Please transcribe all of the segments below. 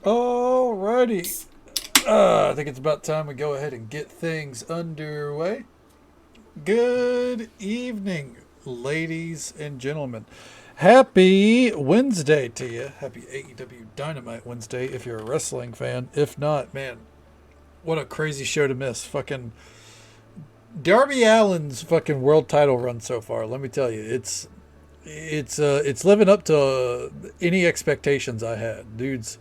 Alrighty. I think it's about time we go ahead and get things underway. Good evening, ladies and gentlemen. Happy Wednesday to you. Happy AEW Dynamite Wednesday if you're a wrestling fan. If not, man, what a crazy show to miss. Fucking Darby Allin's fucking world title run so far. Let me tell you, it's living up to any expectations I had. Dude's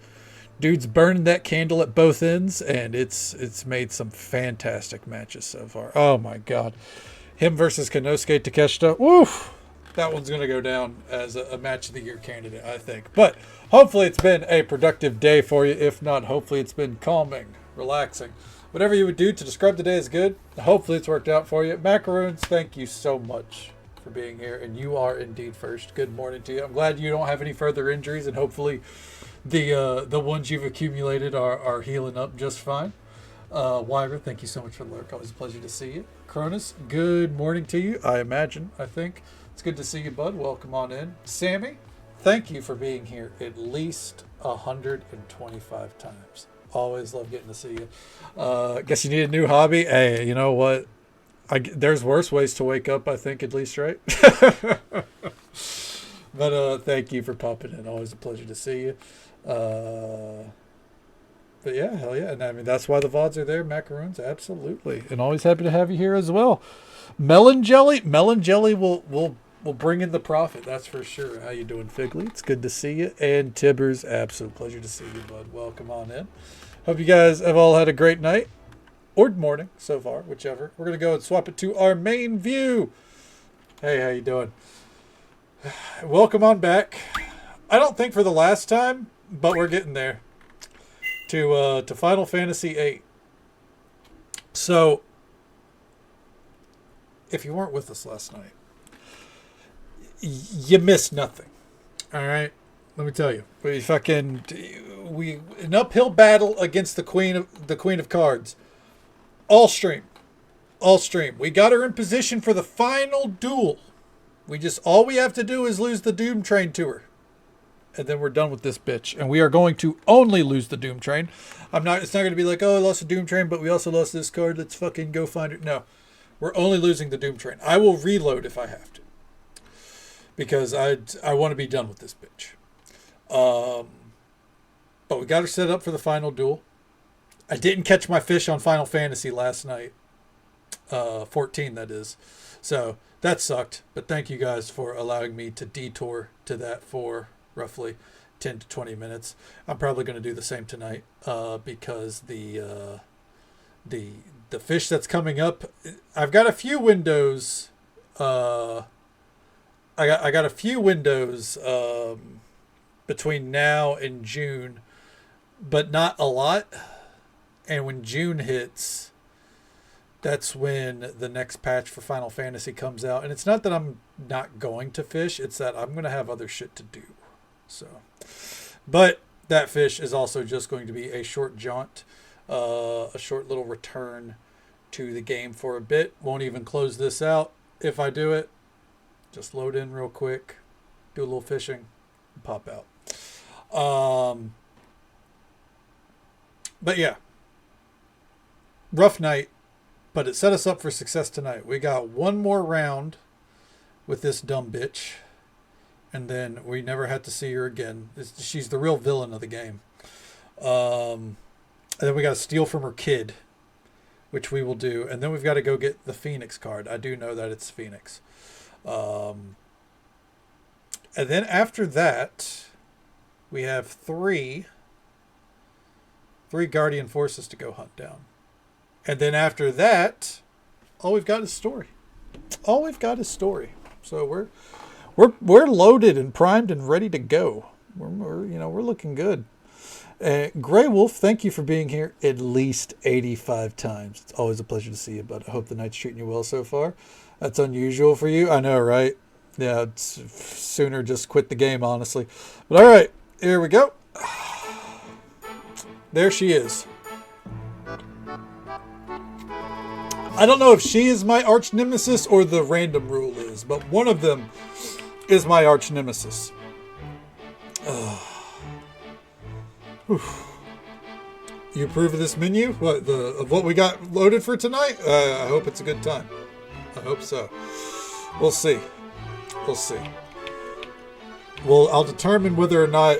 burning that candle at both ends, and it's made some fantastic matches so far. Oh my god, him versus Konosuke Takeshita. Woof, that one's gonna go down as a match of the year candidate, I think. But hopefully it's been a productive day for you. If not, hopefully it's been calming, relaxing. Whatever you would do to describe the day as good, hopefully it's worked out for you. Macaroons, thank you so much for being here, and you are indeed first. Good morning to you. I'm glad you don't have any further injuries, and hopefully the ones you've accumulated are healing up just fine. Wyver, thank you so much for the lurk. Always a pleasure to see you. Cronus, good morning to you. I think. It's good to see you, bud. Welcome on in. Sammy, thank you for being here at least 125 times. Always love getting to see you. Guess you need a new hobby. Hey, you know what? There's worse ways to wake up, I think, at least, right? But thank you for popping in. Always a pleasure to see you. But yeah, hell yeah. And I mean, that's why the VODs are there. Macaroons, absolutely. And always happy to have you here as well. Melon Jelly will bring in the profit. That's for sure. How you doing, Figley? It's good to see you. And Tibbers, absolute pleasure to see you, bud. Welcome on in. Hope you guys have all had a great night or morning so far, whichever. We're going to go and swap it to our main view. Hey, how you doing? Welcome on back. I don't think for the last time, but we're getting there. To Final Fantasy VIII. So, if you weren't with us last night, you missed nothing. All right, let me tell you, we an uphill battle against the Queen of Cards. All stream. We got her in position for the final duel. All we have to do is lose the Doom Train to her. And then we're done with this bitch. And we are going to only lose the Doom Train. It's not going to be like, oh, I lost the Doom Train, but we also lost this card. Let's fucking go find it. No. We're only losing the Doom Train. I will reload if I have to. Because I want to be done with this bitch. But we got her set up for the final duel. I didn't catch my fish on Final Fantasy last night. 14, that is. So that sucked. But thank you guys for allowing me to detour to that for roughly 10 to 20 minutes. I'm probably going to do the same tonight because the fish that's coming up, I've got a few windows. I got a few windows between now and June, but not a lot. And when June hits, that's when the next patch for Final Fantasy comes out. And it's not that I'm not going to fish, it's that I'm going to have other shit to do. So, but that fish is also just going to be a short jaunt, a short little return to the game for a bit. Won't even close this out if I do it. Just load in real quick, do a little fishing, and pop out. But yeah, rough night, but it set us up for success tonight. We got one more round with this dumb bitch. And then we never had to see her again. She's the real villain of the game. And then we got to steal from her kid, which we will do. And then we've got to go get the Phoenix card. I do know that it's Phoenix. And then after that, we have three Guardian Forces to go hunt down. And then after that, all we've got is story. So we're loaded and primed and ready to go. We're looking good. Grey Wolf, thank you for being here at least 85 times. It's always a pleasure to see you, bud. I hope the night's treating you well so far. That's unusual for you. I know, right? Yeah, it's sooner just quit the game, honestly. But all right, here we go. There she is. I don't know if she is my arch nemesis or the random rule is, but one of them is my arch nemesis. You approve of this menu? Of what we got loaded for tonight? I hope it's a good time. I hope so. We'll see. We'll see. Well, I'll determine whether or not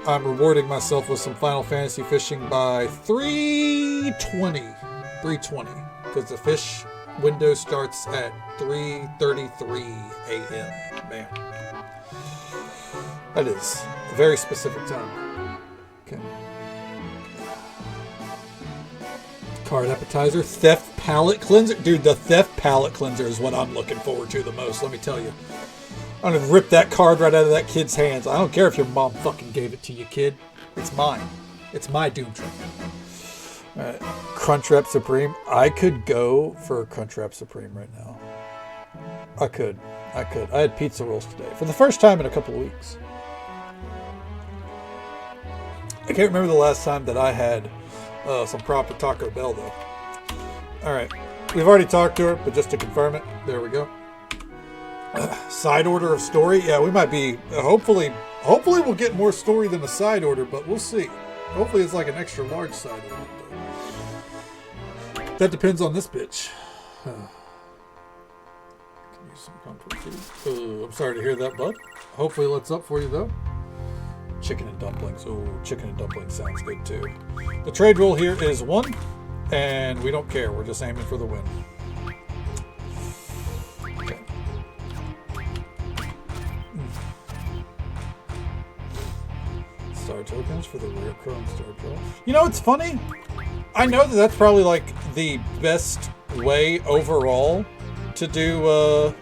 I'm rewarding myself with some Final Fantasy fishing by 3:20. 3:20. Because the fish window starts at 3:33 a.m. Man. That is a very specific time. Okay. Card appetizer. Theft palate cleanser. Dude, the theft palate cleanser is what I'm looking forward to the most, let me tell you. I'm gonna rip that card right out of that kid's hands. I don't care if your mom fucking gave it to you, kid. It's mine. It's my Doom Train. Alright. Crunchwrap Supreme. I could go for Crunchwrap Supreme right now. I could. I had pizza rolls today. For the first time in a couple of weeks. I can't remember the last time that I had some proper Taco Bell, though. Alright. We've already talked to her, but just to confirm it, there we go. Side order of story? Yeah, we might be... hopefully we'll get more story than a side order, but we'll see. Hopefully it's like an extra large side order. But that depends on this bitch. Can use some comfort food. I'm sorry to hear that, bud. Hopefully it's up for you, though. Chicken and dumplings. Oh, chicken and dumplings sounds good, too. The trade rule here is 1, and we don't care. We're just aiming for the win. Okay. Star tokens for the rare Chrome Star draw. You know, it's funny. I know that that's probably like the best way overall to do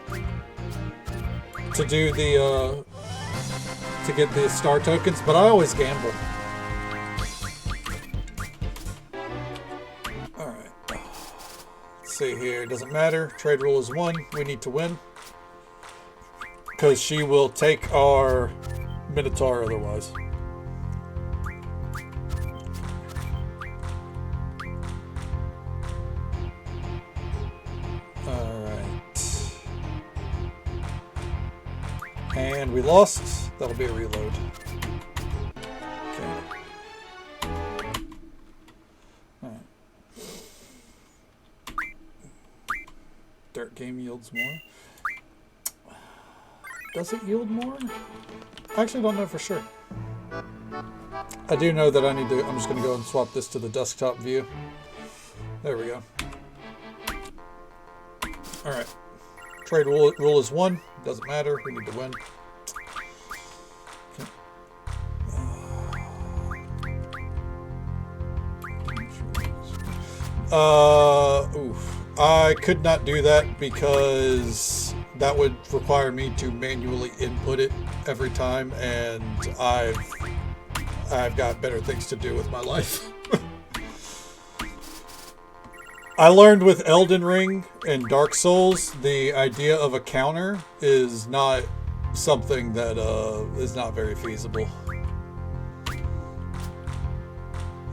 to get the star tokens, but I always gamble. All right. Let's see here. It doesn't matter. Trade rule is 1. We need to win because she will take our Minotaur otherwise. And we lost. That'll be a reload. Okay. Alright. Dirt game yields more. Does it yield more? I actually don't know for sure. I do know that I need to... I'm just going to go and swap this to the desktop view. There we go. Alright. Trade rule is 1. Doesn't matter. We need to win. Oof. I could not do that because that would require me to manually input it every time, and I've got better things to do with my life. I learned with Elden Ring and Dark Souls, the idea of a counter is not something that is not very feasible.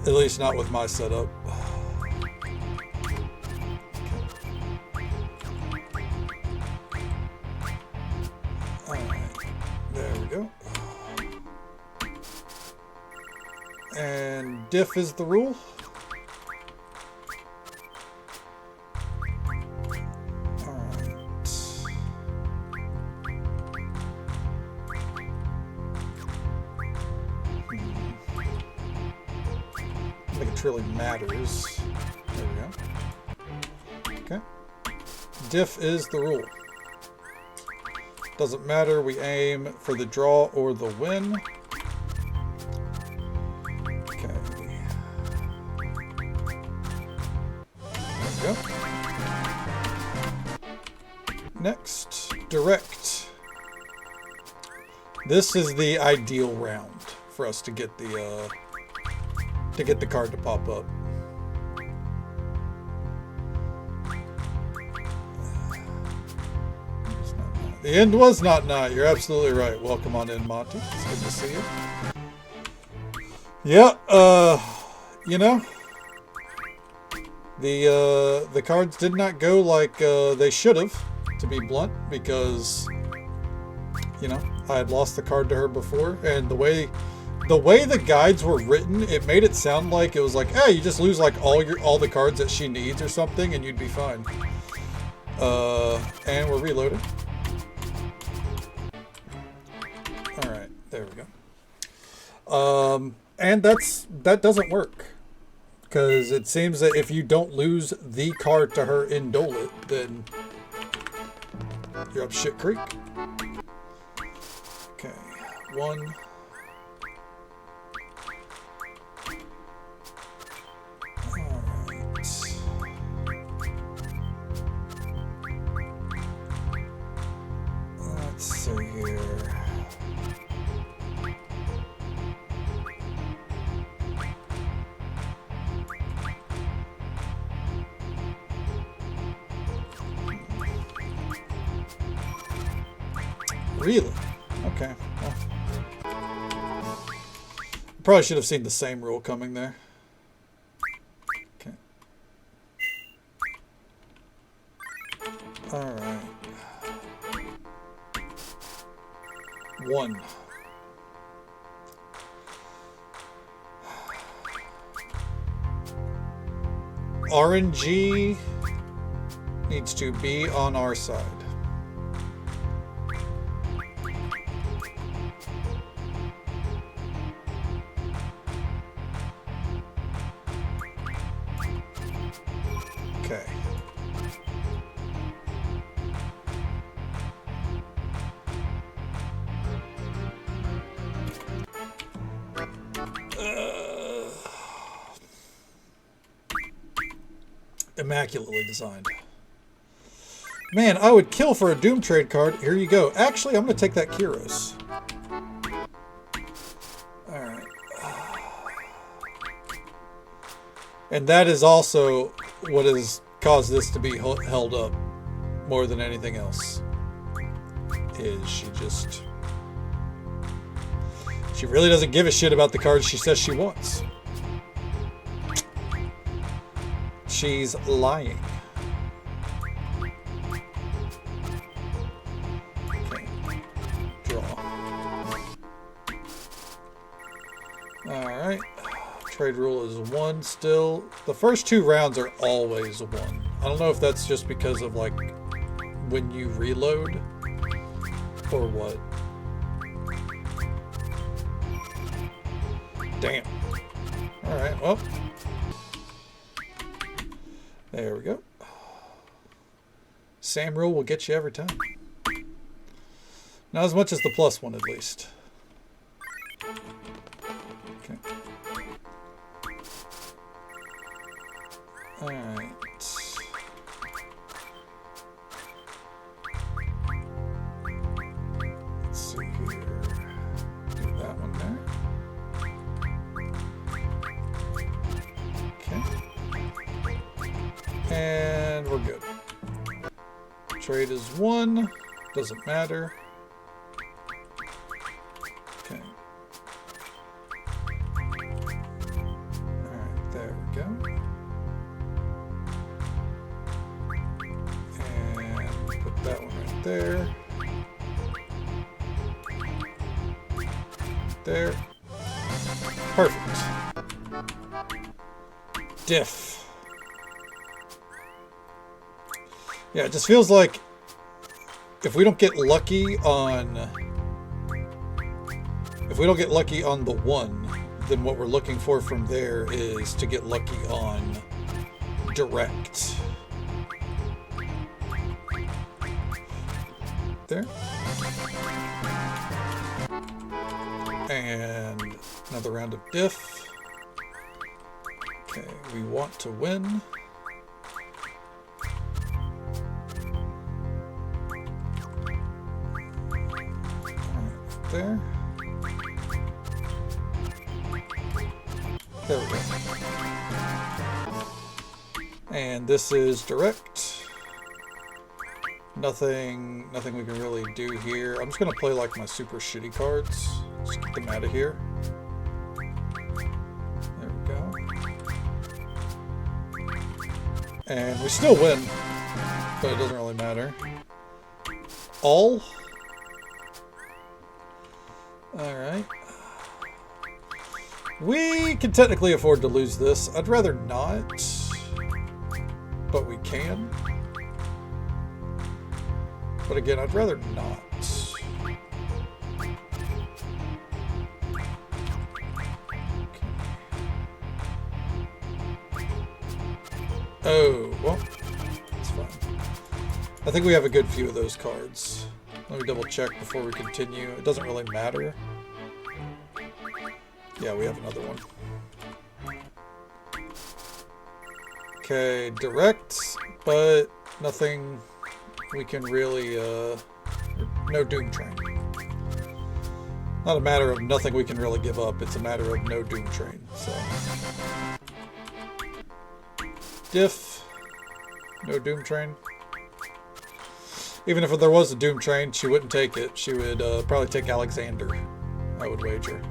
At least not with my setup. Alright, there we go. And diff is the rule. Really matters. There we go. Okay. Diff is the rule. Doesn't matter. We aim for the draw or the win. Okay. There we go. Next, direct. This is the ideal round for us to get the card to pop up. The end was not. You're absolutely right. Welcome on in, Monty. It's good to see you. Yeah, you know, the cards did not go like they should have, to be blunt, because, you know, I had lost the card to her before, and the way The way the guides were written, it made it sound like it was like, hey, you just lose like all the cards that she needs or something, and you'd be fine. And we're reloading. All right, there we go. And that doesn't work, because it seems that if you don't lose the card to her in Dolet, then you're up shit creek. Okay, 1. Let's see here. Really? Okay. Well, probably should have seen the same rule coming there. Okay. All right. 1. RNG needs to be on our side. Okay. Immaculately designed. Man, I would kill for a Doom trade card. Here you go. Actually, I'm going to take that Kyros. Alright. And that is also what has caused this to be held up more than anything else. Is she really doesn't give a shit about the cards she says she wants. She's lying. Okay. Draw. Alright. Trade rule is 1 still. The first 2 rounds are always 1. I don't know if that's just because of like when you reload or what. Damn. Alright, well. There we go. Same rule will get you every time. Not as much as the +1 at least. Okay. Alright. Let's see here. Do that one there. Okay. And we're good. Trade is 1. Doesn't matter. Okay. Alright, there we go. And put that one right there. There. Perfect. Diff. Yeah, it just feels like if we don't get lucky on the 1, then what we're looking for from there is to get lucky on direct. There. And another round of diff. Okay, we want to win. There. There we go. And this is direct. Nothing we can really do here. I'm just gonna play like my super shitty cards. Just get them out of here. There we go. And we still win, but it doesn't really matter. All. Alright. We can technically afford to lose this. I'd rather not, but we can. But again, I'd rather not. Oh, well, it's fine. I think we have a good few of those cards. Let me double check before we continue. It doesn't really matter. Yeah, we have another one. Okay, direct, but nothing we can really, no Doom Train. Not a matter of nothing we can really give up, it's a matter of no Doom Train, so. Diff, no Doom Train. Even if there was a Doom Train, she wouldn't take it. She would probably take Alexander, I would wager.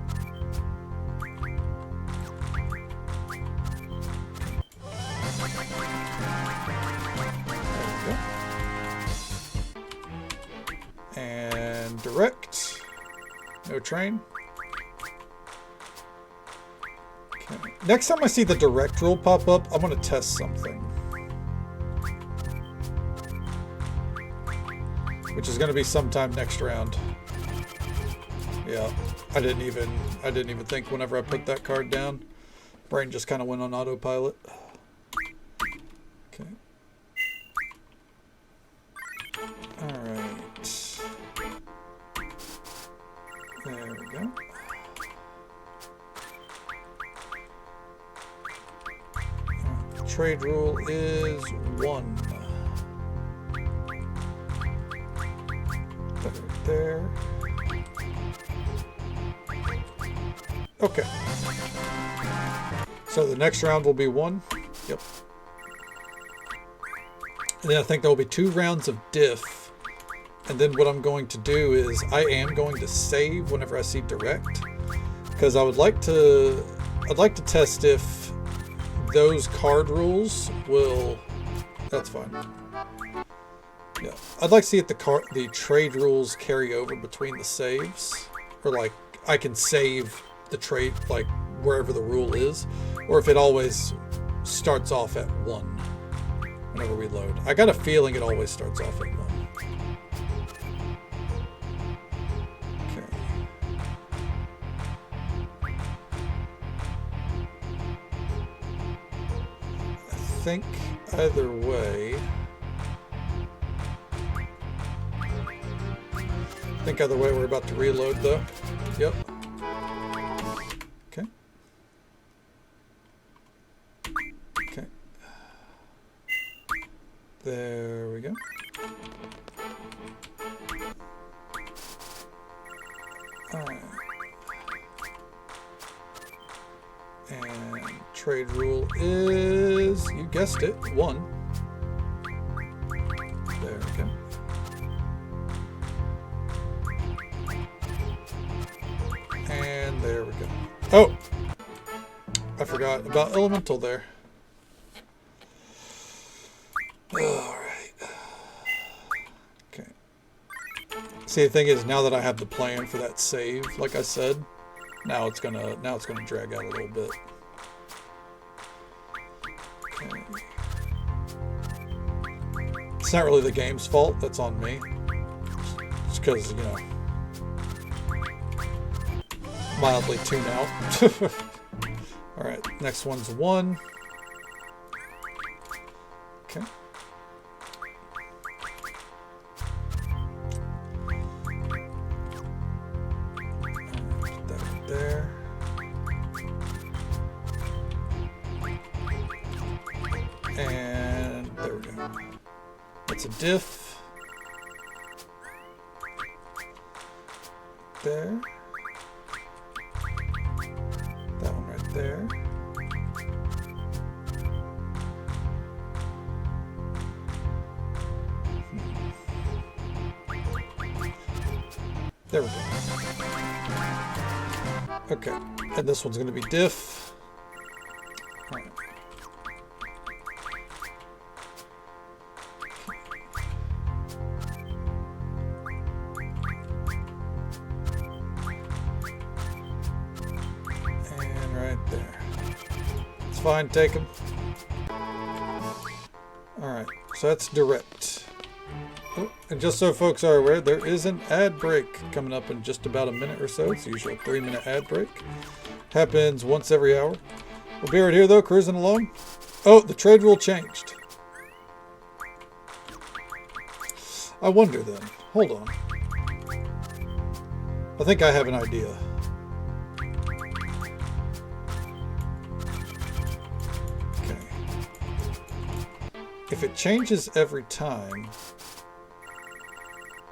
And direct, no train. Okay. Next time I see the direct rule pop up, I'm going to test something. Which is going to be sometime next round. Yeah, I didn't even think whenever I put that card down. Brain just kind of went on autopilot. Okay. All right. There we go. Trade rule is 1. There. Okay. So the next round will be 1. Yep. And then I think there will be 2 rounds of diff. And then what I'm going to do is I am going to save whenever I see direct, because I'd like to test if those card rules will. That's fine. Yeah, I'd like to see if the trade rules carry over between the saves, or like I can save the trade like wherever the rule is, or if it always starts off at 1 whenever we load. I got a feeling it always starts off at 1. Okay. I think either way. We're about to reload though. Yep. Okay. Okay. There we go. Alright. And trade rule is, you guessed it, 1. There we go. And there we go. Oh! I forgot about elemental there. Alright. Okay. See, the thing is, now that I have the plan for that save, like I said, now it's gonna drag out a little bit. Okay. It's not really the game's fault, that's on me. It's because, you know, mildly tune out. Alright, next one's 1. Okay. Put that right there. And there we go. That's a diff. There. That one right there. There we go. Okay, and this one's going to be diff. All right. fine. Take him. Alright, so that's direct. Oh, and just so folks are aware, there is an ad break coming up in just about a minute or so. It's usually a 3-minute ad break. Happens once every hour. We'll be right here, though, cruising along. Oh, the trade rule changed. I wonder, then. Hold on. I think I have an idea. Okay. If it changes every time,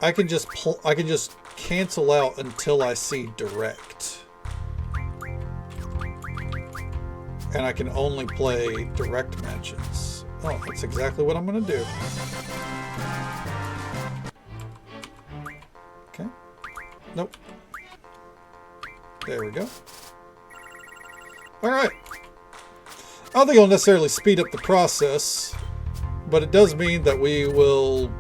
I can just cancel out until I see direct. And I can only play direct matches. Oh, that's exactly what I'm going to do. Okay. Nope. There we go. Alright. I don't think it'll necessarily speed up the process, but it does mean that we will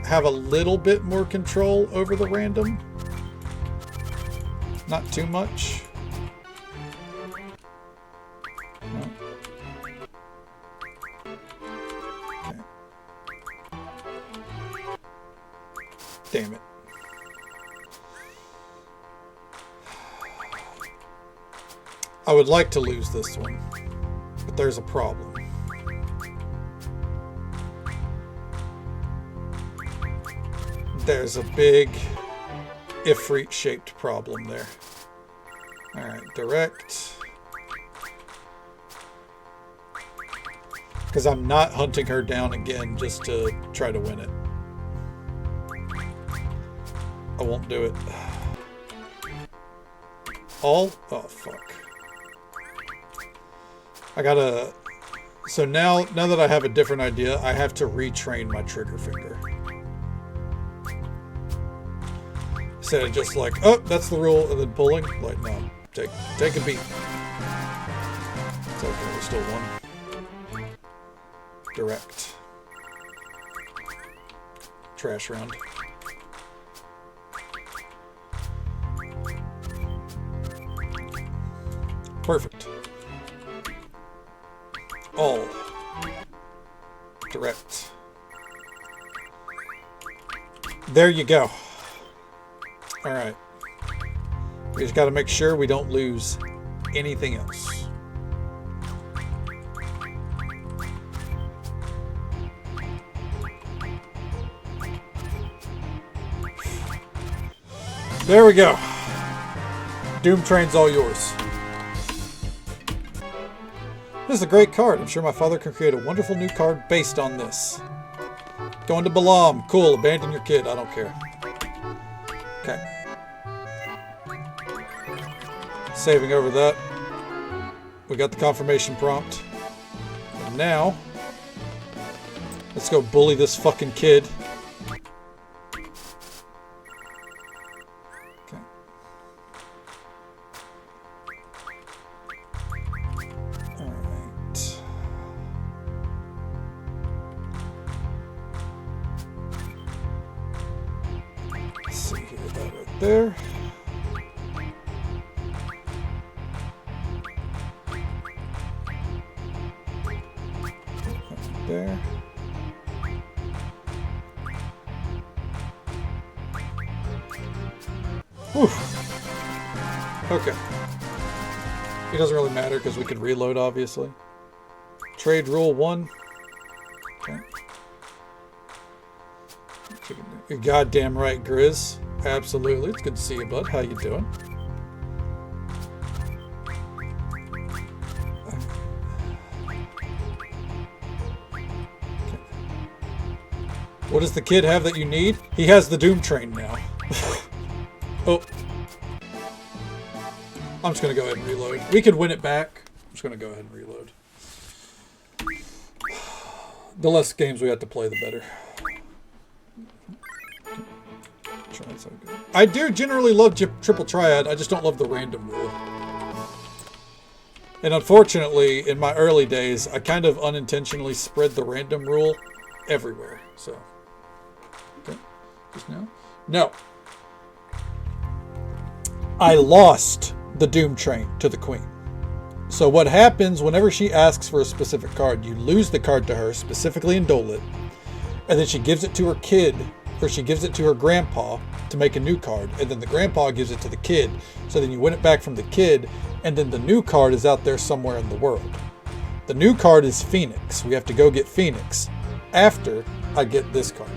have a little bit more control over the random. Not too much. No. Okay. Damn it. I would like to lose this one, but there's a problem. There's a big Ifrit-shaped problem there. Alright, direct. Because I'm not hunting her down again just to try to win it. I won't do it. All? Oh, fuck. I gotta... So now that I have a different idea, I have to retrain my trigger finger. Instead of just like, oh, that's the rule, and then pulling. Like, no, take a beat. It's okay, we still won. Direct. Trash round. Perfect. All. Direct. There you go. Alright. We just got to make sure we don't lose anything else. There we go. Doom Train's all yours. This is a great card. I'm sure my father can create a wonderful new card based on this. Going to Balam. Cool. Abandon your kid. I don't care. Okay. Saving over that. We got the confirmation prompt. And now, let's go bully this fucking kid. Okay. Alright. Let's see here, that right there. There. Whew. Okay. It doesn't really matter because we can reload, obviously. Trade rule 1. Okay. You're goddamn right, Grizz. Absolutely. It's good to see you, bud. How you doing? What does the kid have that you need? He has the Doom Train now. Oh. I'm just going to go ahead and reload. We could win it back. I'm just going to go ahead and reload. The less games we have to play, the better. I do generally love Triple Triad. I just don't love the random rule. And unfortunately, in my early days, I kind of unintentionally spread the random rule everywhere. So... Okay. Just now? No. I lost the Doom Train to the Queen. So what happens whenever she asks for a specific card, you lose the card to her, specifically in Dolet, and then she gives it to her kid, or she gives it to her grandpa to make a new card, and then the grandpa gives it to the kid. So then you win it back from the kid, and then the new card is out there somewhere in the world. The new card is Phoenix. We have to go get Phoenix after I get this card.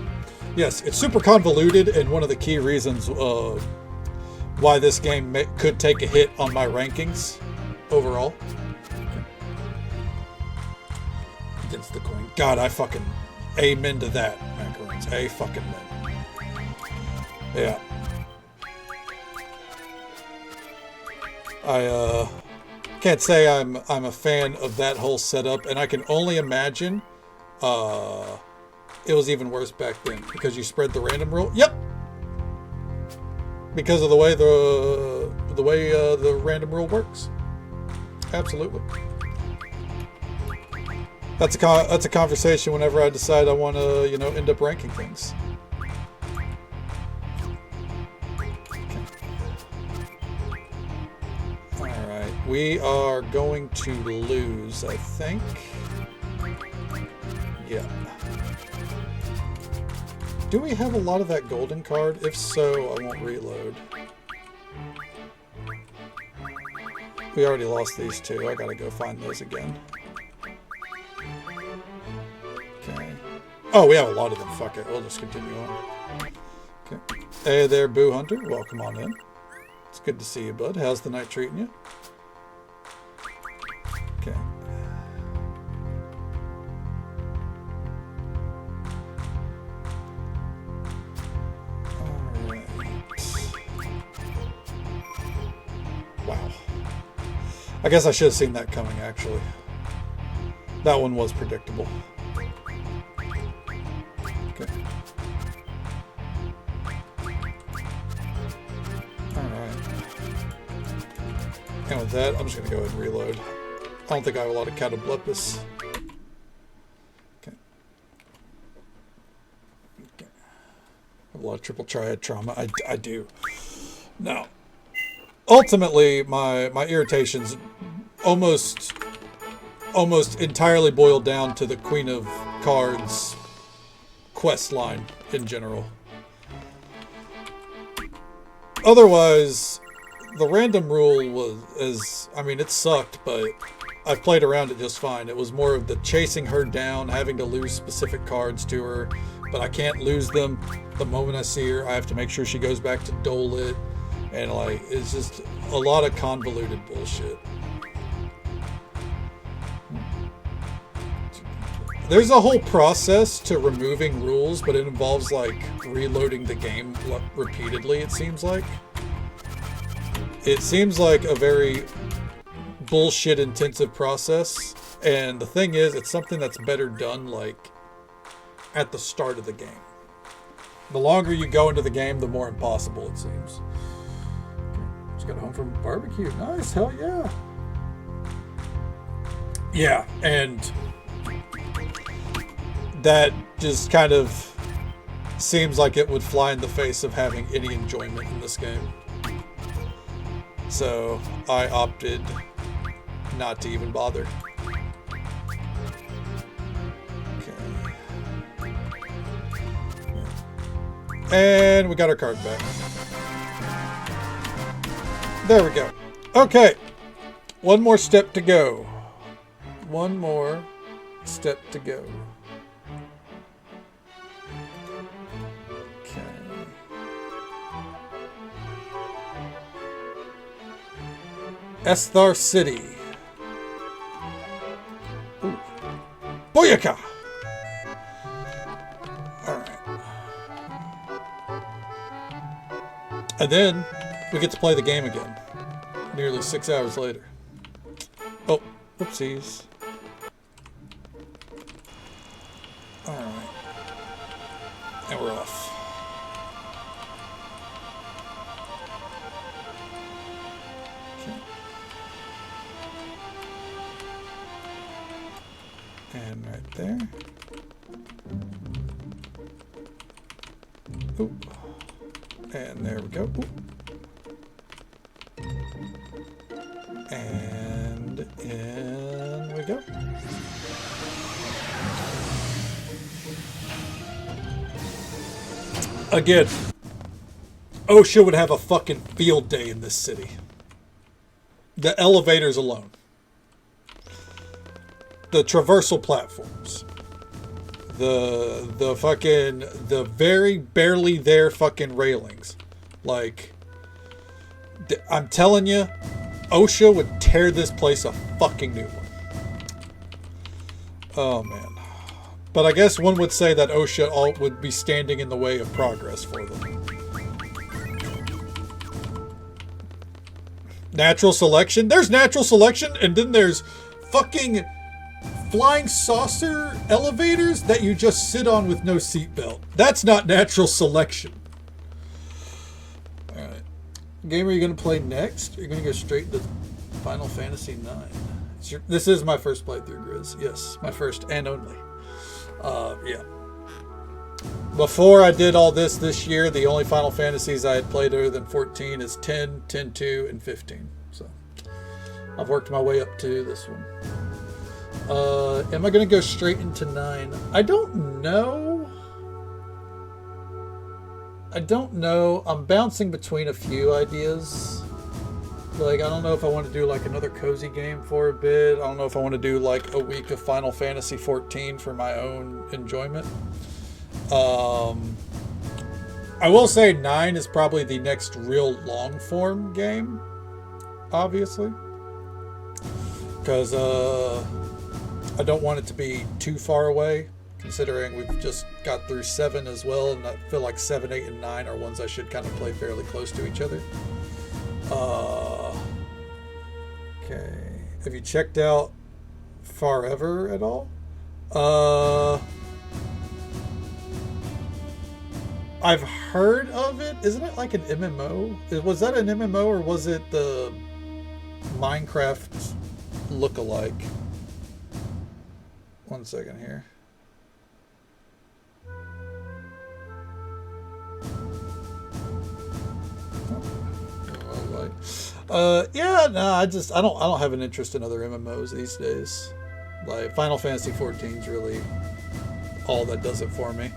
Yes, it's super convoluted, and one of the key reasons why this game could take a hit on my rankings overall. Against the coin. God, I fucking amen to that, macarons. A fucking men. Yeah. I can't say I'm a fan of that whole setup, and I can only imagine it was even worse back then because you spread the random rule. Yep. Because of the way the random rule works. Absolutely. That's a conversation whenever I decide I want to, end up ranking things. All right, we are going to lose, I think. Yeah. Do we have a lot of that golden card? If so, I won't reload. We already lost these two. I gotta go find those again. Okay. Oh, we have a lot of them. Fuck it. We'll just continue on. Okay. Hey there, Boo Hunter. Welcome on in. It's good to see you, bud. How's the night treating you? Okay. Wow. I guess I should have seen that coming, actually. That one was predictable. Okay. Alright. And with that, I'm just going to go ahead and reload. I don't think I have a lot of Catoblepis. Okay. Okay. I have a lot of triple triad trauma. I do. Now, ultimately, my irritations almost entirely boil down to the Queen of Cards quest line in general. Otherwise, the random rule it sucked, but I've played around it just fine. It was more of the chasing her down, having to lose specific cards to her, but I can't lose them the moment I see her. I have to make sure she goes back to Dolet. And it's just a lot of convoluted bullshit. There's a whole process to removing rules, but it involves reloading the game repeatedly, it seems like. It seems like a very bullshit intensive process. And the thing is, it's something that's better done at the start of the game. The longer you go into the game, the more impossible it seems. Got home from barbecue. Nice, hell yeah. Yeah, and that just kind of seems like it would fly in the face of having any enjoyment in this game. So I opted not to even bother. Okay. And we got our card back. There we go. Okay. One more step to go. One more step to go. Okay. Esthar City. Ooh. Booyaka! Alright. And then we get to play the game again, nearly 6 hours later. Oh, whoopsies. Alright. And we're off. Okay. And right there. Ooh. And there we go. Ooh. And And we go. Again, OSHA would have a fucking field day in this city. The elevators alone. The traversal platforms. The very barely there fucking railings. Like, I'm telling you, OSHA would tear this place a fucking new one. Oh, man. But I guess one would say that OSHA would be standing in the way of progress for them. Natural selection? There's natural selection, and then there's fucking flying saucer elevators that you just sit on with no seatbelt. That's not natural selection. Alright. Game are you going to play next? Or are you going to go straight to Final Fantasy IX? This is my first playthrough, Grizz. Yes, my first and only. Yeah. Before I did all this year, the only Final Fantasies I had played other than 14 is 10, 10-2, and 15. So I've worked my way up to this one. Am I going to go straight into 9? I don't know. I'm bouncing between a few ideas. Like, I don't know if I want to do like another cozy game for a bit. I don't know if I want to do like a week of Final Fantasy 14 for my own enjoyment. I will say 9 is probably the next real long form game, obviously, because I don't want it to be too far away, considering we've just got through 7 as well, and I feel like 7, 8, and 9 are ones I should kind of play fairly close to each other. Okay. Have you checked out Forever at all? I've heard of it. Isn't it like an MMO? Was that an MMO or was it the Minecraft look-alike? One second here. Yeah, no, I don't have an interest in other MMOs these days. Like Final Fantasy 14 is really all that does it for me.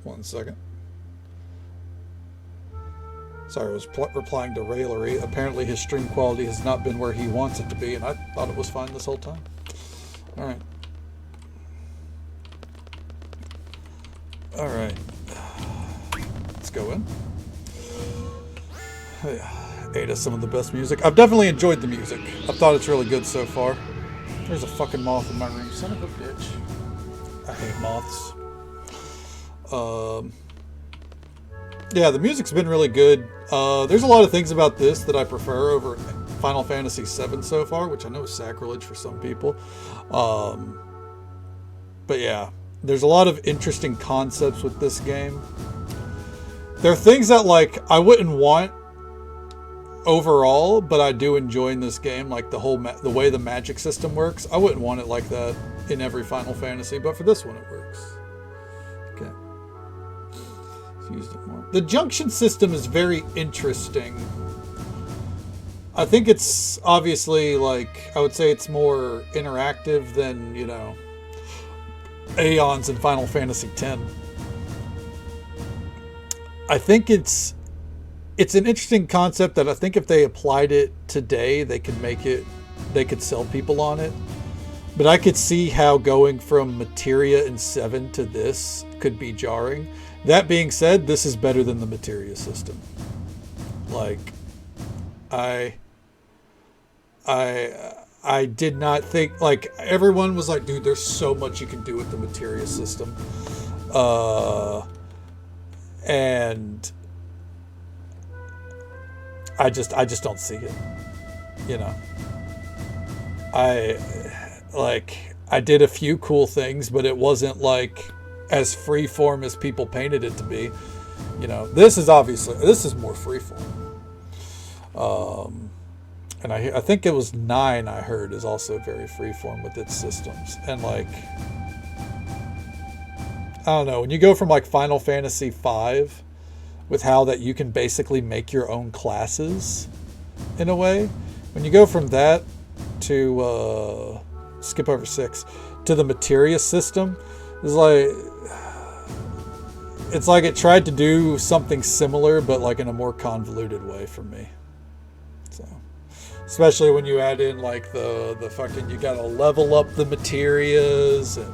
One second. Sorry, I was replying to Railery. Apparently his stream quality has not been where he wants it to be, and I thought it was fine this whole time. Alright. Alright. Let's go in. Ada's some of the best music. I've definitely enjoyed the music. I thought it's really good so far. There's a fucking moth in my room. Son of a bitch. I hate moths. Yeah, the music's been really good. There's a lot of things about this that I prefer over Final Fantasy VII so far, which I know is sacrilege for some people. But yeah, there's a lot of interesting concepts with this game. There are things that, like, I wouldn't want overall, but I do enjoy in this game, like the way the magic system works. I wouldn't want it like that in every Final Fantasy, but for this one it works. Okay. Used it more. The junction system is very interesting. I think it's obviously, like, I would say it's more interactive than, you know, Aeons in Final Fantasy X. I think it's an interesting concept that I think if they applied it today, they could sell people on it. But I could see how going from Materia in 7 to this could be jarring. That being said, this is better than the Materia system. Like, I did not think, like, everyone was like, dude, there's so much you can do with the Materia system. And I just don't see it, you know. I did a few cool things, but it wasn't like as freeform as people painted it to be. You know, this is more freeform. And I think it was 9 I heard is also very freeform with its systems. And like, I don't know, when you go from like Final Fantasy V with how that you can basically make your own classes in a way, when you go from that to skip over 6 to the materia system, it's like it tried to do something similar but like in a more convoluted way for me. So especially when you add in like the fucking, you gotta level up the materias, and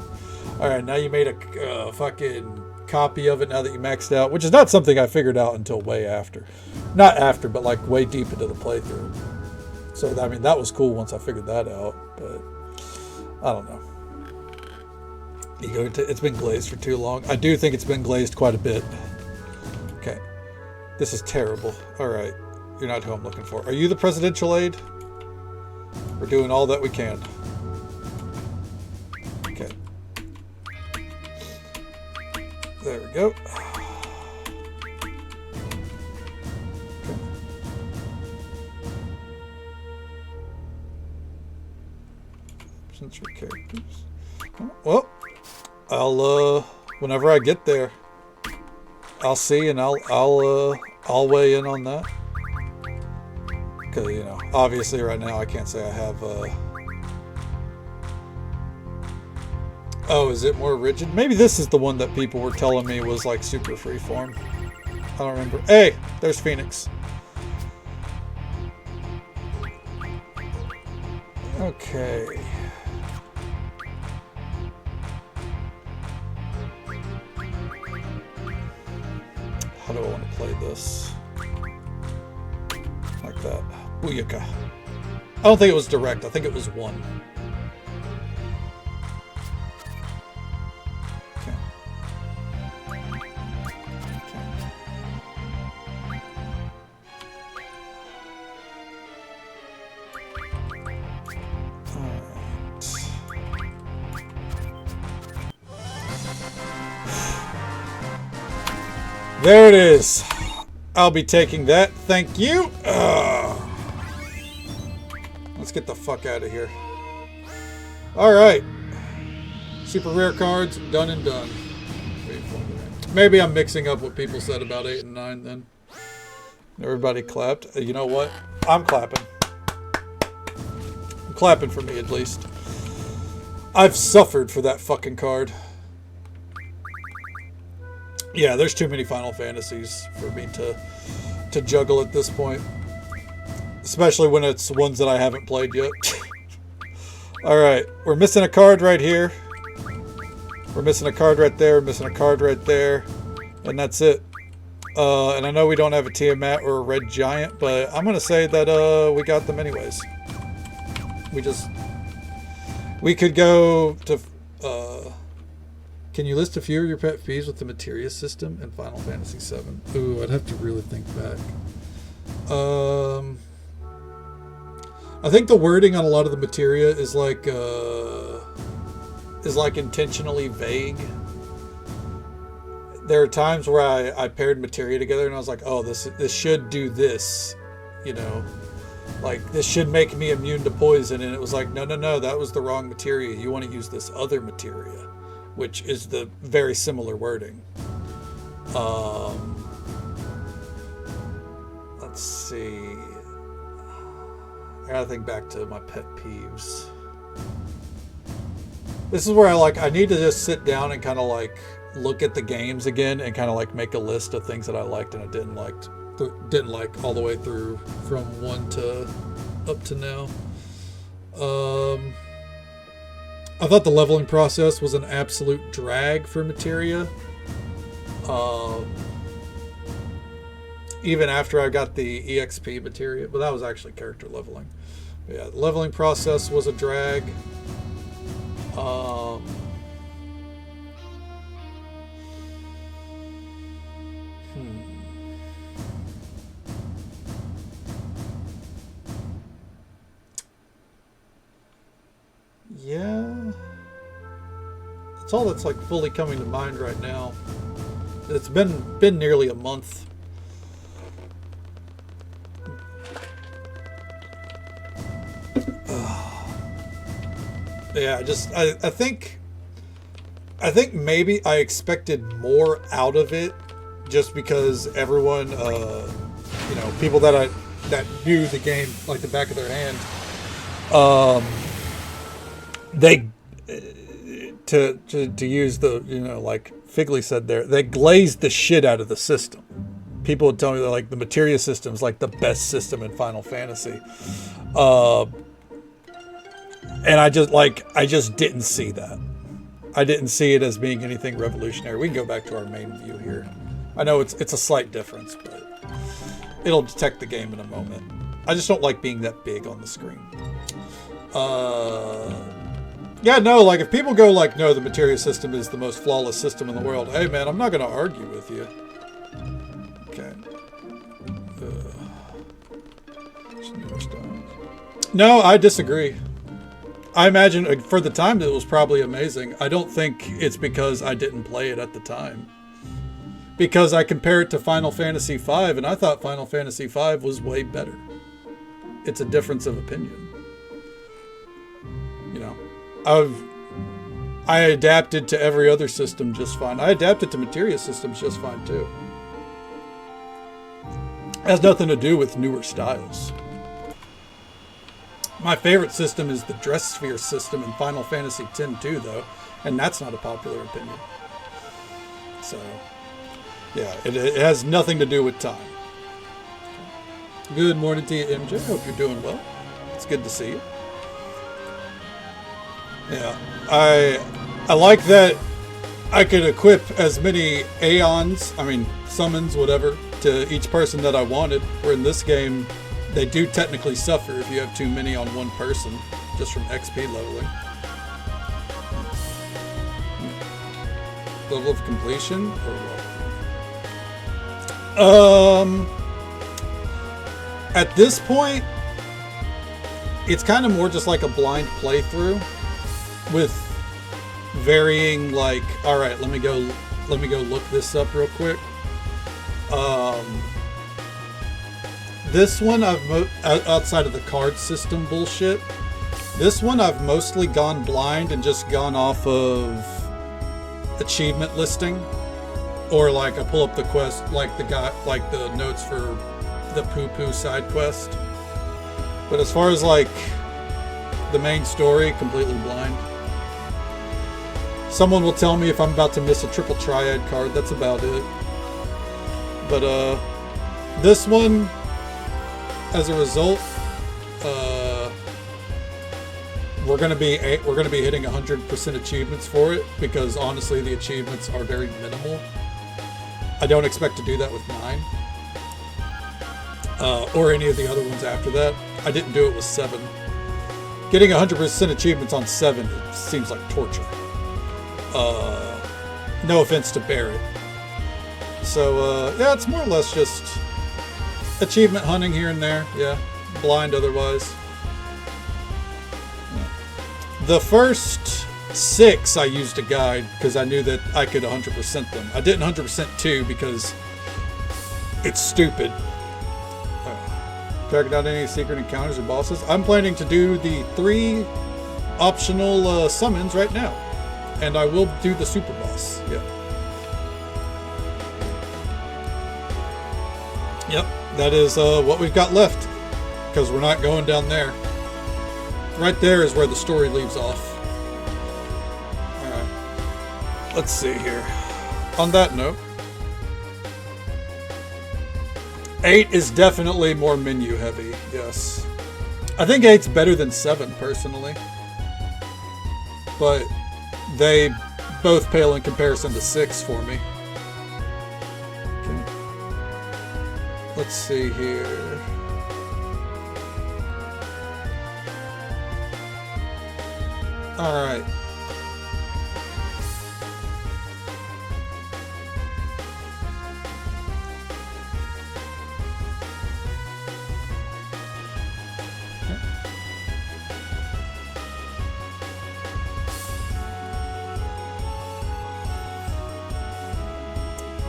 all right, now you made a fucking copy of it now that you maxed out, which is not something I figured out until way after. Not after, but like way deep into the playthrough. So, I mean, that was cool once I figured that out, but I don't know. It's been glazed for too long. I do think it's been glazed quite a bit. Okay. This is terrible. All right. You're not who I'm looking for. Are you the presidential aide? We're doing all that we can. Okay. There we go. Since your characters. Well, I'll whenever I get there, I'll see, and I'll weigh in on that. Because, you know, obviously right now I can't say I have oh, is it more rigid? Maybe this is the one that people were telling me was like super freeform. I don't remember. Hey, there's Phoenix. Okay. How do I want to play this? Like that. Booyaka. I don't think it was direct. I think it was 1. There it is. I'll be taking that. Thank you. Let's get the fuck out of here. Alright. Super rare cards. Done and done. Maybe I'm mixing up what people said about 8 and 9 then. Everybody clapped. You know what? I'm clapping. I'm clapping for me at least. I've suffered for that fucking card. Yeah, there's too many Final Fantasies for me to juggle at this point. Especially when it's ones that I haven't played yet. Alright, we're missing a card right here. We're missing a card right there, we're missing a card right there. And that's it. And I know we don't have a Tiamat or a Red Giant, but I'm going to say that we got them anyways. We could go to... Can you list a few of your pet peeves with the materia system in Final Fantasy VII? Ooh, I'd have to really think back. I think the wording on a lot of the materia is like intentionally vague. There are times where I paired materia together and I was like, oh, this should do this, you know, like this should make me immune to poison, and it was like, no, that was the wrong materia. You want to use this other materia, which is the very similar wording. Let's see. I gotta think back to my pet peeves. This is where I need to just sit down and kind of like look at the games again and kind of like make a list of things that I liked and I didn't like all the way through from 1 to up to now. I thought the leveling process was an absolute drag for materia. Even after I got the EXP materia, but that was actually character leveling. But yeah, the leveling process was a drag. Yeah, that's all that's like fully coming to mind right now. It's been nearly a month. Yeah, I think I think maybe I expected more out of it, just because everyone, people that knew the game like the back of their hand, they to use the like Figley said there, they glazed the shit out of the system. People would tell me that like the materia system is like the best system in Final Fantasy, and I just didn't see that. I didn't see it as being anything revolutionary. We can go back to our main view here. I know it's a slight difference, but it'll detect the game in a moment. I just don't like being that big on the screen. Yeah, no, like if people go like, no, the materia system is the most flawless system in the world. Hey, man, I'm not going to argue with you. Okay. No, I disagree. I imagine for the time it was probably amazing. I don't think it's because I didn't play it at the time. Because I compare it to Final Fantasy V, and I thought Final Fantasy V was way better. It's a difference of opinion. You know, I adapted to every other system just fine. I adapted to materia systems just fine too. It has nothing to do with newer styles. My favorite system is the dress sphere system in Final Fantasy X too, though, and that's not a popular opinion. So, yeah, it has nothing to do with time. Good morning to you, MJ. Hope you're doing well. It's good to see you. Yeah, I like that I could equip as many summons, whatever, to each person that I wanted. Where in this game, they do technically suffer if you have too many on one person, just from XP leveling. Level of completion or what? At this point, it's kind of more just like a blind playthrough with varying, like, all right, let me go look this up real quick. This one outside of the card system bullshit, this one I've mostly gone blind and just gone off of achievement listing, or like I pull up the quest, like the notes for the poo-poo side quest. But as far as like the main story, completely blind. Someone will tell me if I'm about to miss a triple triad card. That's about it. But this one, as a result, we're gonna be hitting 100% achievements for it, because honestly the achievements are very minimal. I don't expect to do that with 9 or any of the other ones after that. I didn't do it with 7. Getting 100% achievements on 7, it seems like torture. No offense to Barrett. So yeah, it's more or less just achievement hunting here and there. Yeah, blind otherwise. Yeah. The first 6 I used a guide because I knew that I could 100% them. I didn't 100% 2 because it's stupid. Tracking down any secret encounters or bosses. I'm planning to do the 3 optional summons right now, and I will do the super boss. Yeah. Yep, that is what we've got left, because we're not going down there. Right there is where the story leaves off. Alright, let's see here. On that note, 8 is definitely more menu heavy, yes. I think 8's better than 7, personally. But they both pale in comparison to 6 for me. Okay. Let's see here. Alright.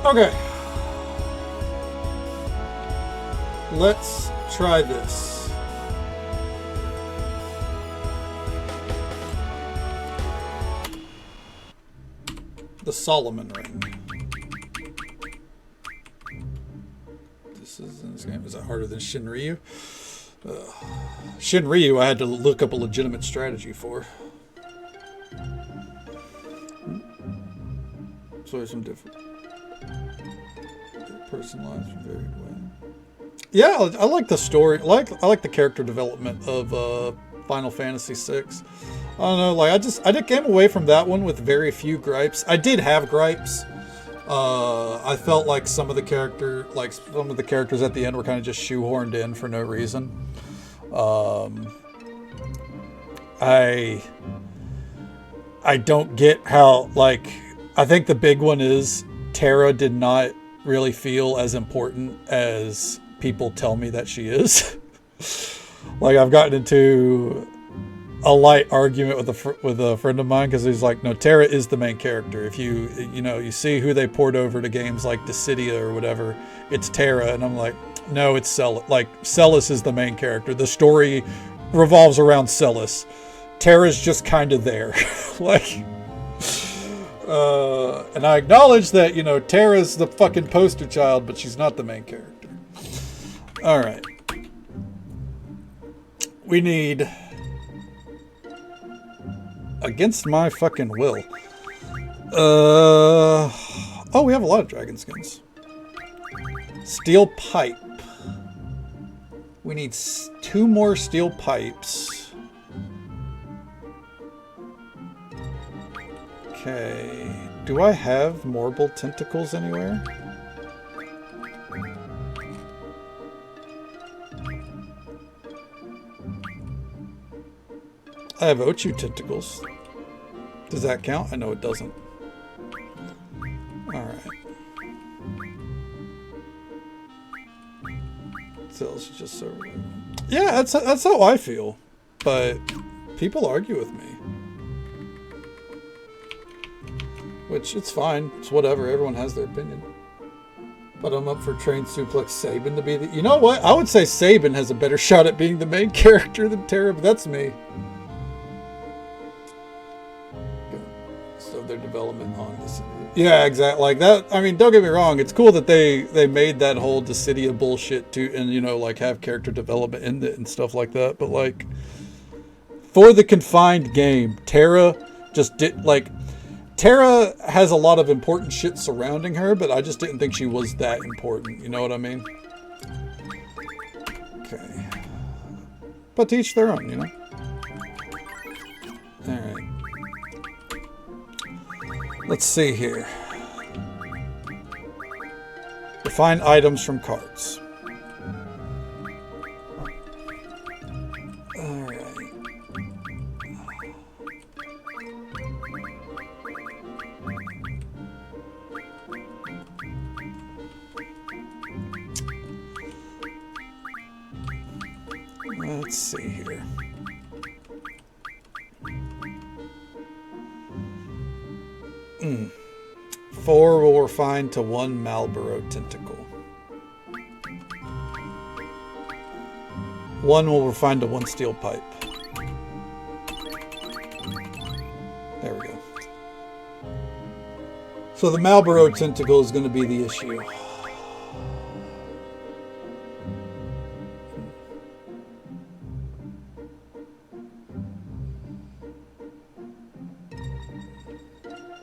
Okay. Let's try this. Solomon ring. This is in this game. Is that harder than Shinryu? Shinryu, I had to look up a legitimate strategy for. So there's some different personalized in very good way. Yeah, I like the story. I like the character development of Final Fantasy VI. I don't know, like I came away from that one with very few gripes. I did have gripes. I felt like some of the characters at the end were kind of just shoehorned in for no reason. I don't get how, like, I think the big one is Terra did not really feel as important as people tell me that she is. Like, I've gotten into a light argument with a friend of mine because he's like, no, Terra is the main character. If you see who they poured over to games like Dissidia or whatever, it's Terra. And I'm like, no, it's Celis. Like, Celis is the main character. The story revolves around Celis. Terra's just kind of there. Like, and I acknowledge that, Terra's the fucking poster child, but she's not the main character. All right. We need... Against my fucking will. Oh, we have a lot of dragon skins. Steel pipe. We need 2 more steel pipes. Okay. Do I have marble tentacles anywhere? I have Ochu tentacles. Does that count? I know it doesn't. Alright. Cells is just so relevant. Yeah, that's how I feel. But people argue with me. Which, it's fine. It's whatever. Everyone has their opinion. But I'm up for Train Suplex Sabin to be the... You know what? I would say Sabin has a better shot at being the main character than Terra, but that's me. So their development on this... Yeah, exactly. Like that. I mean, don't get me wrong. It's cool that they made that whole Dissidia bullshit too, and like have character development in it and stuff like that. But like, for the confined game, Terra just did like. Terra has a lot of important shit surrounding her, but I just didn't think she was that important. You know what I mean? Okay. But to each their own, Alright. Let's see here. Define items from cards. Alright. Let's see here. Four will refine to 1 Malboro tentacle. 1 will refine to 1 steel pipe. There we go. So the Malboro tentacle is going to be the issue.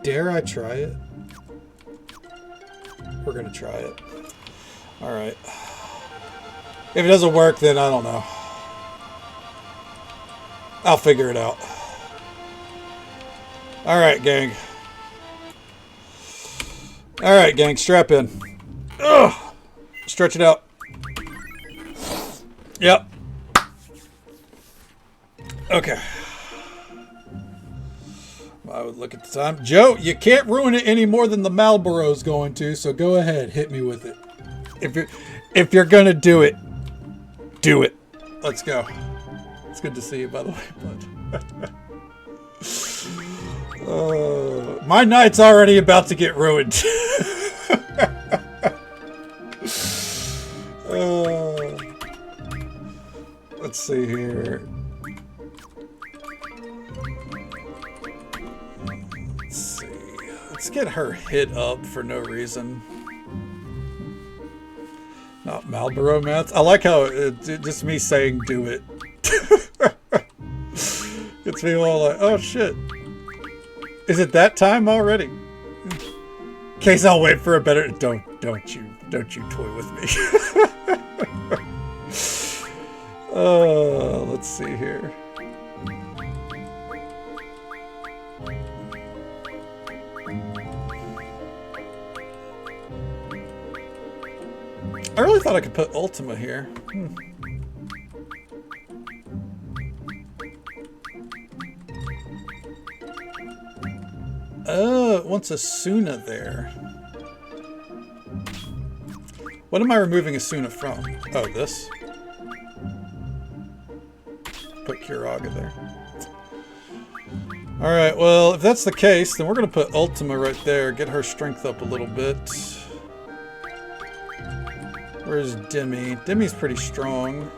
Dare I try it? We're going to try it. Alright. If it doesn't work, then I don't know. I'll figure it out. Alright, gang. Alright, gang. Strap in. Ugh. Stretch it out. Yep. Okay. I would look at the time. Joe, you can't ruin it any more than the Marlboro's going to, so go ahead, hit me with it. If you're gonna do it, do it. Let's go. It's good to see you, by the way, bud. My night's already about to get ruined. Let's see here. get her hit up for no reason. Not Marlboro Mats. I like how just me saying do it. Gets me all like, oh shit. Is it that time already? In case I'll wait for a better. Don't you toy with me. Let's see here. I really thought I could put Ultima here. Oh, it wants Asuna there. What am I removing Asuna from? Oh, this. Put Kiraga there. Alright, well, if that's the case, then we're going to put Ultima right there. Get her strength up a little bit. Where's Demi? Demi's pretty strong.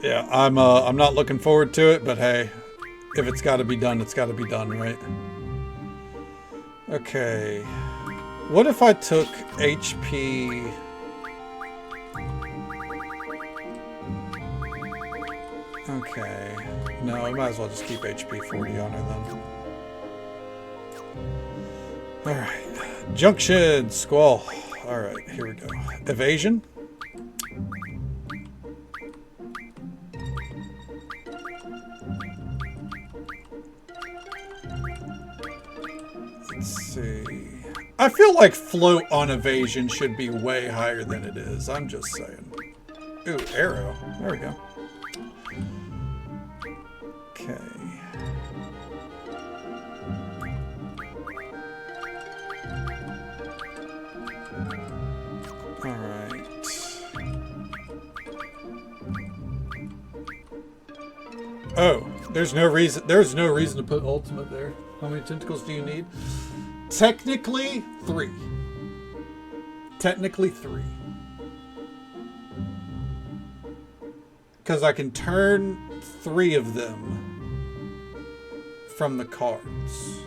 Yeah, I'm not looking forward to it, but hey, if it's got to be done, it's got to be done, right? Okay. What if I took HP? Okay. No, I might as well just keep HP 40 on her then. Alright. Junction Squall. Alright, here we go. Evasion. Let's see. I feel like float on evasion should be way higher than it is. I'm just saying. Ooh, arrow. There we go. Okay. Alright. Oh, there's no reason to put ultimate there. How many tentacles do you need? Technically 3. Technically 3. Because I can turn 3 of them from the cards.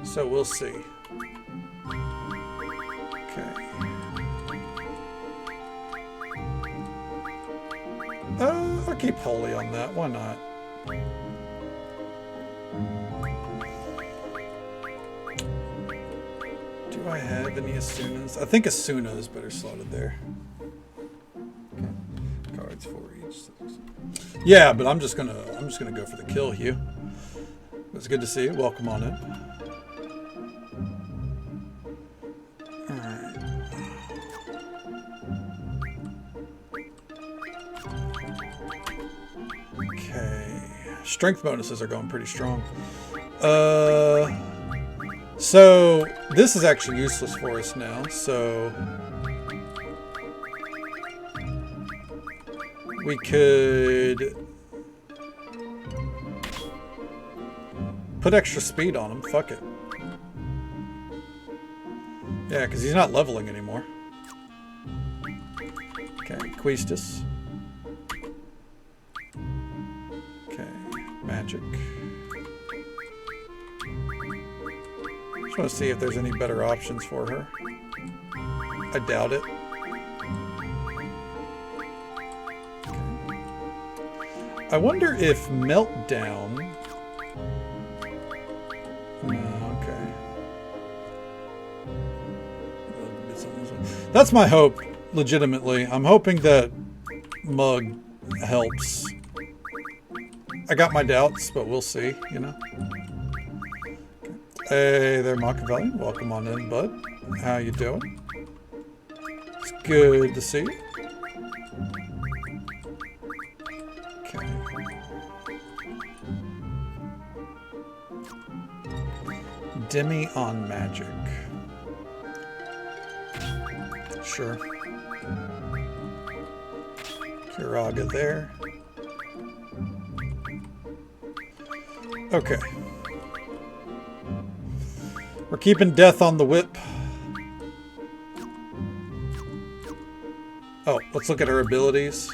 So we'll see. Okay. I'll keep Holy on that. Why not? Do I have any Asunas? I think Asuna is better slotted there. Okay. Cards for each. Yeah, but I'm just gonna go for the kill, Hugh. It's good to see you. Welcome on in. Alright. Okay. Strength bonuses are going pretty strong. So this is actually useless for us now, so we could put extra speed on him. Fuck it. Yeah, because he's not leveling anymore. Okay, Quistis. Okay, magic. Just want to see if there's any better options for her. I doubt it. Okay. I wonder if Meltdown... No, okay. That's my hope, legitimately. I'm hoping that Mug helps. I got my doubts, but we'll see, you know? Hey there, Machiavelli. Welcome on in, bud. How you doing? It's good to see you. Okay. Demi on magic. Sure. Kiraga there. Okay. We're keeping death on the whip. Oh, let's look at her abilities.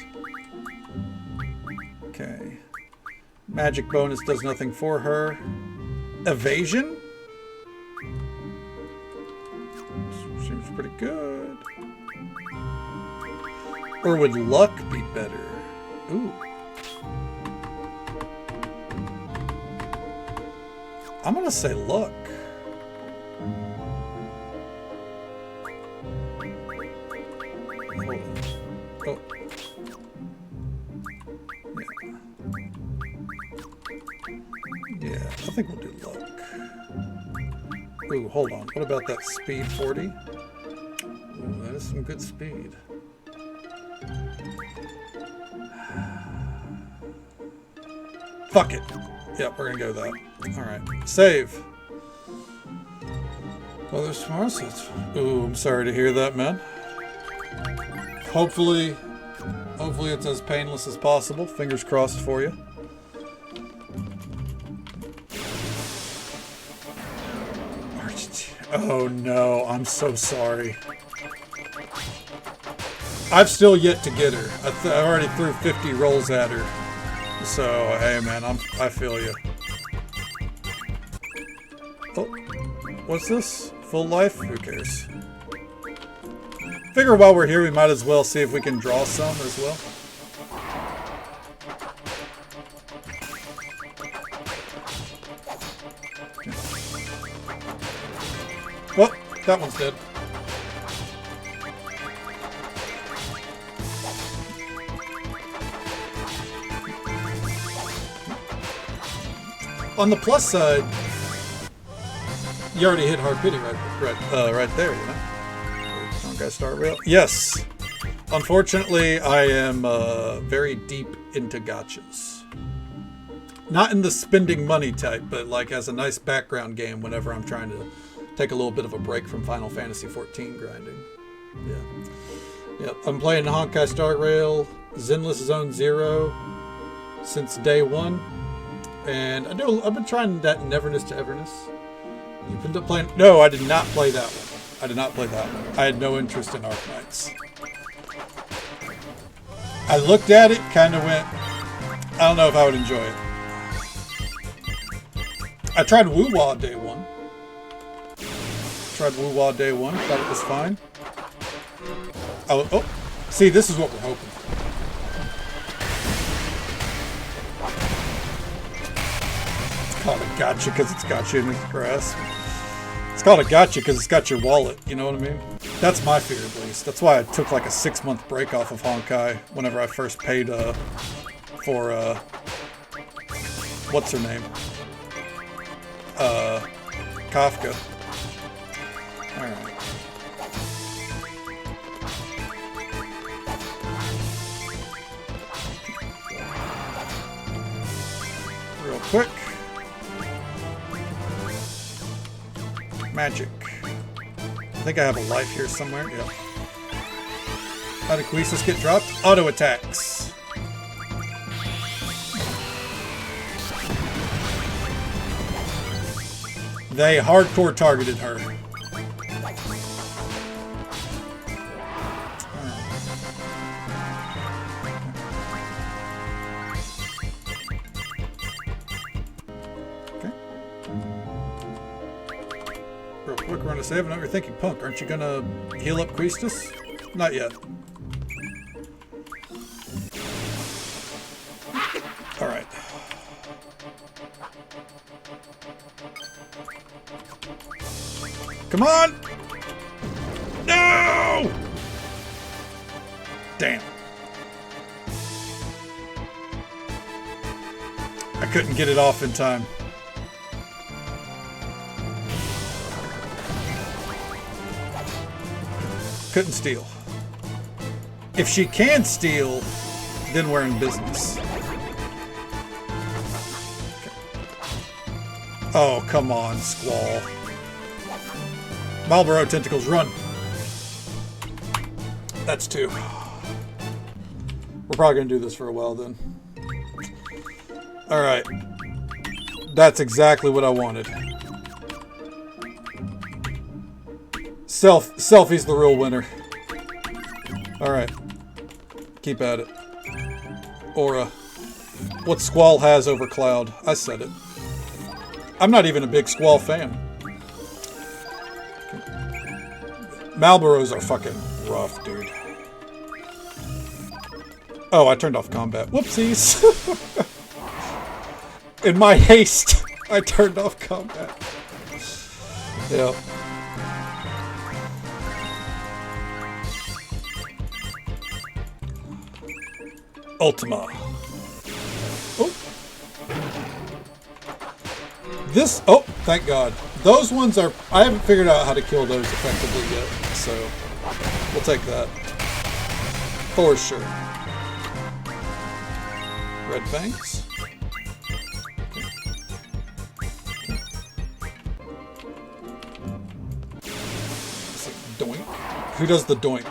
Okay. Magic bonus does nothing for her. Evasion? Seems pretty good. Or would luck be better? Ooh. I'm gonna say luck. Oh. Yeah, I think we'll do luck. Ooh, hold on. What about that speed 40? Ooh, that is some good speed. Fuck it. Yep, we're gonna go with that. Alright. Save. Well, there's tomorrow, so it's... Ooh, I'm sorry to hear that, man. Hopefully it's as painless as possible. Fingers crossed for you. Oh no, I'm so sorry. I've still yet to get her. I already threw 50 rolls at her. So, hey man, I feel you. Oh, what's this? Full life? Who cares? Figure while we're here, we might as well see if we can draw some as well. Well, that one's dead. On the plus side, you already hit hard pity right there, you know. Okay, start real. Yes. Unfortunately, I am very deep into gachas. Not in the spending money type, but like as a nice background game whenever I'm trying to take a little bit of a break from Final Fantasy XIV grinding. Yeah. Yep. I'm playing Honkai Star Rail, Zenless Zone Zero since day one. And I've been trying that Neverness to Everness. You've been playing... No, I did not play that one. I did not play that one. I had no interest in Arknights. I looked at it, kind of went, I don't know if I would enjoy it. I tried Wu-Wah day one. Thought it was fine. Oh, see, this is what we're hoping for. It's called a gotcha because it's got you in its grasp. It's called a gotcha because it's got your wallet, you know what I mean? That's my fear, at least. That's why I took like a 6-month break off of Honkai whenever I first paid for, what's her name? Kafka. Alright. Real quick. Magic. I think I have a life here somewhere. Yeah. How did Queesus get dropped? Auto attacks. They hardcore targeted her. Okay. Real quick, we're gonna save. I know you're thinking, Punk, aren't you gonna heal up Queesus? Not yet. All right. Come on! No! Damn. I couldn't get it off in time. Couldn't steal. If she can steal, then we're in business. Okay. Oh, come on, Squall. Marlboro tentacles, run. That's 2. We're probably going to do this for a while then. Alright. That's exactly what I wanted. Selfie's the real winner. Alright. Keep at it. Aura. What Squall has over Cloud. I said it. I'm not even a big Squall fan. Malboros are fucking rough, dude. Oh, I turned off combat. Whoopsies. In my haste, I turned off combat. Yep. Ultima. Oh. This, oh, thank God. Those ones are, I haven't figured out how to kill those effectively yet, so we'll take that. For sure. Red Fangs. Doink. Who does the doink?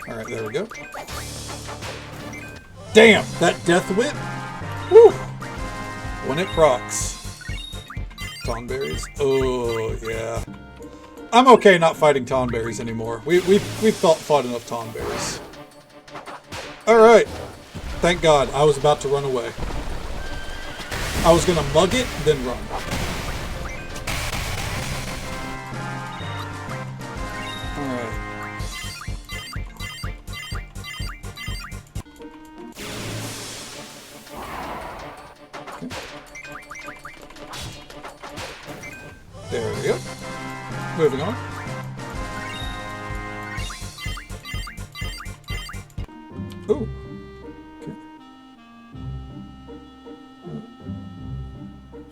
Alright, there we go. Damn, that death whip! Woo! When it procs. Tonberries. Oh, yeah. I'm okay not fighting Tonberries anymore. We've fought enough Tonberries. Alright. Thank God, I was about to run away. I was gonna mug it, then run. Alright. There we go. Moving on. Ooh. Okay.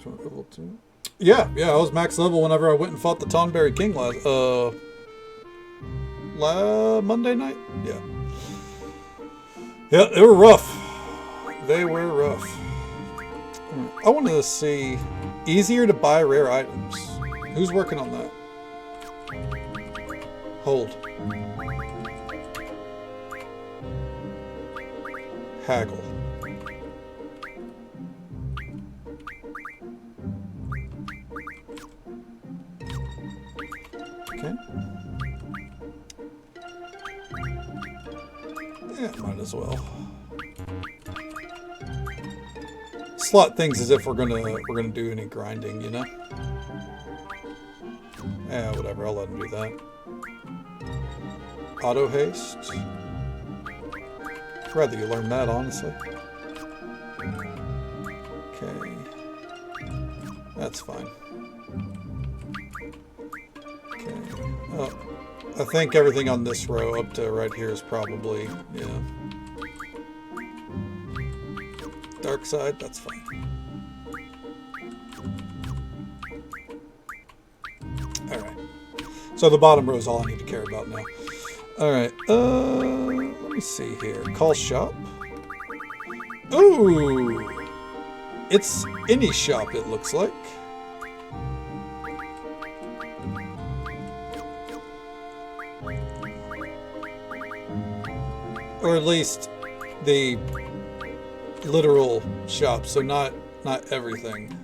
Level 2. Yeah, I was max level whenever I went and fought the Tonberry King Monday night? Yeah. Yeah, they were rough. They were rough. I wanted to see easier to buy rare items. Who's working on that? Hold. Haggle. Okay. Yeah, might as well. Slot things as if we're gonna do any grinding, you know? Yeah, whatever, I'll let him do that. Auto haste. I'd rather you learn that, honestly. Okay. That's fine. Okay. Oh, I think everything on this row up to right here is probably, yeah. Dark side, that's fine. Alright. So the bottom row is all I need to care about now. Alright, let me see here. Call shop. Ooh! It's any shop, it looks like. Or at least the literal shop, so not everything.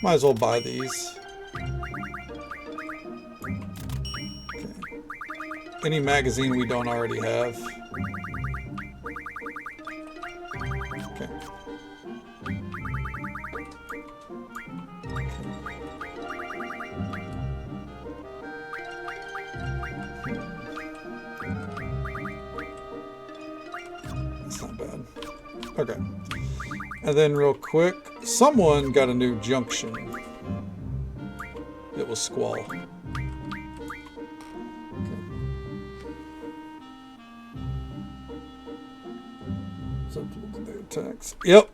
Might as well buy these. Okay. Any magazine we don't already have. Okay. That's not bad. Okay. And then real quick, someone got a new junction. It was Squall. Okay. Subject to their attacks. Yep.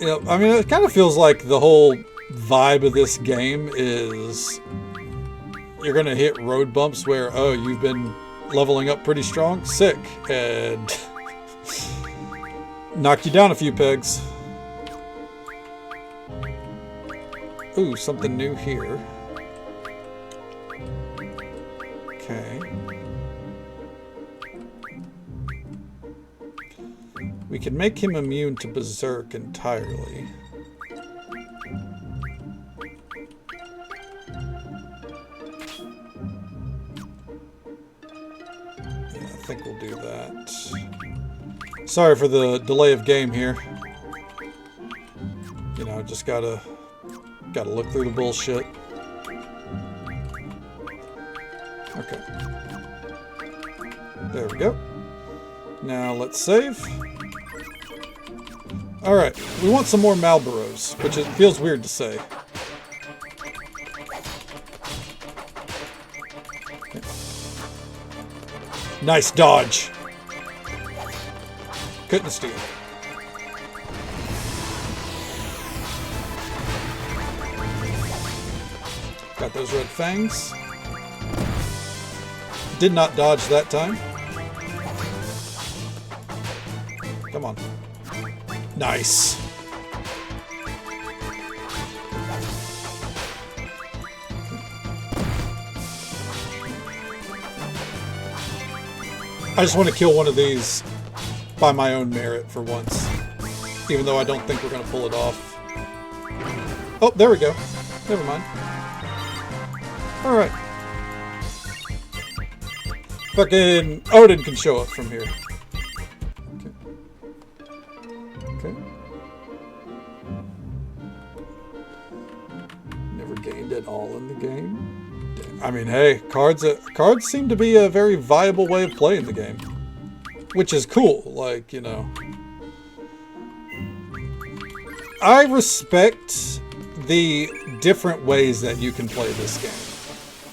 Yep. I mean, it kind of feels like the whole vibe of this game is you're going to hit road bumps where, oh, you've been leveling up pretty strong. Sick. And knock you down a few pegs. Ooh, something new here. Okay. We can make him immune to Berserk entirely. Yeah, I think we'll do that. Sorry for the delay of game here. You know, just gotta look through the bullshit. Okay. There we go. Now let's save. Alright, we want some more Malboros, which it feels weird to say. Okay. Nice dodge. Couldn't steal. Got those red fangs. Did not dodge that time. Come on. Nice. I just want to kill one of these by my own merit for once. Even though I don't think we're going to pull it off. Oh, there we go. Never mind. Alright. Fucking Odin can show up from here. Okay. Never gained at all in the game. I mean, hey, cards seem to be a very viable way of playing the game. Which is cool, like, you know. I respect the different ways that you can play this game.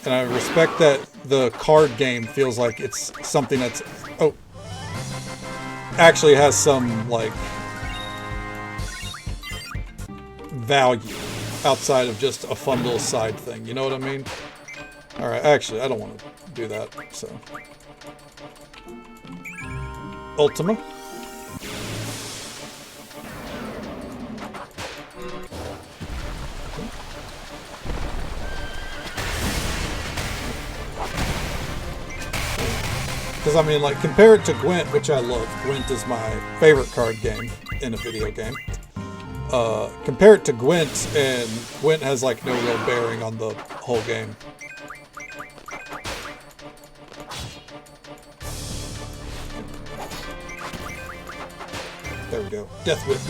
And I respect that the card game feels like it's something that's... Oh. Actually has some, like... value outside of just a fun little side thing. You know what I mean? Alright, actually, I don't want to do that, so... Ultima. Because, I mean, like, compare it to Gwent, which I love. Gwent is my favorite card game in a video game. Compare it to Gwent, and Gwent has, like, no real bearing on the whole game. There we go. Death Whip.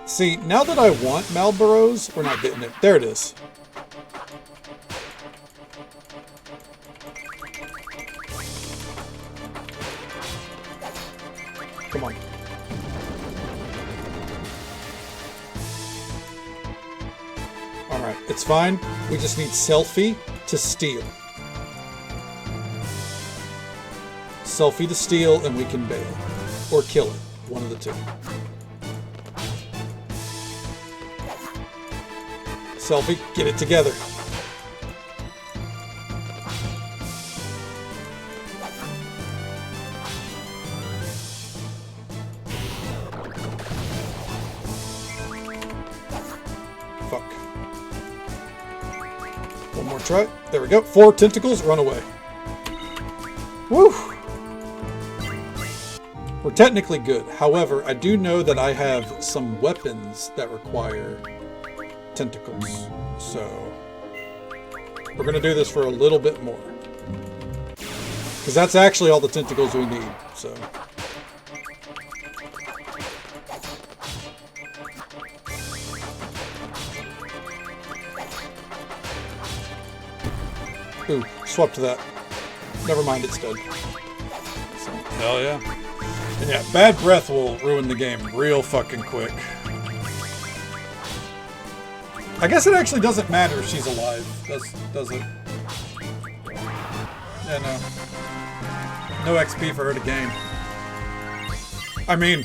See, now that I want Malboros, we're not getting it. There it is. Come on. Alright, it's fine. We just need Selfie to steal. Selfie to steal, and we can bail. Or kill it. One of the two. Selfie, get it together. Fuck. One more try. There we go. 4 tentacles, run away. Woo! We're technically good. However, I do know that I have some weapons that require tentacles. So, we're going to do this for a little bit more. Because that's actually all the tentacles we need, so... Ooh, swap to that. Never mind, it's dead. So, hell yeah. And yeah, bad breath will ruin the game real fucking quick. I guess it actually doesn't matter if she's alive, does it? Yeah, no. No XP for her to gain. I mean,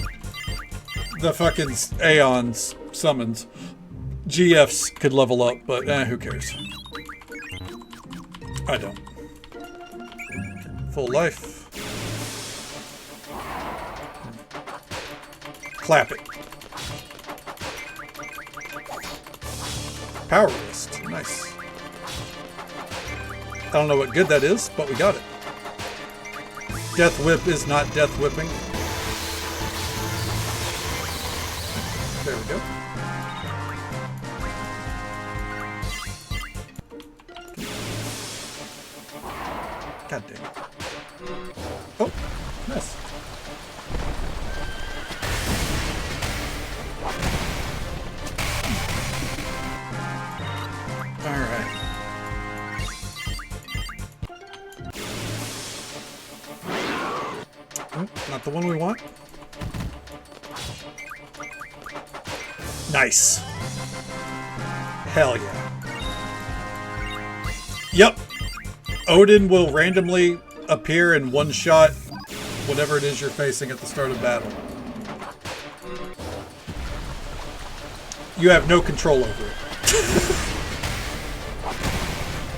the fucking Aeons summons. GFs could level up, but who cares? I don't. Full life. Clap it. Power wrist. Nice. I don't know what good that is, but we got it. Death whip is not death whipping. There we go. God dang it. Oh, nice. All right. Oh, not the one we want. Nice. Hell yeah. Yep. Odin will randomly appear and one-shot whatever it is you're facing at the start of battle. You have no control over it.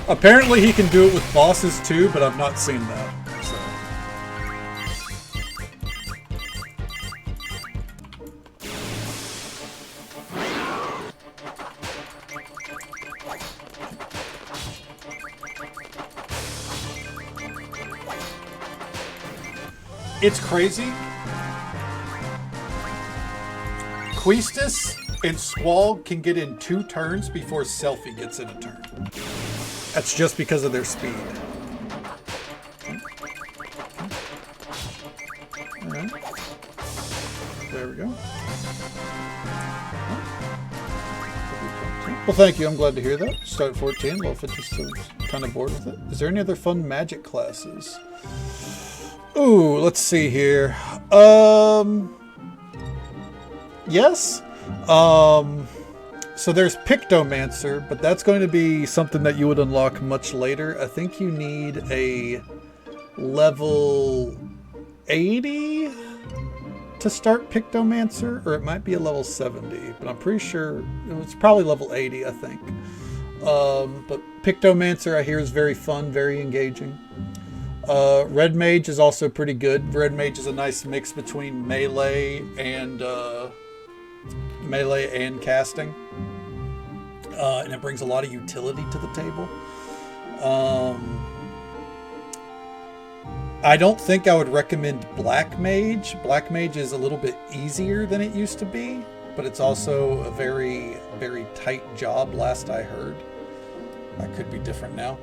Apparently he can do it with bosses too, but I've not seen that. So. It's crazy. Quistis and Squall can get in 2 turns before Selfie gets in a turn. That's just because of their speed. All right. There we go. Well, thank you. I'm glad to hear that. Start at 14. Level 52. Kind of bored with it. Is there any other fun magic classes? Ooh, let's see here. Yes. So there's Pictomancer, but that's going to be something that you would unlock much later. I think you need a level 80 to start Pictomancer, or it might be a level 70, but I'm pretty sure it's probably level 80, I think. But Pictomancer, I hear, is very fun, very engaging. Red Mage is also pretty good. Red Mage is a nice mix between melee and casting. And it brings a lot of utility to the table. I don't think I would recommend Black Mage. Black Mage is a little bit easier than it used to be, but it's also a very, very tight job last I heard. That could be different now.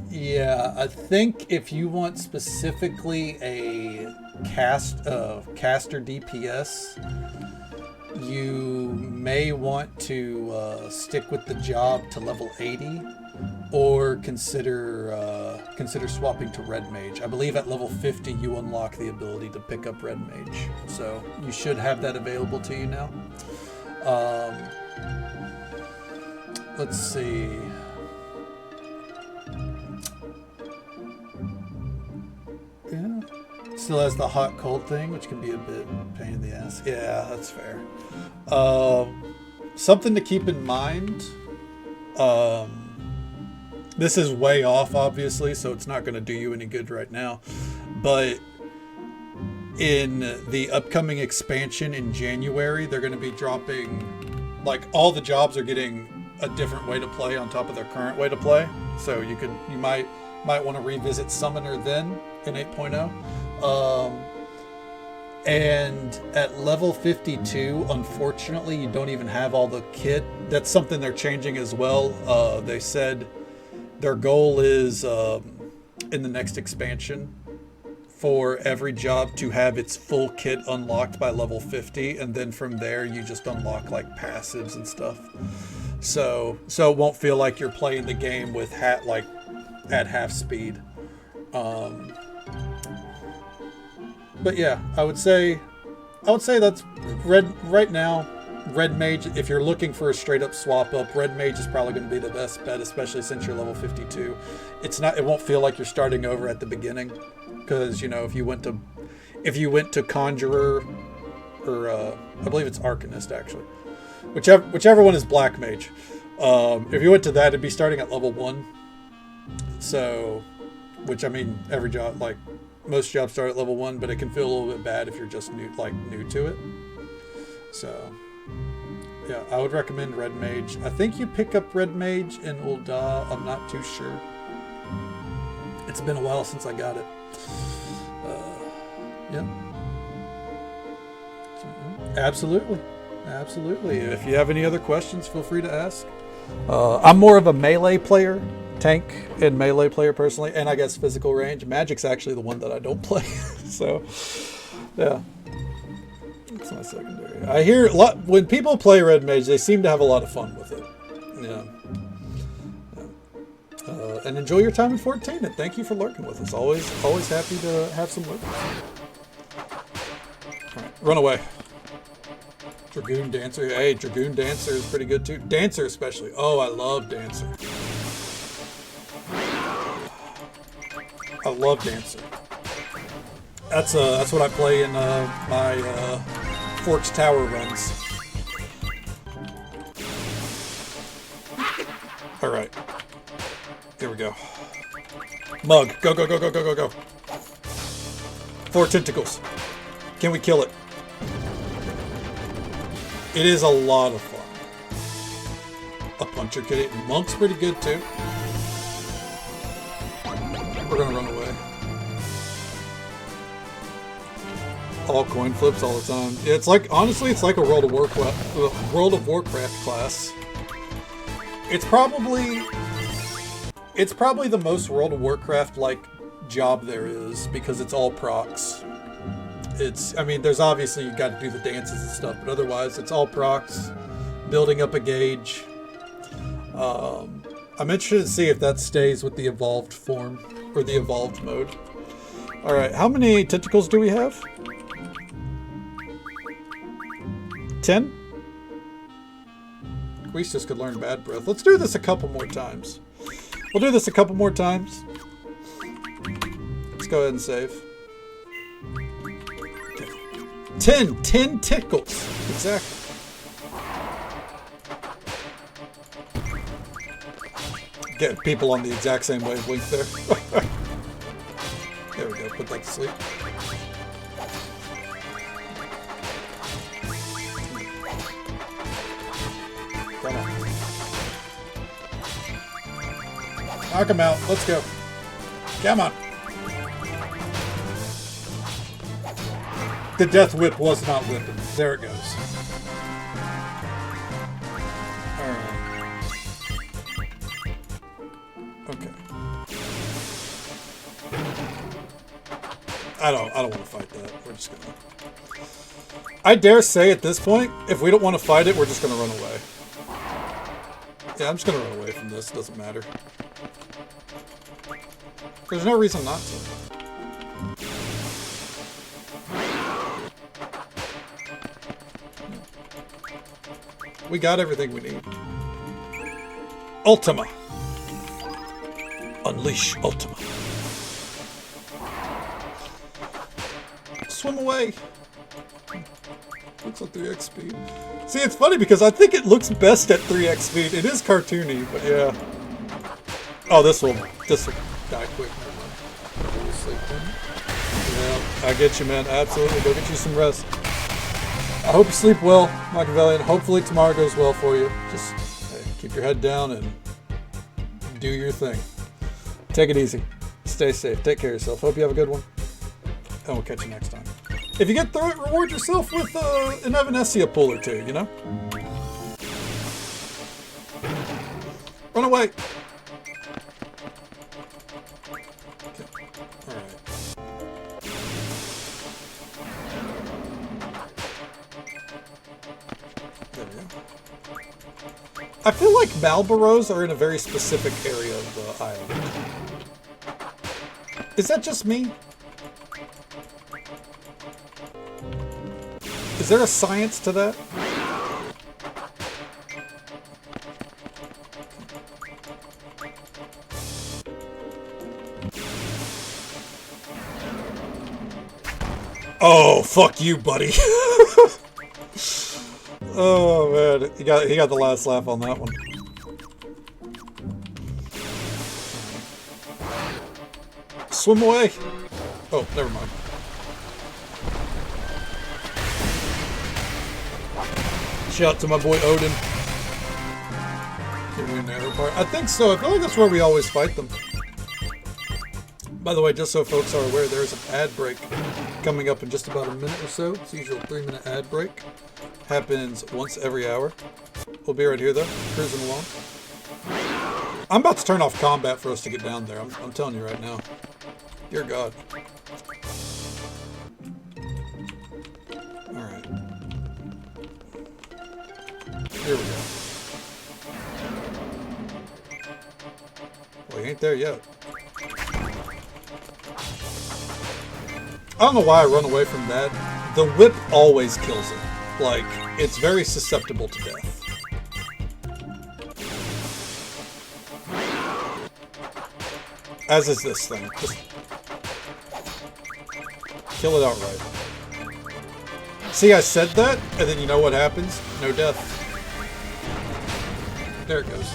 Yeah, I think if you want specifically a caster DPS, you may want to stick with the job to level 80, or consider swapping to Red Mage. I believe at level 50 you unlock the ability to pick up Red Mage, so you should have that available to you now. Let's see. Yeah. Still has the hot cold thing, which can be a bit pain in the ass. Yeah, that's fair. Something to keep in mind. This is way off, obviously, so it's not going to do you any good right now. But in the upcoming expansion in January, they're going to be dropping, like, all the jobs are getting a different way to play on top of their current way to play. So you might want to revisit Summoner then in 8.0. And at level 52, unfortunately, you don't even have all the kit. That's something they're changing as well. They said their goal is in the next expansion for every job to have its full kit unlocked by level 50, and then from there you just unlock like passives and stuff. So it won't feel like you're playing the game with at half speed. But yeah, I would say that's right now. Red Mage, if you're looking for a straight up swap up, Red Mage is probably going to be the best bet, especially since you're level 52. It won't feel like you're starting over at the beginning, because if you went to Conjurer, or I believe it's Arcanist actually, whichever one is Black Mage. If you went to that, it'd be starting at level 1. So, which I mean, every job, like most jobs start at level 1, but it can feel a little bit bad if you're just new to it. So, Yeah, I would recommend Red Mage. I think you pick up Red Mage in Ul'dah. I'm not too sure. It's been a while since I got it. Yeah. Absolutely. Absolutely. If you have any other questions, feel free to ask. I'm more of a melee player, tank and melee player personally, and I guess physical range. Magic's actually the one that I don't play. So, yeah. It's my secondary. I hear a lot when people play Red Mage, they seem to have a lot of fun with it. Yeah. And enjoy your time in 14, and thank you for lurking with us. Always happy to have some lurkers. All right, run away. Dragoon Dancer. Hey, Dragoon Dancer is pretty good too. Dancer especially. Oh, I love Dancer. I love Dancer. That's what I play in my Forks Tower runs. All right. Here we go. Mug. Go, go, go, go, go, go, go. 4 tentacles. Can we kill it? It is a lot of fun. A puncher kitty. Monk's pretty good too. We're gonna run away. All coin flips all the time. Yeah, it's like, honestly, it's like a World of Warcraft class. It's probably the most World of Warcraft like job there is because it's all procs. I mean, there's obviously you got to do the dances and stuff, but otherwise it's all procs, building up a gauge. I'm interested to see if that stays with the evolved form or the evolved mode. All right, how many tentacles do we have? 10? Quistis could learn Bad Breath. Let's do this a couple more times. We'll do this a couple more times. Let's go ahead and save. 10 tickles. Exactly. Get people on the exact same wavelength there. There we go. Put that to sleep. Come on. Knock him out. Let's go. Come on. The death whip was not whipping. There it goes. Alright. Okay. I don't want to fight that. We're just gonna... I dare say at this point, if we don't want to fight it, we're just gonna run away. Yeah, I'm just gonna run away from this. Doesn't matter. There's no reason not to. We got everything we need. Ultima. Unleash Ultima. Swim away. Looks like 3x speed. See, it's funny because I think it looks best at 3x speed. It is cartoony, but yeah. Oh, this will die quick. Yeah, I get you, man. Absolutely. Go get you some rest. I hope you sleep well, Machiavellian. Hopefully tomorrow goes well for you. Just keep your head down and do your thing. Take it easy. Stay safe. Take care of yourself. Hope you have a good one. And we'll catch you next time. If you get through it, reward yourself with an Evanescia pull or two, you know? Run away! Okay. Alright. There we go. I feel like Malboros are in a very specific area of the island. Is that just me? Is there a science to that? Oh, fuck you, buddy. Oh man, he got the last laugh on that one. Swim away. Oh, never mind. Shout out to my boy Odin. Give me an arrow part. I think so. I feel like that's where we always fight them. By the way, just so folks are aware, there is an ad break coming up in just about a minute or so. It's usually a 3-minute ad break. Happens once every hour. We'll be right here though, cruising along. I'm about to turn off combat for us to get down there. I'm telling you right now. Dear God. Alright. Here we go. Well, he ain't there yet. I don't know why I run away from that. The whip always kills it. Like, it's very susceptible to death. As is this thing. Just kill it outright. See, I said that, and then you know what happens? No death. There it goes.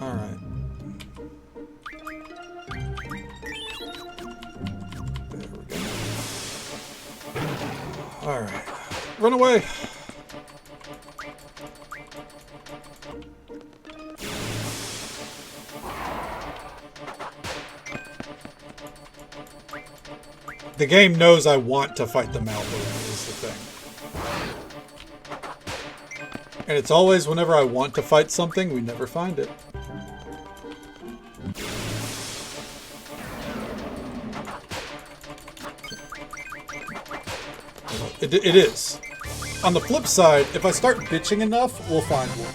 Alright. There we go. Alright. Run away! The game knows I want to fight the Malboro, is the thing. And it's always whenever I want to fight something, we never find it. It is. On the flip side, if I start bitching enough, we'll find one.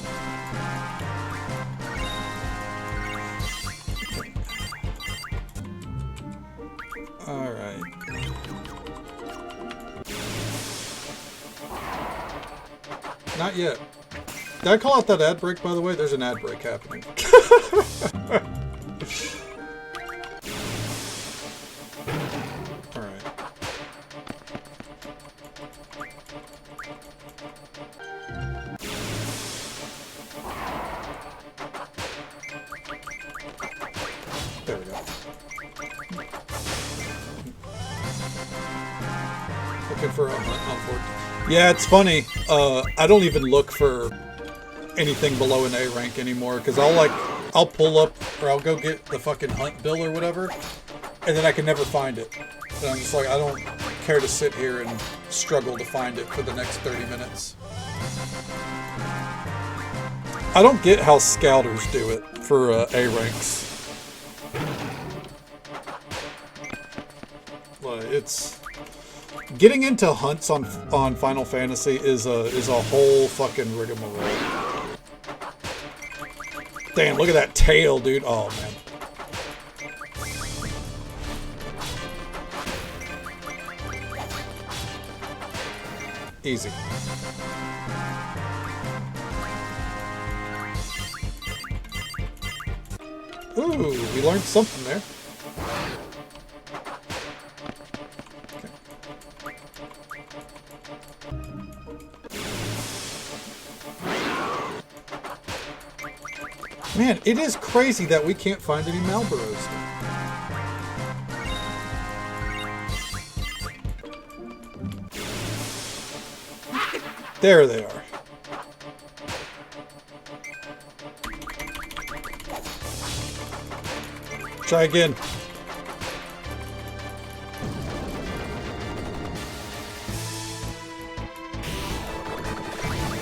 Alright. Not yet. Did I call out that ad break, by the way? There's an ad break happening. Alright. There we go. Looking for a hunt on 14. Yeah, it's funny. I don't even look for anything below an A rank anymore, because I'll pull up, or I'll go get the fucking hunt bill or whatever, and then I can never find it. And I'm just like, I don't care to sit here and struggle to find it for the next 30 minutes. I don't get how scouters do it for A ranks. Like, it's... Getting into hunts on Final Fantasy is a whole fucking rigmarole. Damn, look at that tail, dude. Oh, man. Easy. Ooh, we learned something there. Man, it is crazy that we can't find any Malboros. There they are. Try again.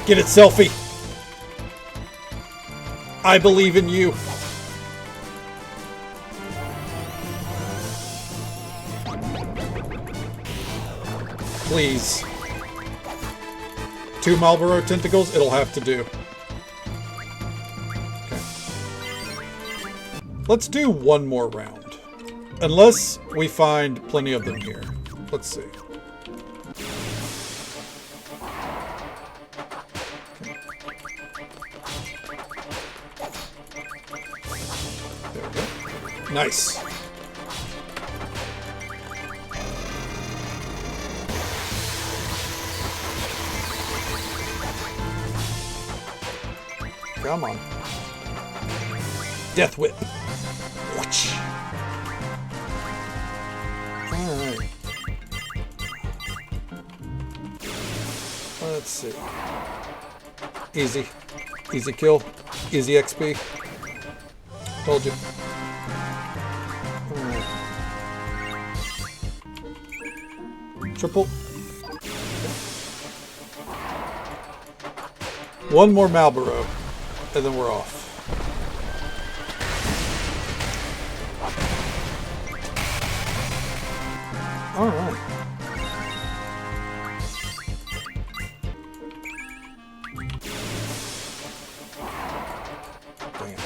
Get it, Selfie. I believe in you. Please. 2 Marlboro tentacles, it'll have to do. Okay. Let's do one more round. Unless we find plenty of them here. Let's see. Nice. Come on. Death Whip. Watch. Alright. Let's see. Easy. Easy kill. Easy XP. Told you. Triple. One more Marlboro, and then we're off. All right. Damn.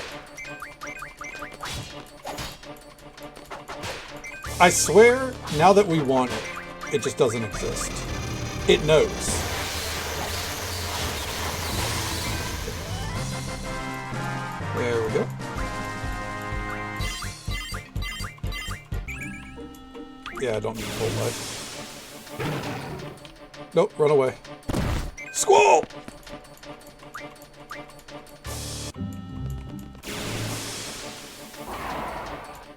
I swear, now that we want it, it just doesn't exist. It knows. There we go. Yeah, I don't need full life. Nope, run away. Squall!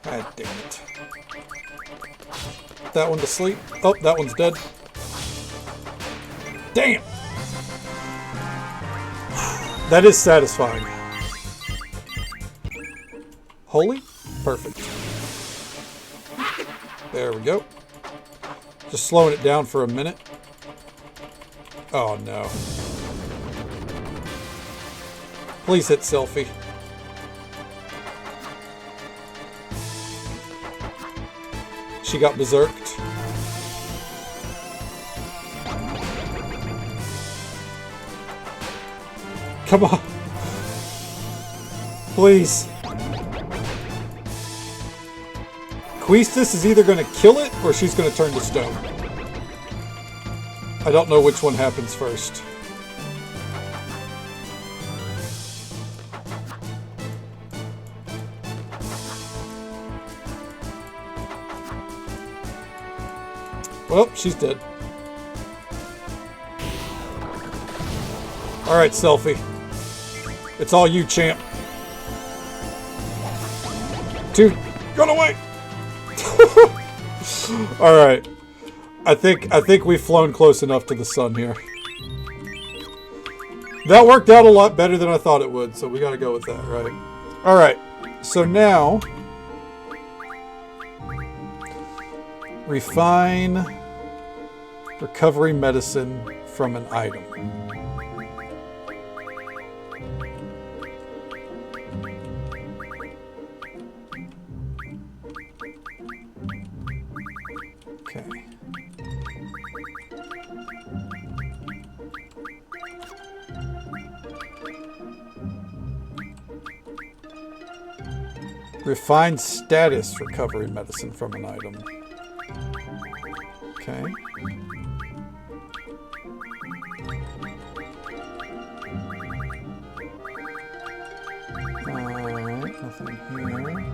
God damn it. That one to sleep. Oh, that one's dead. Damn! That is satisfying. Holy? Perfect. There we go. Just slowing it down for a minute. Oh no. Please hit selfie. She got berserked. Come on. Please. Queestus is either going to kill it or she's going to turn to stone. I don't know which one happens first. Well, she's dead. Alright, selfie. It's all you, champ. Dude, run away! Alright. I think we've flown close enough to the sun here. That worked out a lot better than I thought it would, so we gotta go with that, right? Alright. So now refine recovery medicine from an item. Okay. Refine status recovery medicine from an item. Okay. Alright, nothing here.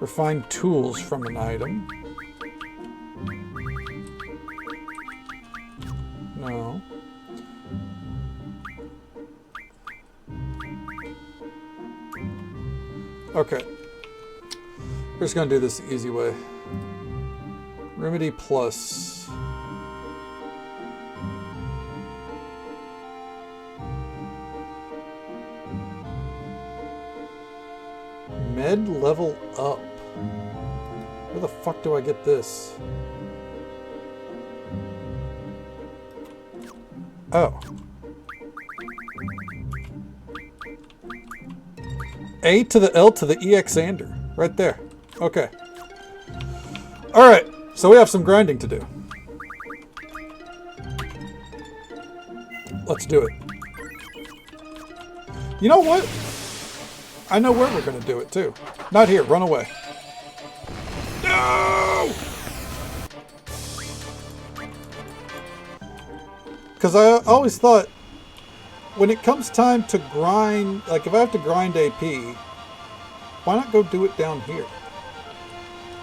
Refine tools from an item. No. Okay. We're just gonna do this the easy way. Remedy plus. Med level up. Where the fuck do I get this? Oh. A to the L to the EXander. Right there. Okay. Alright. So we have some grinding to do. Let's do it. You know what? I know where we're going to do it too. Not here. Run away. No! Because I always thought, when it comes time to grind, like if I have to grind AP, why not go do it down here?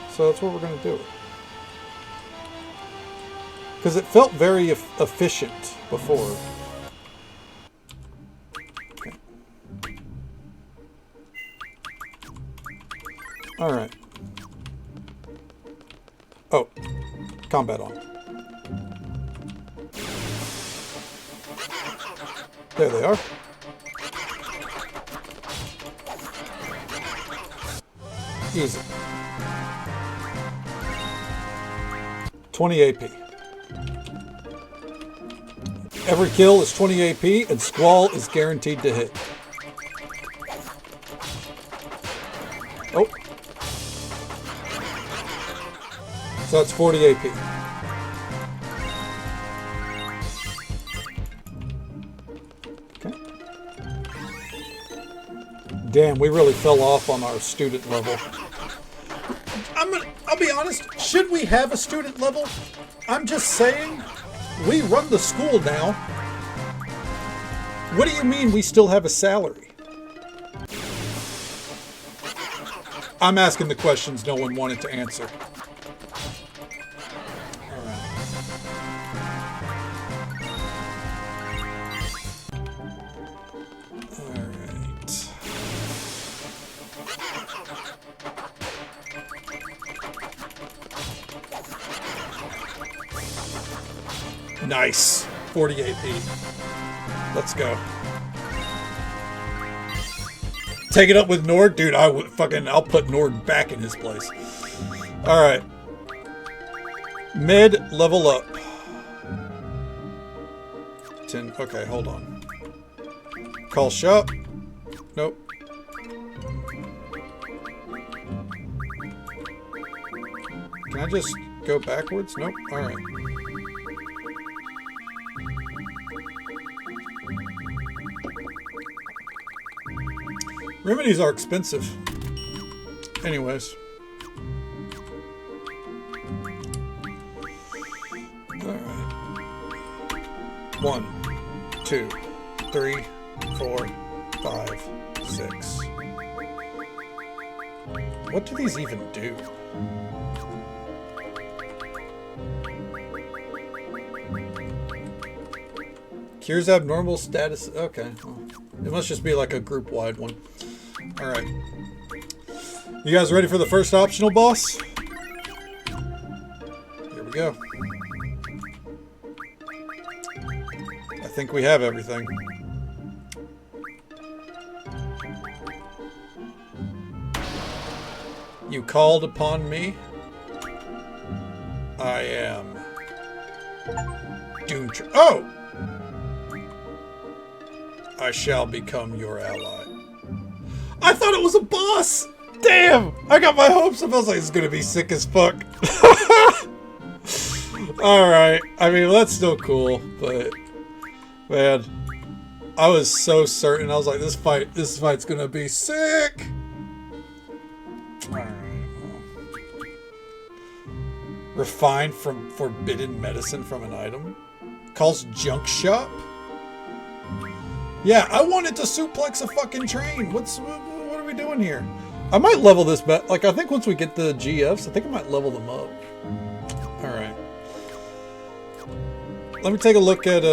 So that's what we're going to do. Because it felt very efficient before. Okay. Alright. Oh. Combat on. There they are. Easy. 20 AP. Every kill is 20 AP, and Squall is guaranteed to hit. Oh. So that's 40 AP. Okay. Damn, we really fell off on our student level. I'll be honest, should we have a student level? I'm just saying, we run the school now. What do you mean we still have a salary? I'm asking the questions no one wanted to answer. Nice. 40 AP. Let's go. Take it up with Nord? Dude, I'll put Nord back in his place. Alright. Mid, level up. 10. Okay, hold on. Call shop. Nope. Can I just go backwards? Nope. Alright. Remedies are expensive. Anyways. Alright. 1, 2, 3, 4, 5, 6. What do these even do? Cures abnormal status. Okay. Well, it must just be like a group-wide one. Alright. You guys ready for the first optional boss? Here we go. I think we have everything. You called upon me. I am Doom. Oh! I shall become your ally. I thought it was a boss! Damn! I got my hopes up. I was like, it's gonna be sick as fuck. Alright. I mean, that's still cool, but man, I was so certain. I was like, this fight's gonna be sick! Alright. Refined from forbidden medicine from an item. Calls junk shop? Yeah, I wanted to suplex a fucking train. What are we doing here? I might level this back. Like, I think once we get the GFs, I think I might level them up. Alright. Let me take a look at,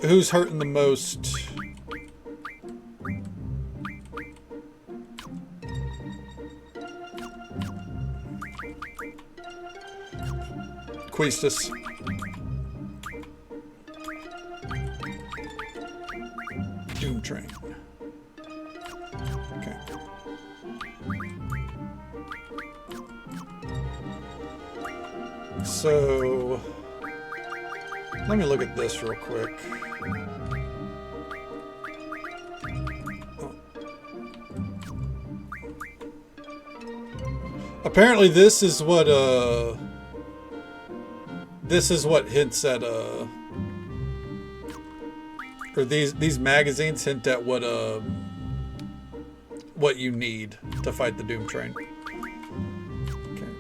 who's hurting the most. Quistis. Doom Train. Okay. So, let me look at this real quick. Oh. Apparently this is what hints at or these magazines hint at what you need to fight the Doom Train. Okay.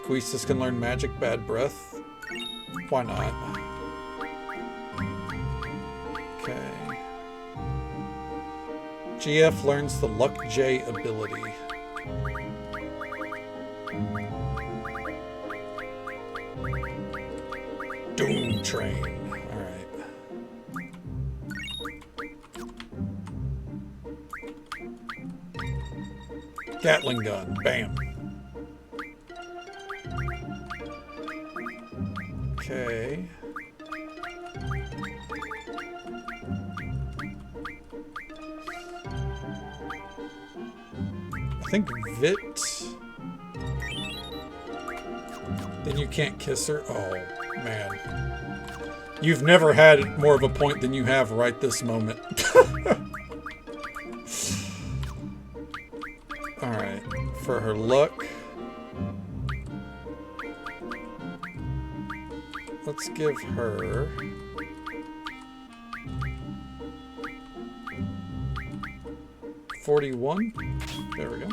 Quistis can learn magic, bad breath. Why not? Okay. GF learns the Luck J ability. Doom Train. Alright. Gatling gun. Bam. Okay. I think VIII. Then you can't kiss her. Oh, man. You've never had more of a point than you have right this moment. Alright. For her luck. Let's give her... $41. There we go.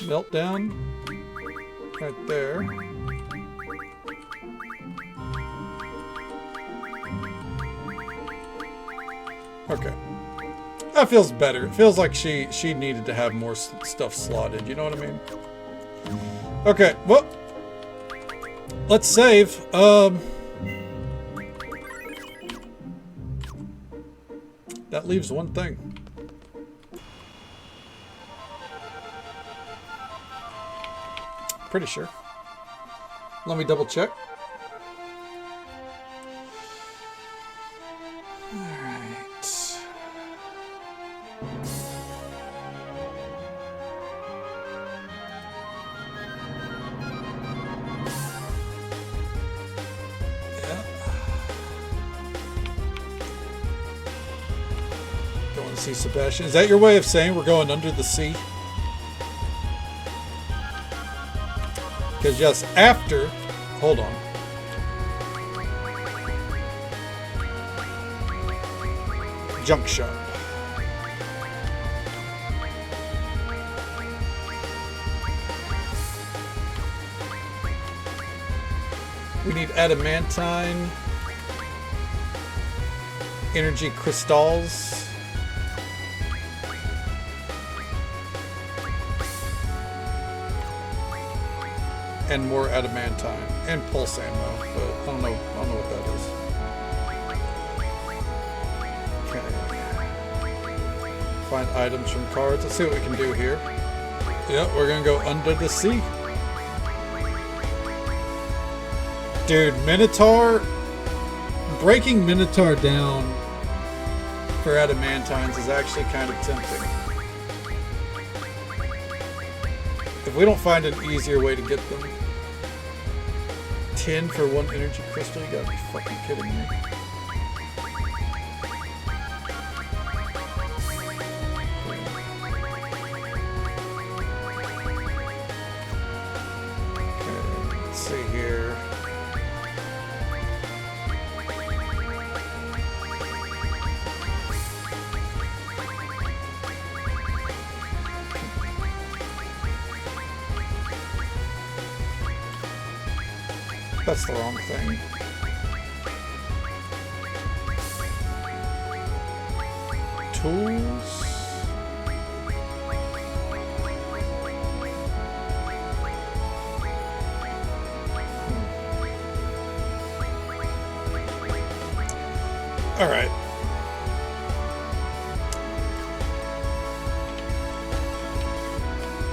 Meltdown. Right there. Okay. That feels better. It feels like she needed to have more stuff slotted. You know what I mean? Okay, well... Let's save. That leaves one thing. Pretty sure. Let me double check. Alright. Yeah. Going to see Sebastian. Is that your way of saying we're going under the sea? Because yes, after, hold on. Junk shop. We need adamantine, energy crystals. And more adamantine and pulse ammo, but I don't know what that is. Okay. Find items from cards. Let's see what we can do here. Yep, we're gonna go under the sea. Dude, Minotaur, breaking Minotaur down for adamantines is actually kind of tempting. If we don't find an easier way to get them. 10 for one energy crystal? You gotta be fucking kidding me. Okay, let's see here. That's the wrong thing. Tools. All right.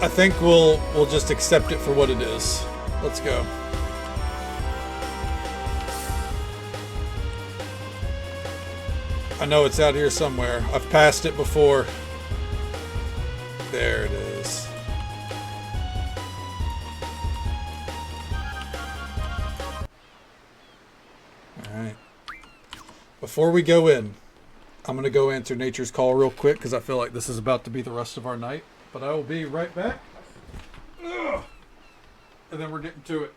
I think we'll just accept it for what it is. Let's go. I know it's out here somewhere. I've passed it before. There it is. Alright. Before we go in, I'm going to go answer Nature's Call real quick because I feel like this is about to be the rest of our night. But I will be right back. Ugh. And then we're getting to it.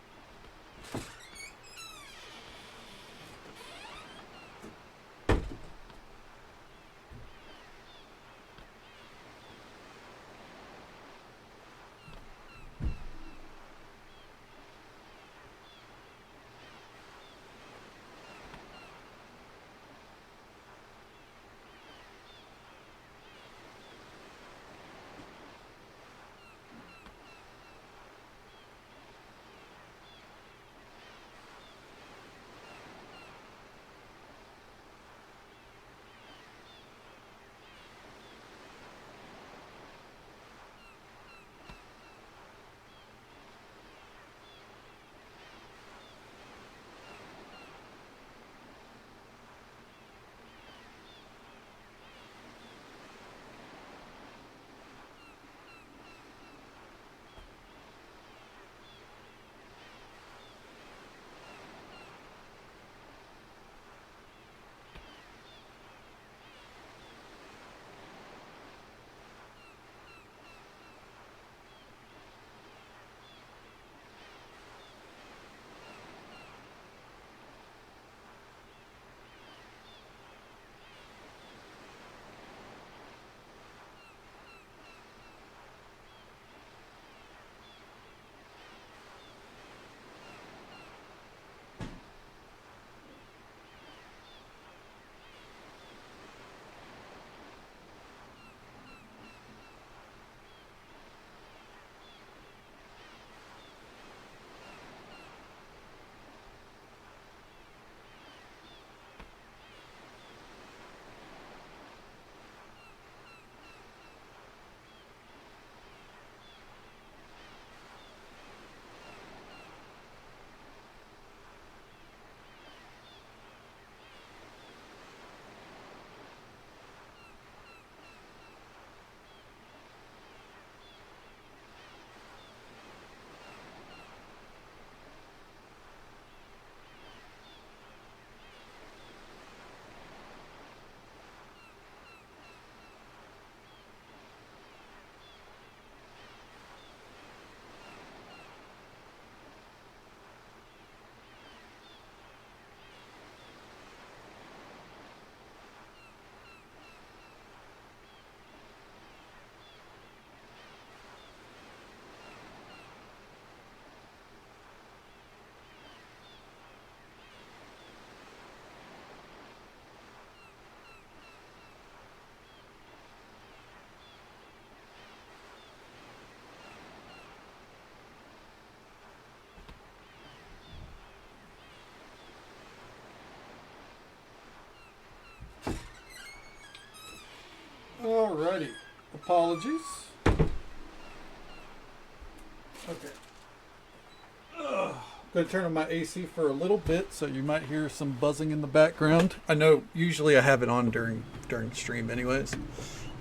Apologies. Okay. I'm going to turn on my AC for a little bit, so you might hear some buzzing in the background. I know usually I have it on during the stream anyways,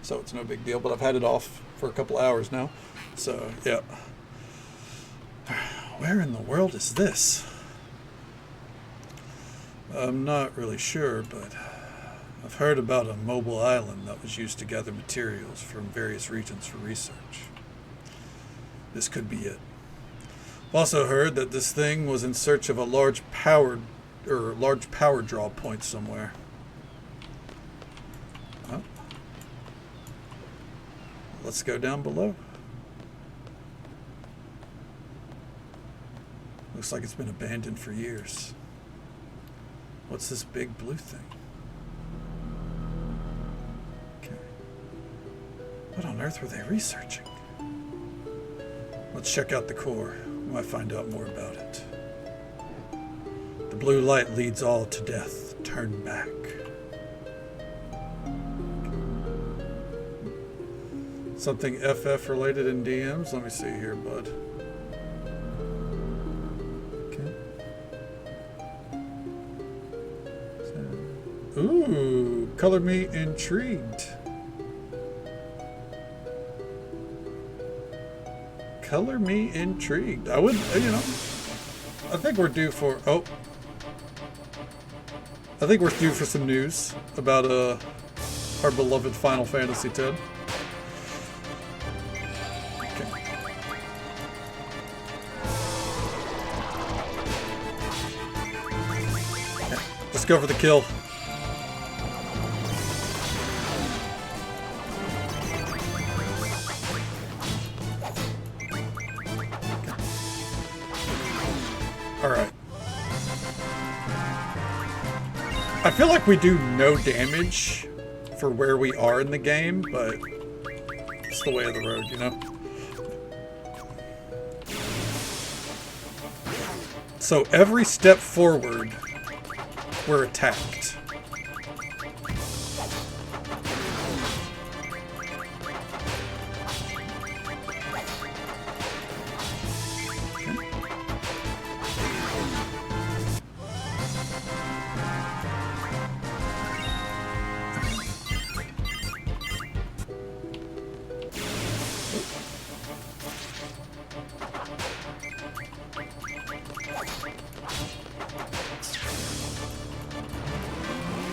so it's no big deal, but I've had it off for a couple hours now. So, yeah. Where in the world is this? I'm not really sure, but I've heard about a mobile island that was used to gather materials from various regions for research. This could be it. I've also heard that this thing was in search of a large power draw point somewhere. Well, let's go down below. Looks like it's been abandoned for years. What's this big blue thing? Okay. What on earth were they researching? Let's check out the core. We might find out more about it. The blue light leads all to death. Turn back. Something FF related in DMs? Let me see here, bud. Okay. Ooh, color me intrigued. Color me intrigued. I would, I think we're due for, I think we're due for some news about our beloved Final Fantasy X. Okay. Let's go for the kill. Alright. I feel like we do no damage for where we are in the game, but it's the way of the road, you know? So every step forward, we're attacked.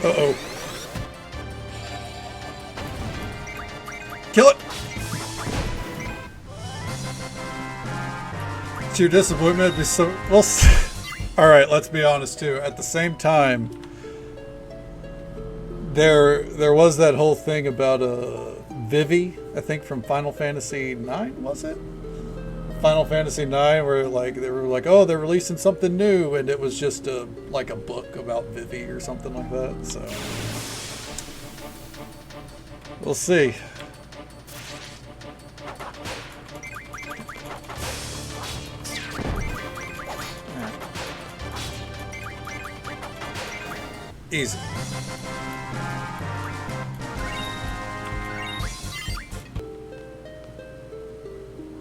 Uh-oh. Kill it! To your disappointment, it'd be so... Well, alright, let's be honest, too. At the same time, there was that whole thing about VIII, I think, from Final Fantasy IX, was it? Final Fantasy IX, where they were like, oh, they're releasing something new, and it was just like a book about VIII or something like that. So we'll see. Right. Easy.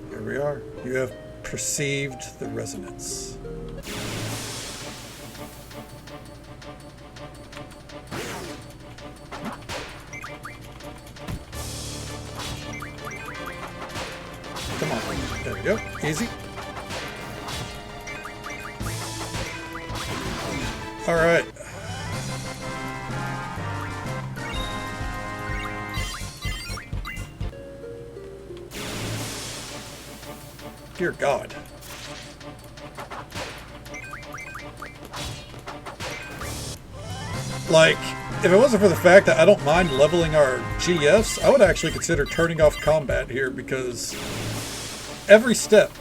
Here we are. You have perceived the resonance. Come on. There we go. Easy. All right. Dear God. Like, if it wasn't for the fact that I don't mind leveling our GFs, I would actually consider turning off combat here, because every step.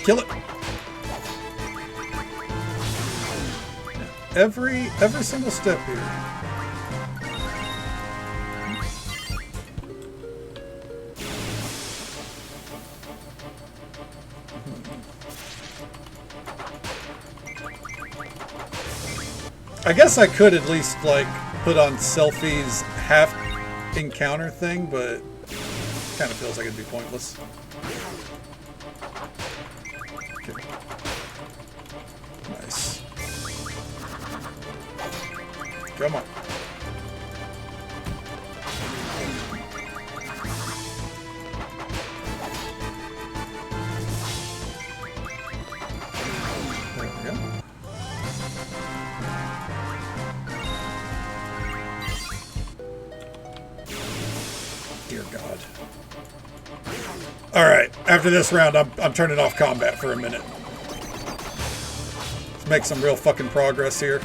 Kill it. Every single step here. I guess I could at least, like, put on Selfie's half encounter thing, but kind of feels like it'd be pointless. Okay. Nice. Come on. There we go. Dear God. Alright, after this round, I'm turning off combat for a minute. Let's make some real fucking progress here.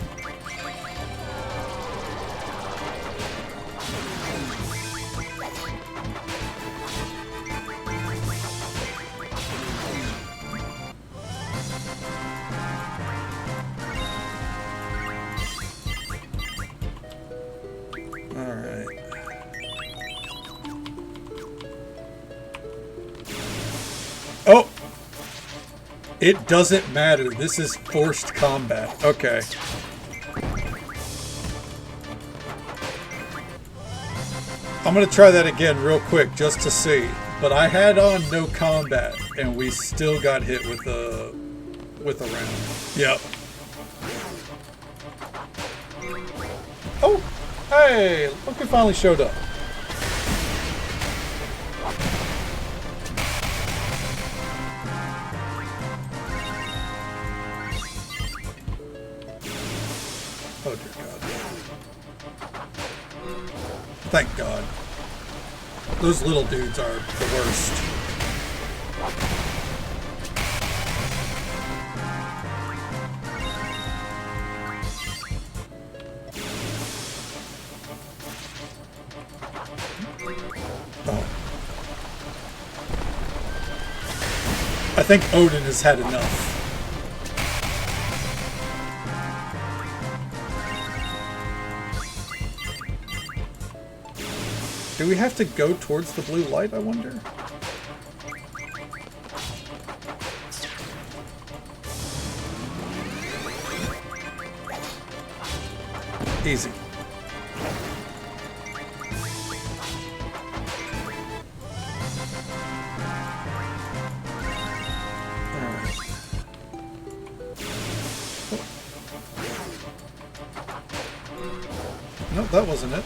Alright. Oh! It doesn't matter. This is forced combat. Okay. I'm gonna try that again real quick just to see. But I had on no combat and we still got hit with a round. Yep. Oh! Hey! Look who finally showed up. Oh dear God. Thank God. Those little dudes are the worst. Oh. I think Odin has had enough. Do we have to go towards the blue light, I wonder? Easy. Alright. Oh. Nope, that wasn't it.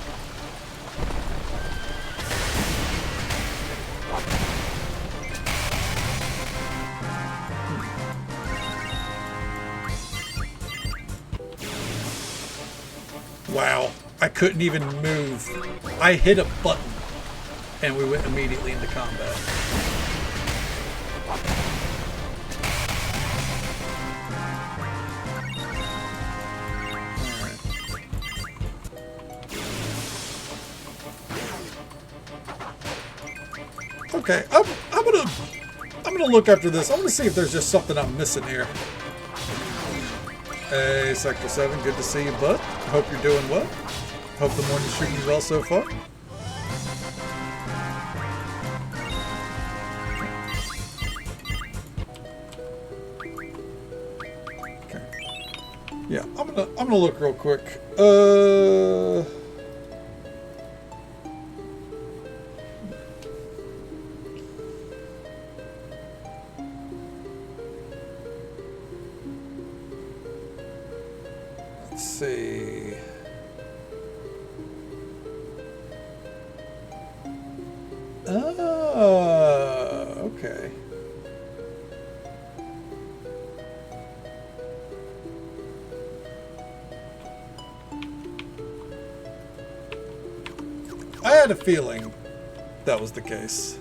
Wow, I couldn't even move. I hit a button and we went immediately into combat. Alright. Okay, I'm gonna look after this. I'm gonna see if there's just something I'm missing here. Hey, Sector 7, good to see you, bud. Hope you're doing well. Hope the morning's treating you well so far. Okay. Yeah, I'm gonna look real quick. Let's see. Okay. I had a feeling that was the case.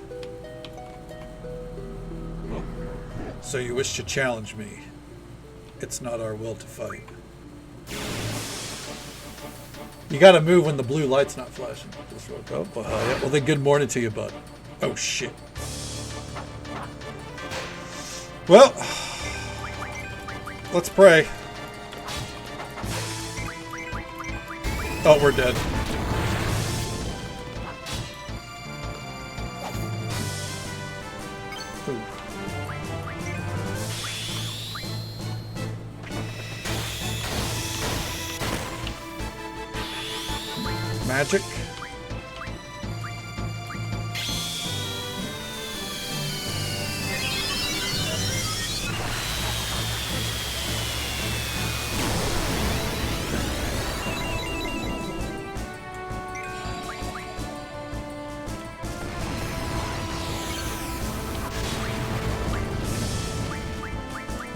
So you wish to challenge me? It's not our will to fight. You gotta move when the blue light's not flashing. Just woke up. Yeah. Well, then good morning to you, bud. Oh, shit. Well, let's pray. Oh, we're dead. Ooh. Magic.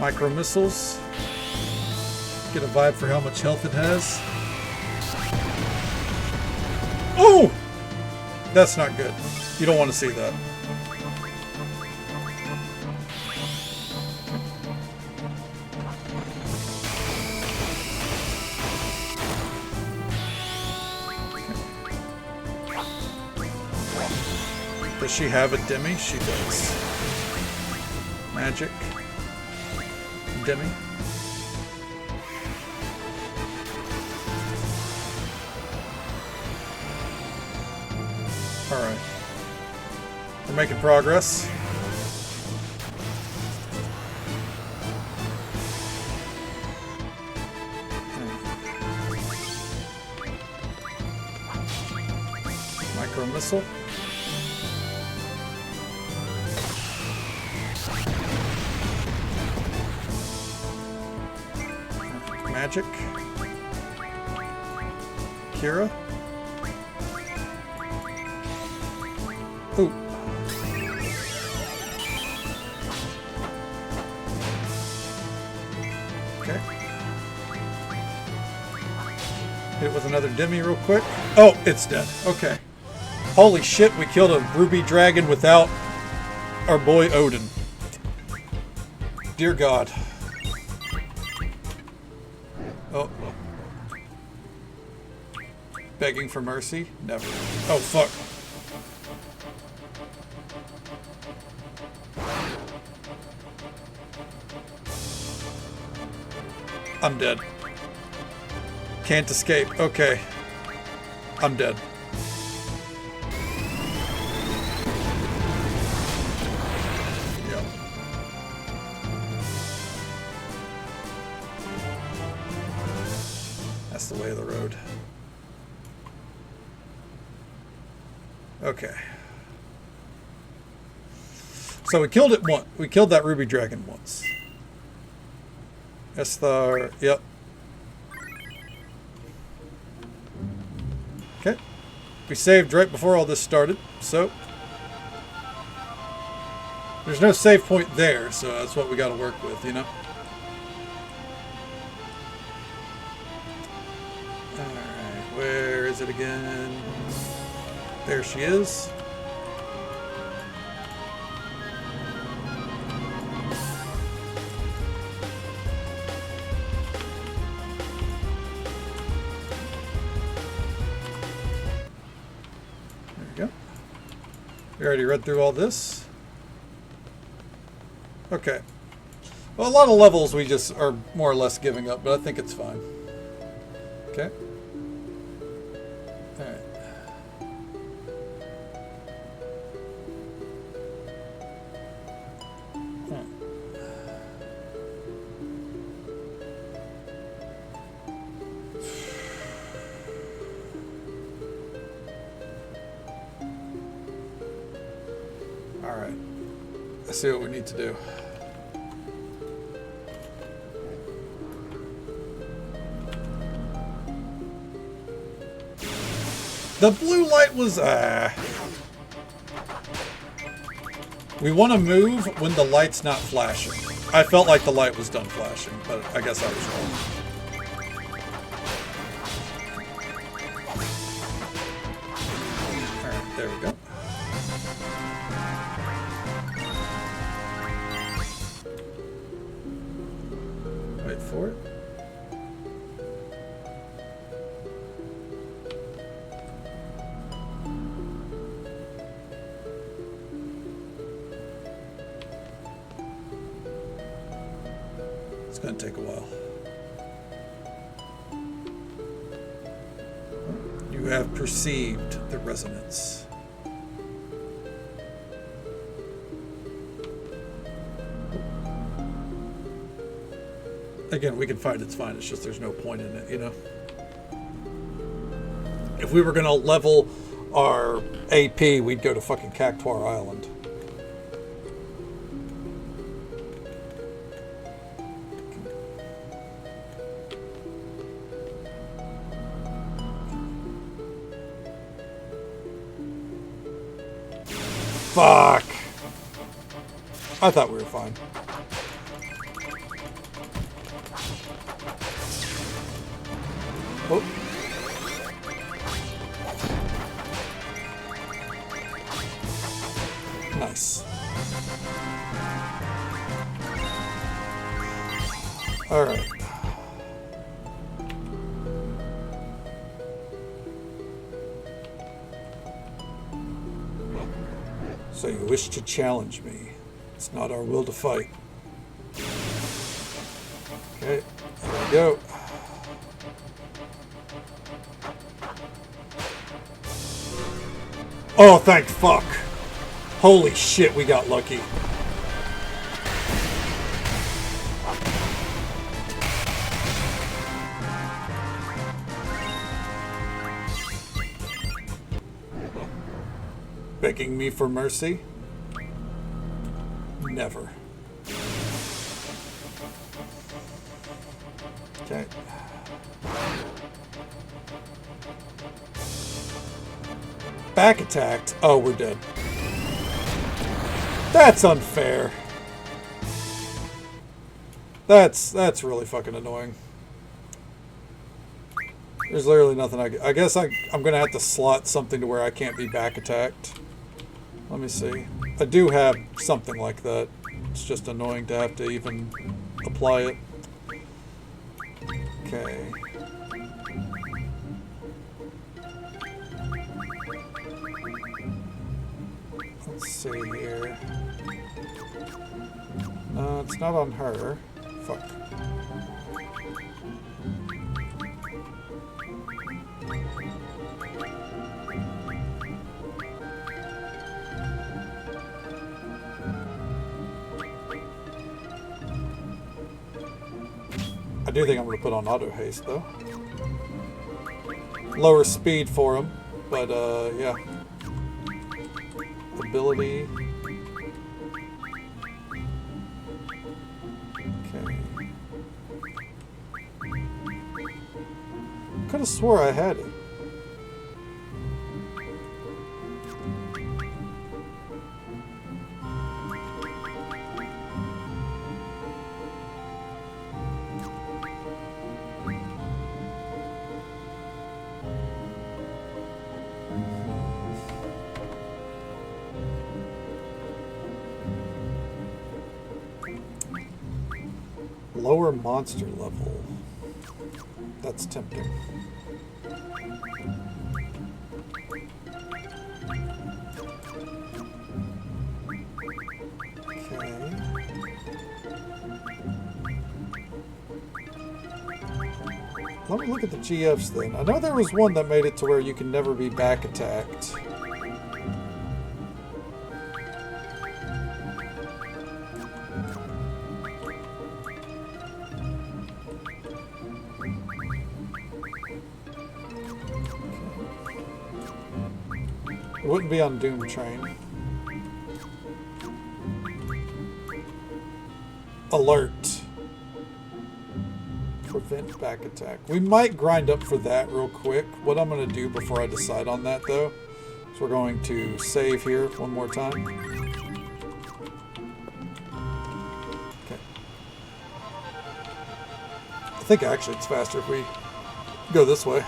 Micro missiles. Get a vibe for how much health it has. Oh! That's not good. You don't want to see that. Does she have a Demi? She does. Magic. Demi. Alright. We're making progress. Micro missile. Magic. Kira. Ooh. Okay. Hit it with another Demi real quick. Oh, it's dead. Okay. Holy shit, we killed a ruby dragon without our boy Odin. Dear God. Oh. Begging for mercy? Never. Oh, fuck. I'm dead. Can't escape. Okay. I'm dead. Yep. That's the way of the road. Okay. So we killed it once. We killed that ruby dragon once. Esthar, yep. Okay. We saved right before all this started, so there's no save point there, so that's what we got to work with, you know? Alright, where is it again? There she is. We already read through all this. Okay. Well, a lot of levels we just are more or less giving up, but I think it's fine. Okay. Alright. Alright. Let's see what we need to do. The blue light was... We want to move when the light's not flashing. I felt like the light was done flashing, but I guess I was wrong. Alright, there we go. Wait for it. It's going to take a while. You have perceived the resonance. Again, we can fight, it's fine. It's just there's no point in it, you know? If we were going to level our AP, we'd go to fucking Cactuar Island. Fuck. I thought we were fine. Oh. Nice. All right. So you wish to challenge me. It's not our will to fight. Okay, there we go. Oh, thank fuck. Holy shit, we got lucky. Begging me for mercy? Never. Okay. Back attacked. Oh, we're dead. That's unfair. That's really fucking annoying. There's literally nothing I guess I'm gonna have to slot something to where I can't be back attacked. Let me see. I do have something like that. It's just annoying to have to even apply it. Okay. Let's see here. No, it's not on her. Fuck. I do think I'm going to put on auto haste though. Lower speed for him, but yeah. Ability. Okay. Could have swore I had it. Lower monster level. That's tempting. Okay. Let me look at the GFs then. I know there was one that made it to where you can never be back attacked. It wouldn't be on Doom Train. Alert. Prevent back attack. We might grind up for that real quick. What I'm going to do before I decide on that though, is we're going to save here one more time. Okay. I think actually it's faster if we go this way.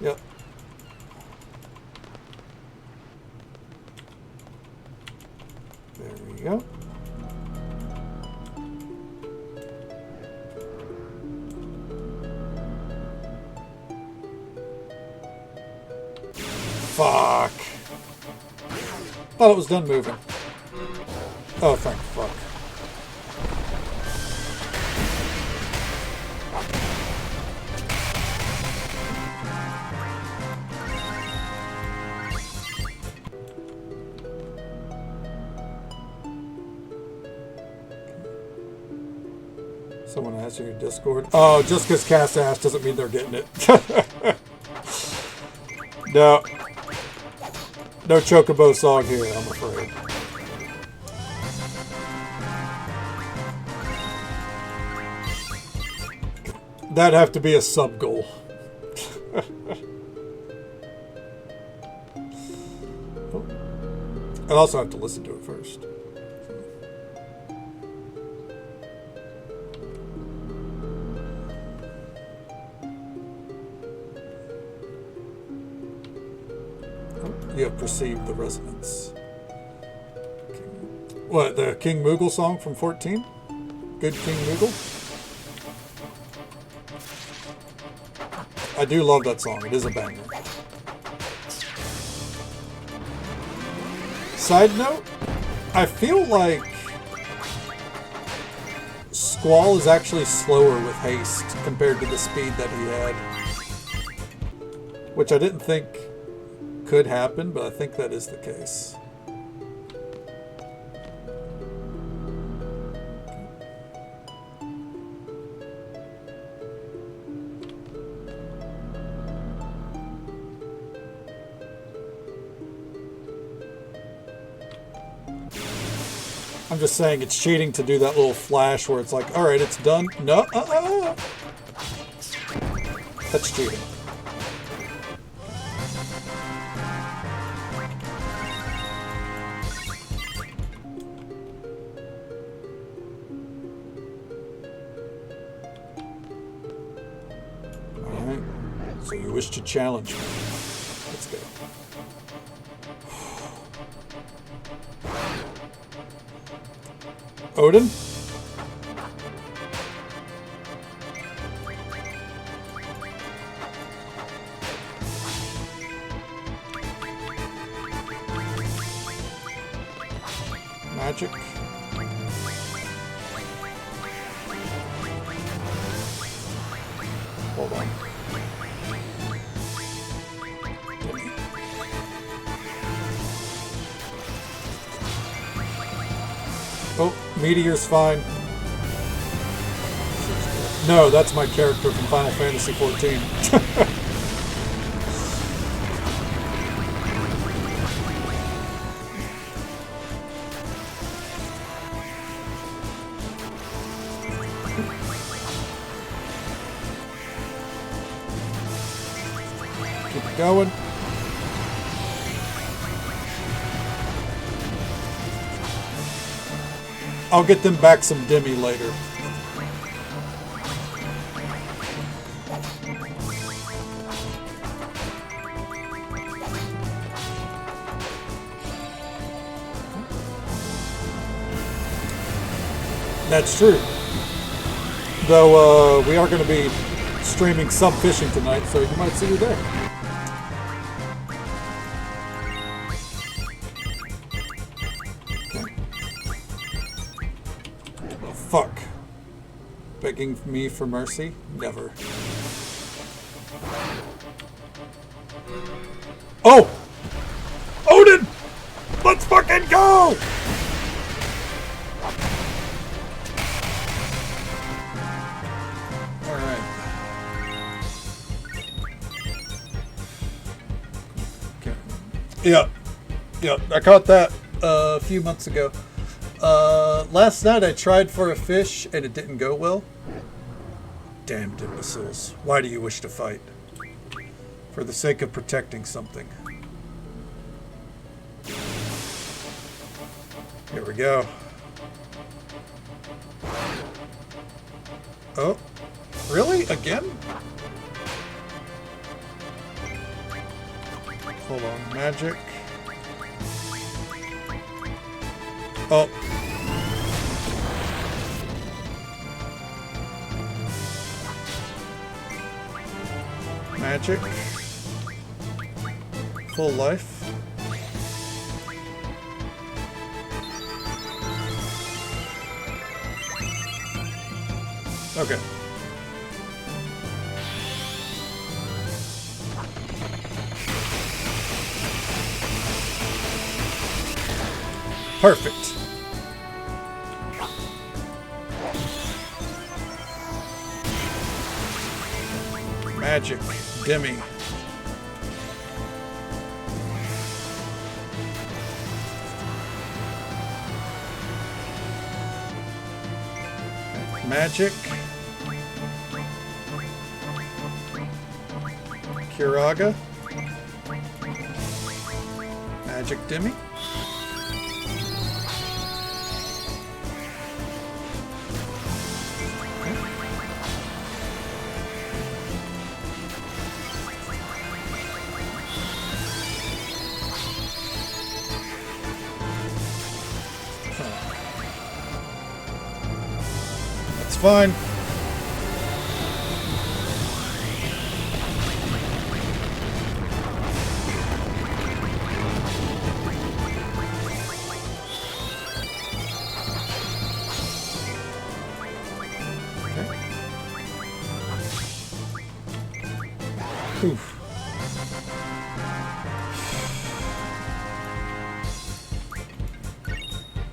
Yep. There we go. Fuck. Thought it was done moving. Oh, thank fuck. Someone asked you your Discord. Oh, just because Cass asked doesn't mean they're getting it. No. No Chocobo song here, I'm afraid. That'd have to be a sub-goal. I'd also have to listen to it first. You have perceived the resonance. What, the King Moogle song from 14? Good King Moogle? I do love that song. It is a banger. Side note, I feel like Squall is actually slower with haste compared to the speed that he had. Which I didn't think could happen, but I think that is the case. I'm just saying it's cheating to do that little flash where it's like, alright, it's done. No, That's cheating. Alright, so you wish to challenge me. Let's go. Odin? Magic. Hold on. Oh, Meteor's fine. No, that's my character from Final Fantasy XIV. Keep it going. I'll get them back some Demi later. That's true. Though we are going to be streaming some fishing tonight, so you might see you there. Fuck. Begging me for mercy? Never. Oh! Odin! Let's fucking go! Alright. Okay. Yep. I caught that a few months ago. Last night I tried for a fish and it didn't go well. Damned imbeciles. Why do you wish to fight? For the sake of protecting something. Here we go. Oh, really? Again? Hold on, magic. Oh. Magic. Full life. Okay. Perfect. Magic. Demi. Magic. Kiraga. Magic Demi. That's fine. Oof.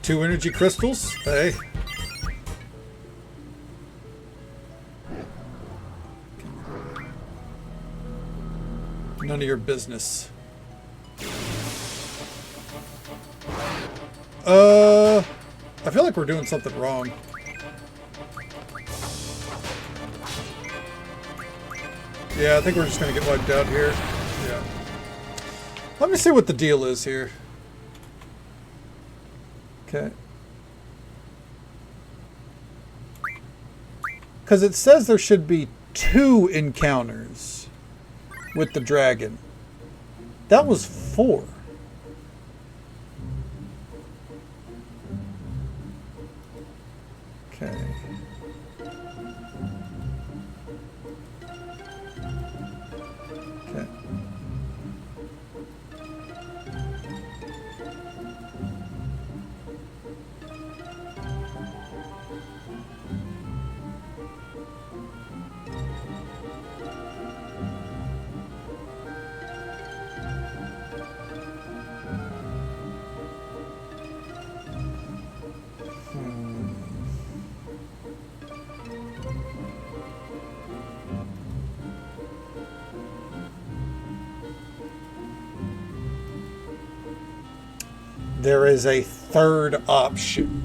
Two energy crystals. Hey. None of your business. I feel like we're doing something wrong. Yeah, I think we're just going to get wiped out here. Yeah. Let me see what the deal is here. Okay. Because it says there should be 2 encounters with the dragon. That was 4. Okay. Okay. There is a third option.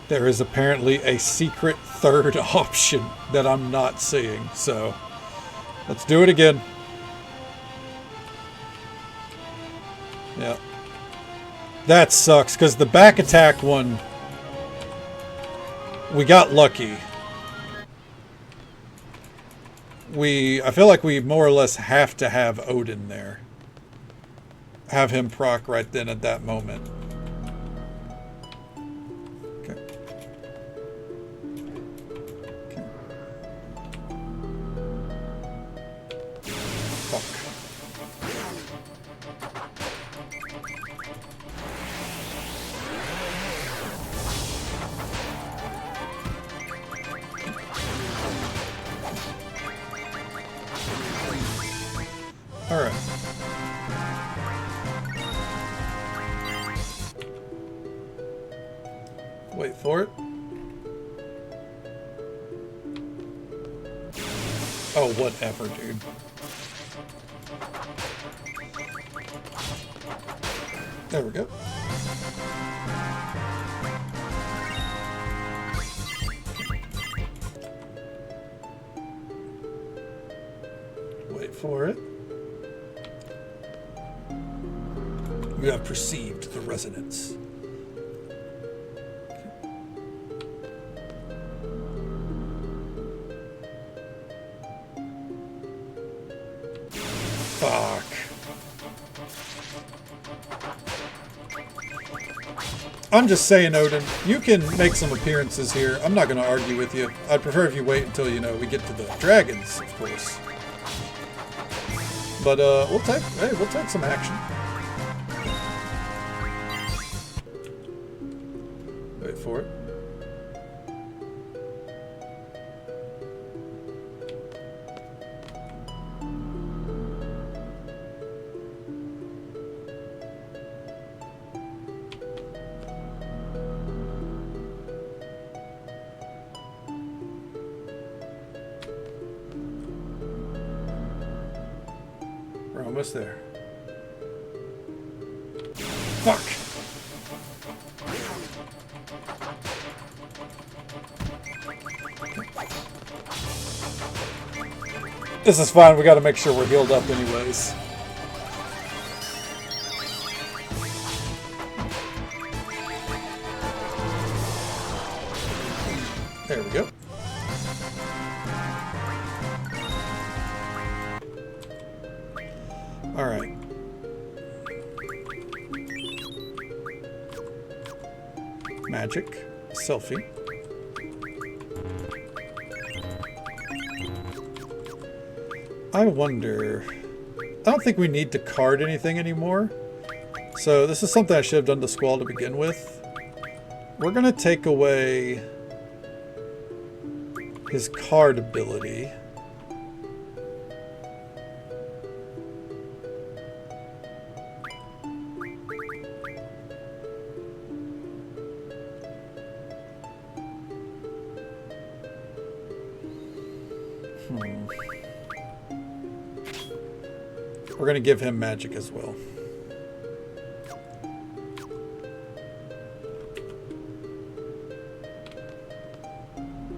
There is apparently a secret third option that I'm not seeing. So let's do it again. Yeah. That sucks because the back attack one, we got lucky. I feel like we more or less have to have Odin there. Have him proc right then at that moment. Okay. Okay. Fuck. All right. Wait for it. Oh, whatever, dude. There we go. Wait for it. You have perceived the resonance. Fuck. I'm just saying, Odin, you can make some appearances here. I'm not going to argue with you. I'd prefer if you wait until, you know, we get to the dragons, of course. But we'll take some action. Wait for it. almost there. Fuck! This is fine. We got to make sure we're healed up anyways. There we go. All right. Magic. Selfie. I wonder... I don't think we need to card anything anymore. So this is something I should have done to Squall to begin with. We're going to take away his card ability. We're going to give him magic as well.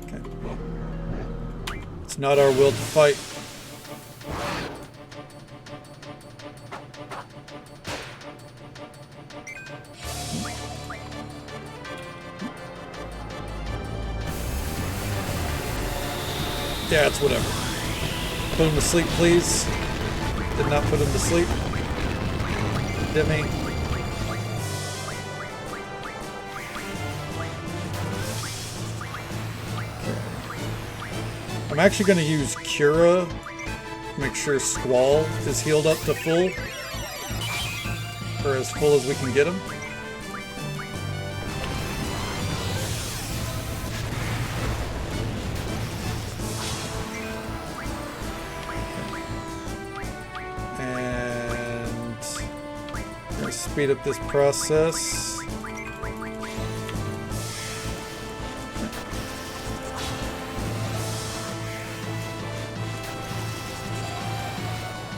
Okay. It's not our will to fight. Yeah, it's whatever. Put him to sleep, please. Did not put him to sleep. Demi. I'm actually going to use Cura. Make sure Squall is healed up to full. Or as full as we can get him. Speed up this process.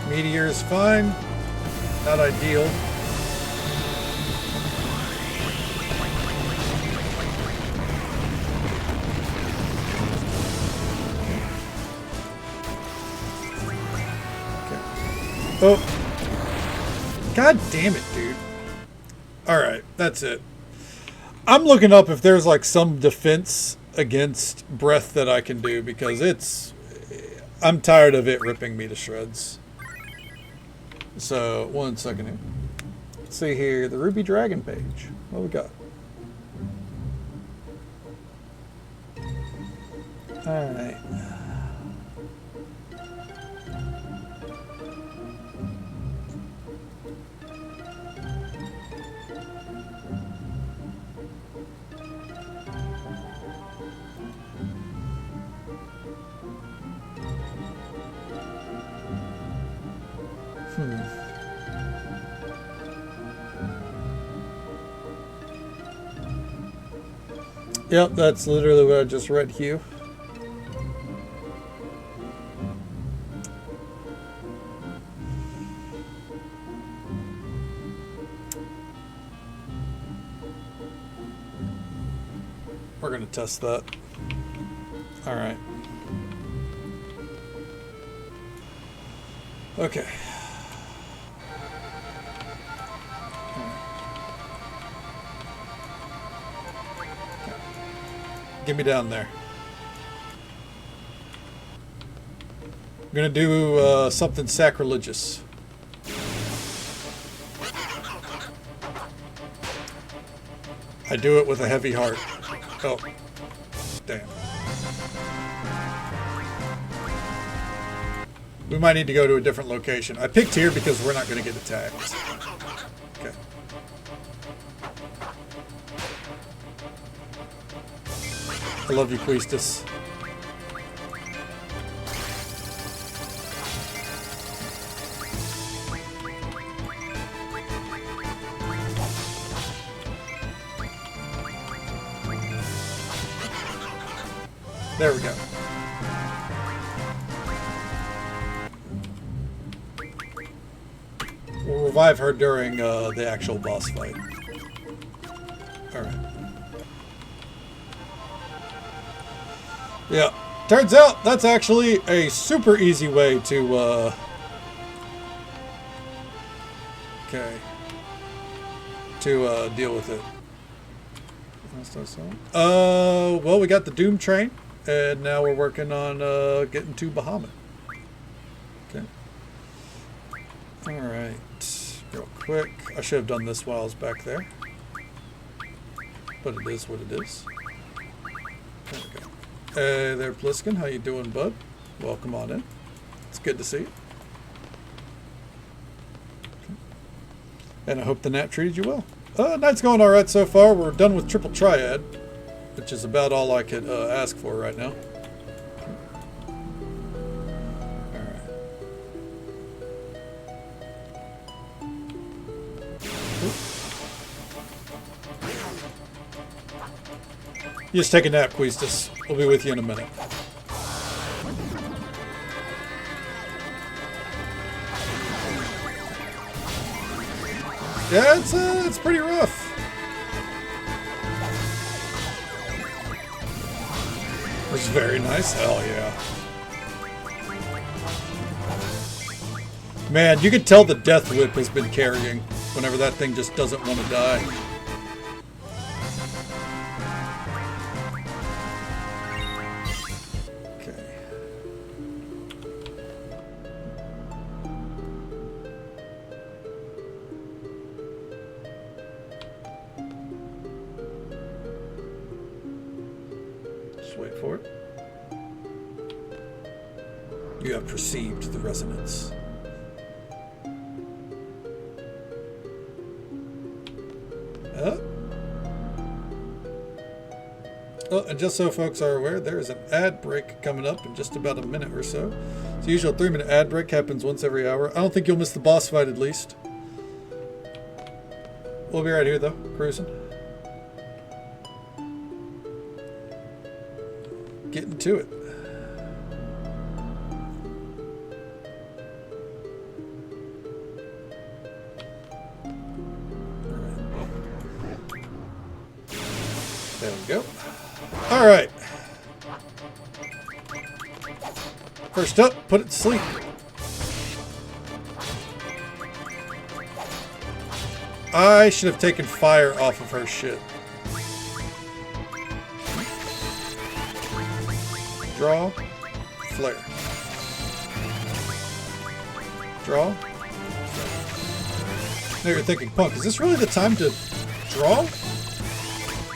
Meteor is fine. Not ideal. Okay. Oh. God damn it, dude. Alright, that's it. I'm looking up if there's like some defense against breath that I can do because I'm tired of it ripping me to shreds. So, one second here. Let's see here, the Ruby Dragon page. What we got? Alright. Yep, that's literally what I just read, Hugh. We're going to test that. All right. Okay. Get me down there. I'm gonna do something sacrilegious. I do it with a heavy heart. Oh, damn. We might need to go to a different location. I picked here because we're not gonna get attacked. Okay. I love you, Queestus. There we go. revive her during the actual boss fight. Alright. Yeah. Turns out that's actually a super easy way to, okay. To, deal with it. Well, we got the Doom Train, and now we're working on, getting to Bahamut. Okay. Alright. Real quick. I should have done this while I was back there. But it is what it is. There we go. Hey there, Pliskin. How you doing, bud? Welcome on in. It's good to see you. Okay. And I hope the nap treated you well. Night's going alright so far. We're done with Triple Triad, which is about all I could ask for right now. Alright. You just take a nap, Queestus. We'll be with you in a minute. Yeah, it's pretty rough. It's very nice. Hell yeah. Man, you can tell the Death Whip has been carrying whenever that thing just doesn't want to die. Wait for it. You have perceived the resonance. Oh, and just so folks are aware, there is an ad break coming up in just about a minute or so. The usual 3-minute ad break happens once every hour. I don't think you'll miss the boss fight at least. We'll be right here though, cruising. Getting to it. There we go. All right. First up, put it to sleep. I should have taken fire off of her shit. Draw, flare. Draw. Now you're thinking, Punk, is this really the time to draw?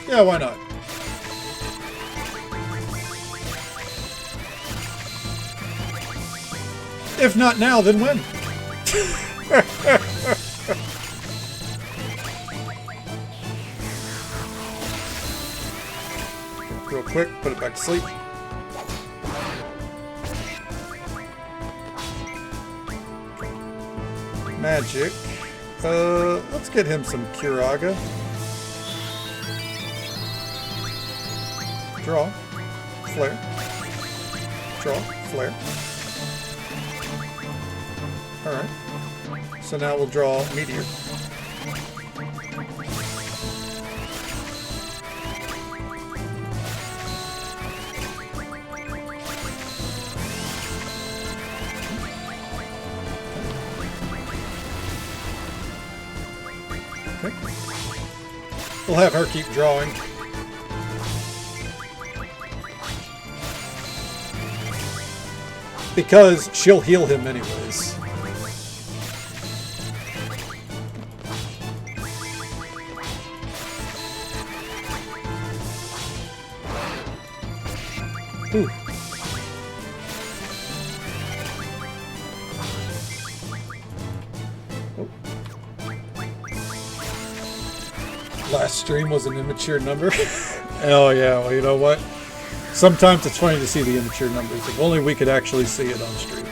Yeah, why not? If not now, then when? Real quick, put it back to sleep. Magic. Let's get him some Curaga. Draw. Flare. Draw. Flare. Alright. So now we'll draw Meteor. Okay. We'll have her keep drawing. Because she'll heal him anyways. Ooh. Last stream was an immature number. Oh yeah, well you know what? Sometimes it's funny to see the immature numbers. If only we could actually see it on stream.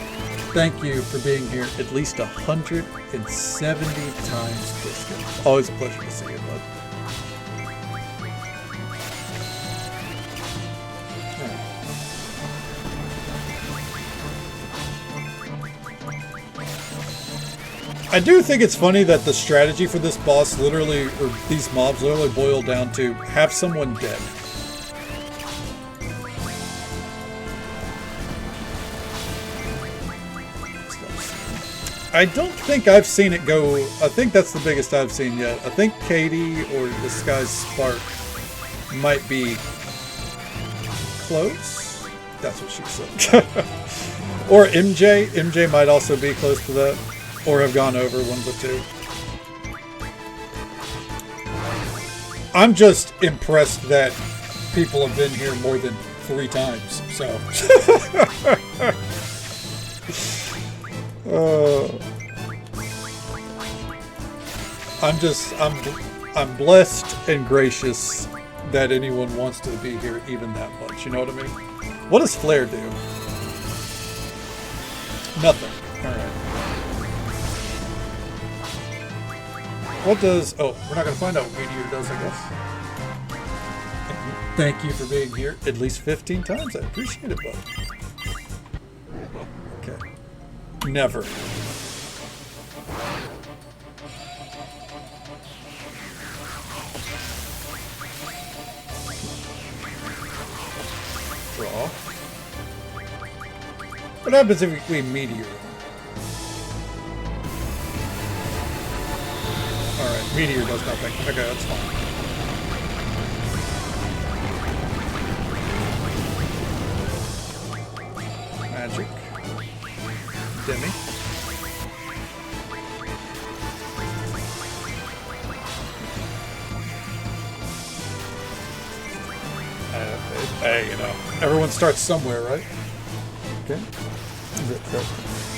Thank you for being here at least 170 times, Kristen. Always a pleasure to see you, bud. I I do think it's funny that the strategy for this boss literally, or these mobs literally boil down to have someone dead. I don't think I've seen it go. I think that's the biggest I've seen yet. I think Katie or this guy's Spark might be close. That's what she said. Or MJ. MJ might also be close to that. Or have gone over one of the two. I'm just impressed that people have been here more than 3 times. So. I'm blessed and gracious that anyone wants to be here even that much. You know what I mean? What does Flare do? Nothing. Alright. What does... Oh, we're not going to find out what Meteor does, I guess. Thank you for being here at least 15 times. I appreciate it, bud. Okay. Never. Draw. What happens if we meteor? Alright, meteor does nothing. Okay, that's fine. Magic. Demi. Hey, you know, everyone starts somewhere, right? Okay.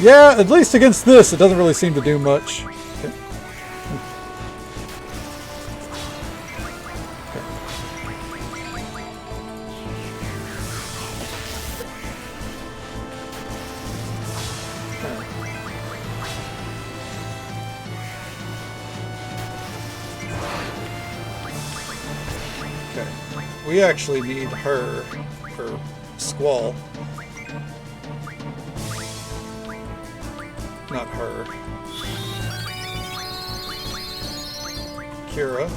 Yeah, at least against this, it doesn't really seem to do much. Okay. We actually need her Squall. Not her. Kira.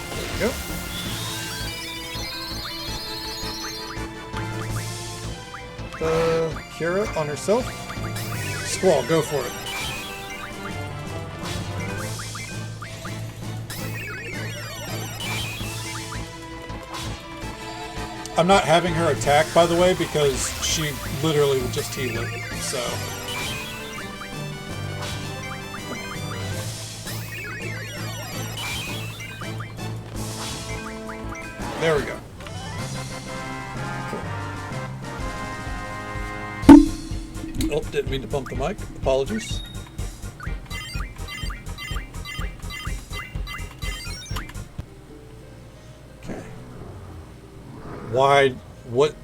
There we go. Kira on herself. Squall, go for it. I'm not having her attack, by the way, because she literally would just heal it, so... There we go. Oh, didn't mean to bump the mic. Apologies.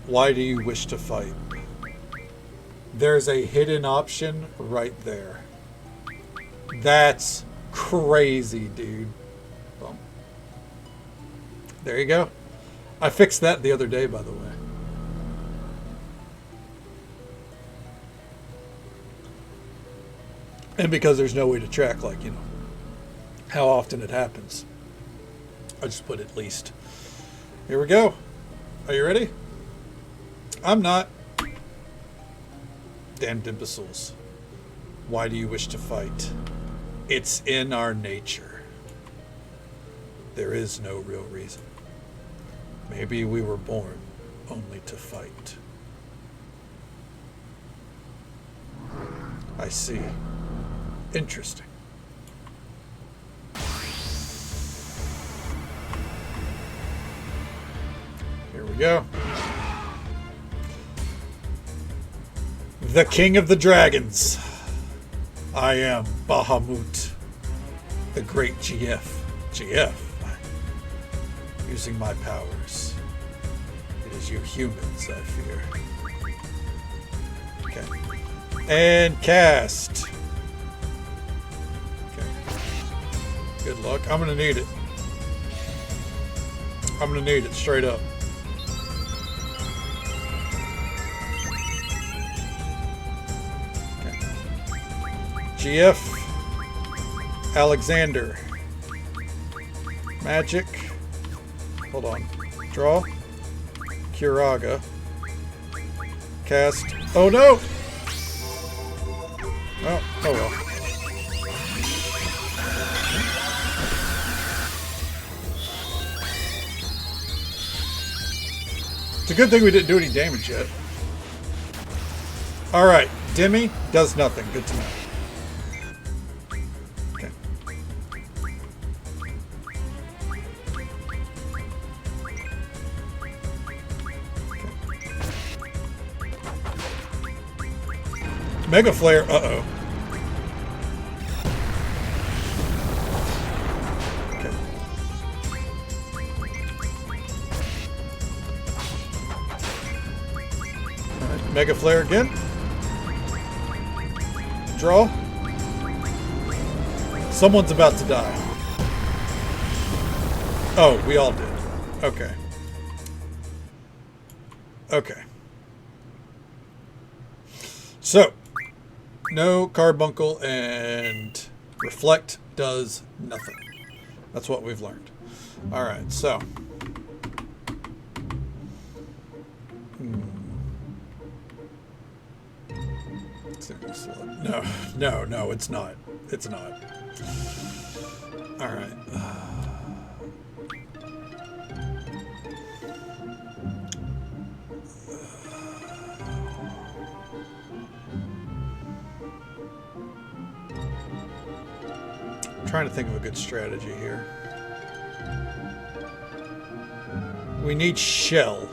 Why do you wish to fight? There's a hidden option right there. That's crazy, dude. Well, there you go. I fixed that the other day, by the way. And because there's no way to track, like, you know, how often it happens, I just put at least. Here we go. Are you ready? I'm not. Damned imbeciles. Why do you wish to fight? It's in our nature. There is no real reason. Maybe we were born only to fight. I see. Interesting. Here we go. The King of the Dragons. I am Bahamut, the great GF. GF. Using my powers. It is you humans I fear. Okay. And cast. Okay. Good luck. I'm gonna need it. I'm gonna need it straight up. GF Alexander. Magic. Hold on. Draw. Kiraga. Cast. Oh no! Oh well. It's a good thing we didn't do any damage yet. Alright, Demi does nothing. Good to know. Okay. Mega Flare, uh-oh. Okay. Alright, Mega Flare again. Draw. Someone's about to die. Oh, we all did. Okay. Okay. So, no Carbuncle and Reflect does nothing. That's what we've learned. Alright, so. No, it's not. It's not. Alright. Trying to think of a good strategy here. We need Shell.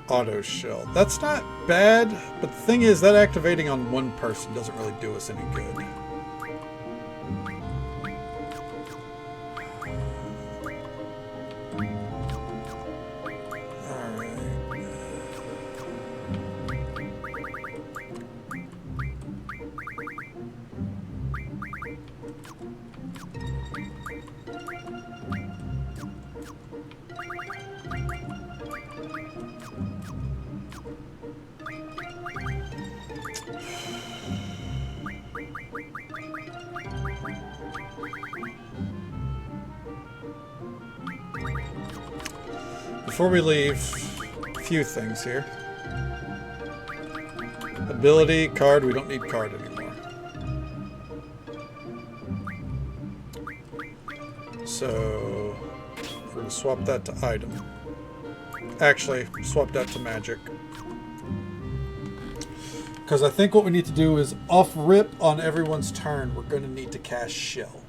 Auto Shell. That's not bad, but the thing is that activating on one person doesn't really do us any good. Before we leave, a few things here. Ability, card, we don't need card anymore. So, we're going to swap that to item. Actually, swap that to magic. Because I think what we need to do is off rip on everyone's turn, we're going to need to cast Shell.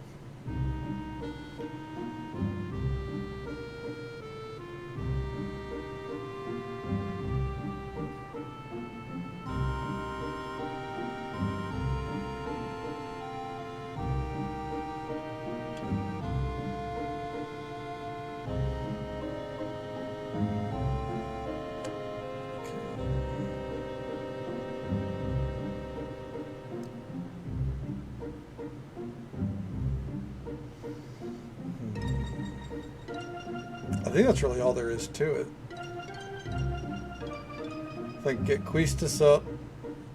I think that's really all there is to it. I think get Quistis up,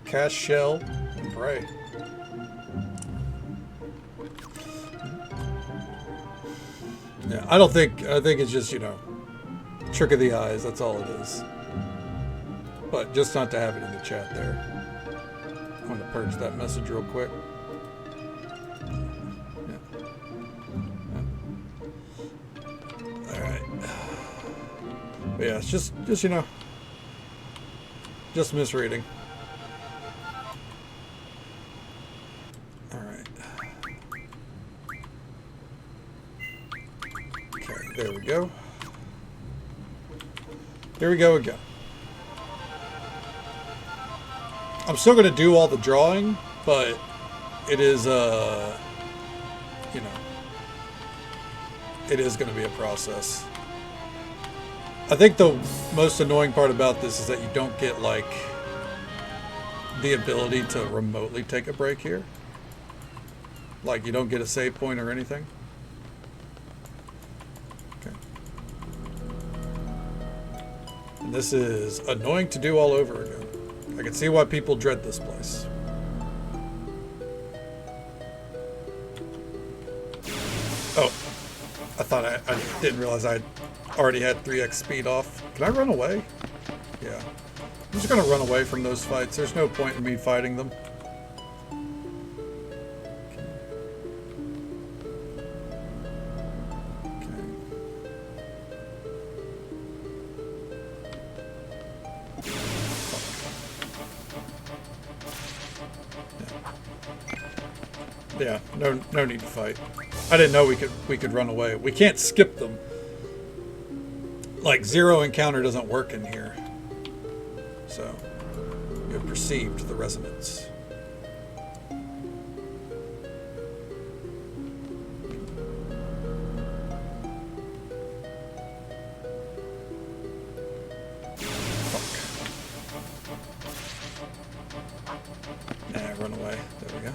cast Shell, and pray. Yeah, I think it's just, you know, trick of the eyes, that's all it is. But just not to have it in the chat there. I'm going to purge that message real quick. But yeah, it's just you know, just misreading. All right. Okay, there we go. Here we go again. I'm still going to do all the drawing, but it is you know, it is going to be a process. I think the most annoying part about this is that you don't get, like, the ability to remotely take a break here. Like, you don't get a save point or anything. Okay. And this is annoying to do all over again. I can see why people dread this place. Oh, I thought I didn't realize I already had 3x speed off. Can I run away? Yeah. I'm just gonna run away from those fights. There's no point in me fighting them. Yeah, no need to fight. I didn't know we could run away. We can't skip them. Like, zero encounter doesn't work in here. So, you have perceived the resonance. Fuck. Nah, run away. There we go.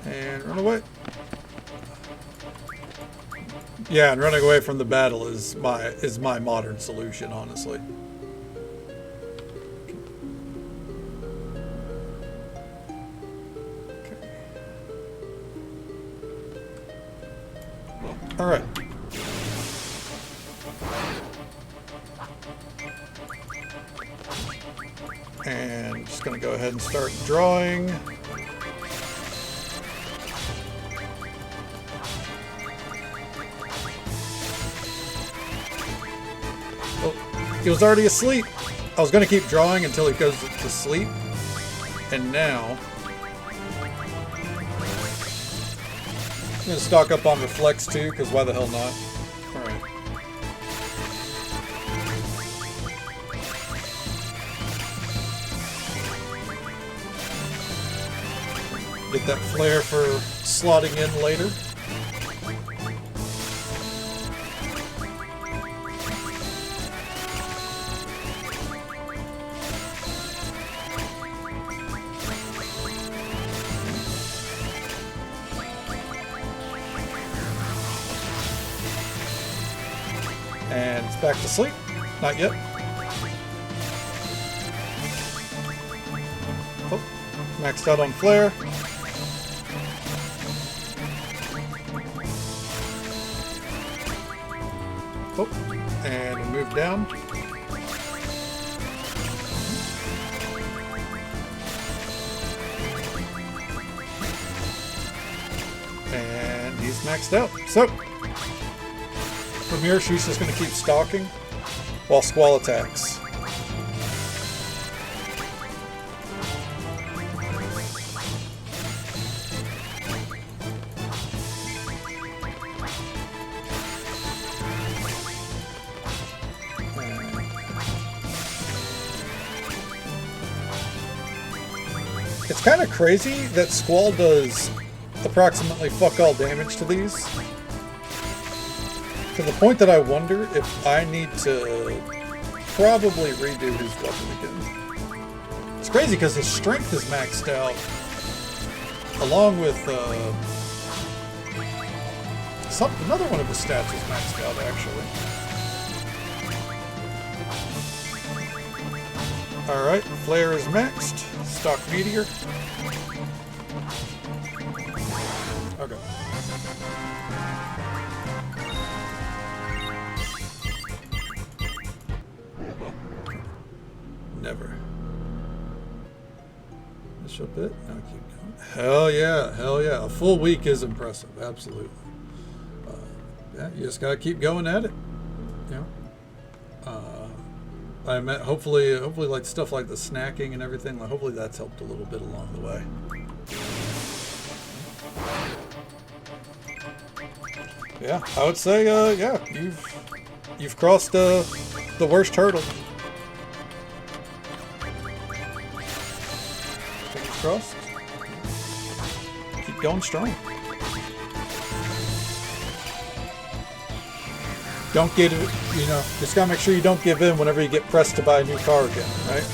And run away. Yeah, and running away from the battle is my modern solution, honestly. Okay. All right. And just gonna go ahead and start drawing. He was already asleep. I was going to keep drawing until he goes to sleep. And now, I'm going to stock up on Reflex too, because why the hell not? Alright. Get that flare for slotting in later. And it's back to sleep. Not yet. Oh, maxed out on flare. Oh, and we move down. And he's maxed out. So, from here, she's just going to keep stalking while Squall attacks. It's kind of crazy that Squall does approximately fuck all damage to these. To the point that I wonder if I need to probably redo his weapon again. It's crazy because his strength is maxed out, along with another one of his stats is maxed out actually. All right, flare is maxed. Stock meteor. Okay. Never. This a bit. Now keep going. Hell yeah, hell yeah. A full week is impressive, absolutely. Yeah, you just gotta keep going at it. You know. I meant hopefully like stuff like the snacking and everything. Like hopefully that's helped a little bit along the way. Yeah, I would say yeah, you've crossed the worst hurdle. Fingers crossed. Keep going strong. Don't get it, you know, just gotta make sure you don't give in whenever you get pressed to buy a new car again, right?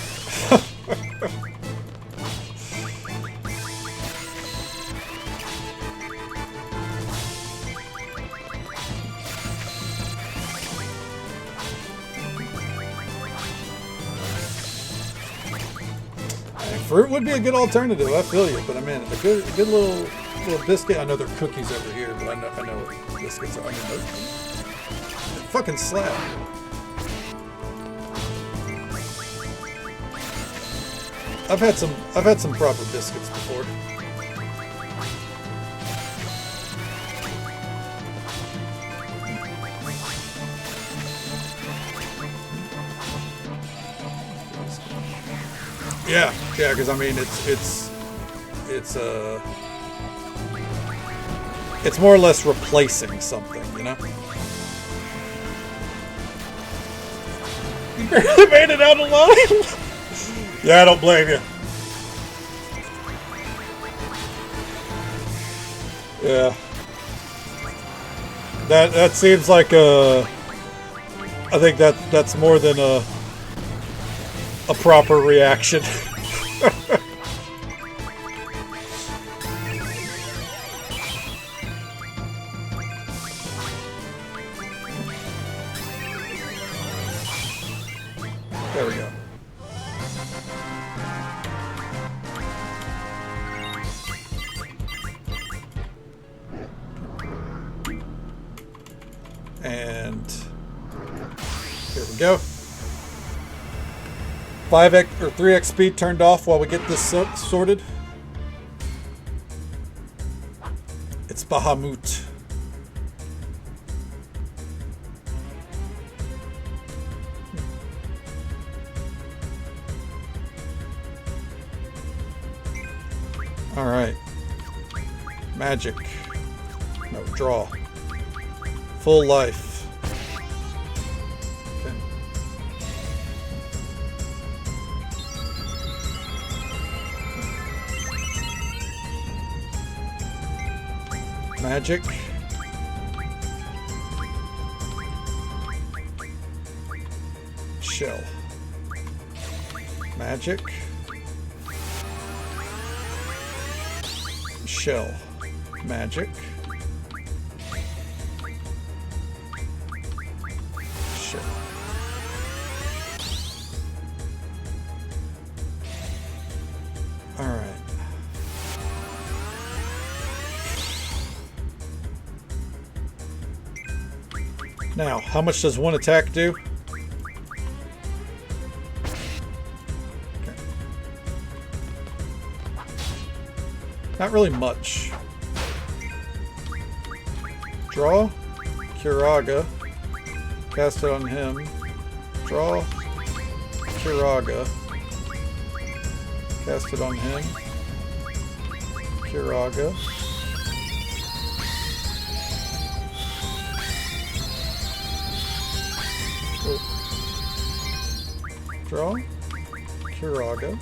Fruit would be a good alternative, I feel you, but I mean, a good little biscuit. I know there are cookies over here, but I know what biscuits are. I mean, those fucking slap. I've had some proper biscuits before. Yeah, because I mean it's more or less replacing something, you know. You barely made it out alive. Yeah, I don't blame you. Yeah, that seems like I think that's more than a proper reaction. There we go. And here we go. 5x or 3x speed turned off while we get this sorted. It's Bahamut. All right. Magic. No, draw. Full life. Okay. Magic. Shell. Magic. Shell. Magic. Shell. All right. Now, how much does one attack do? Okay. Not really much. Draw, Kiraga, cast it on him. Draw, Kiraga, cast it on him. Kiraga. Draw, Kiraga.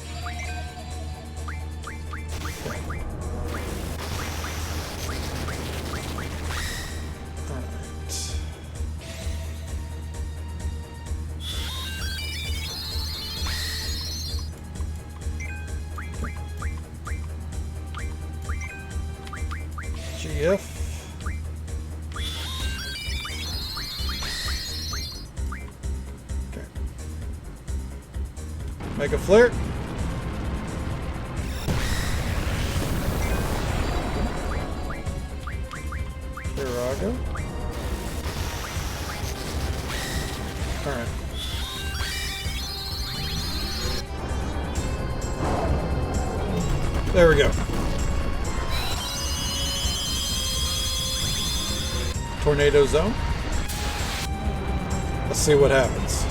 GF. Okay. Make a flirt. Kiraga. Alright. There we go. Tornado zone. Let's see what happens.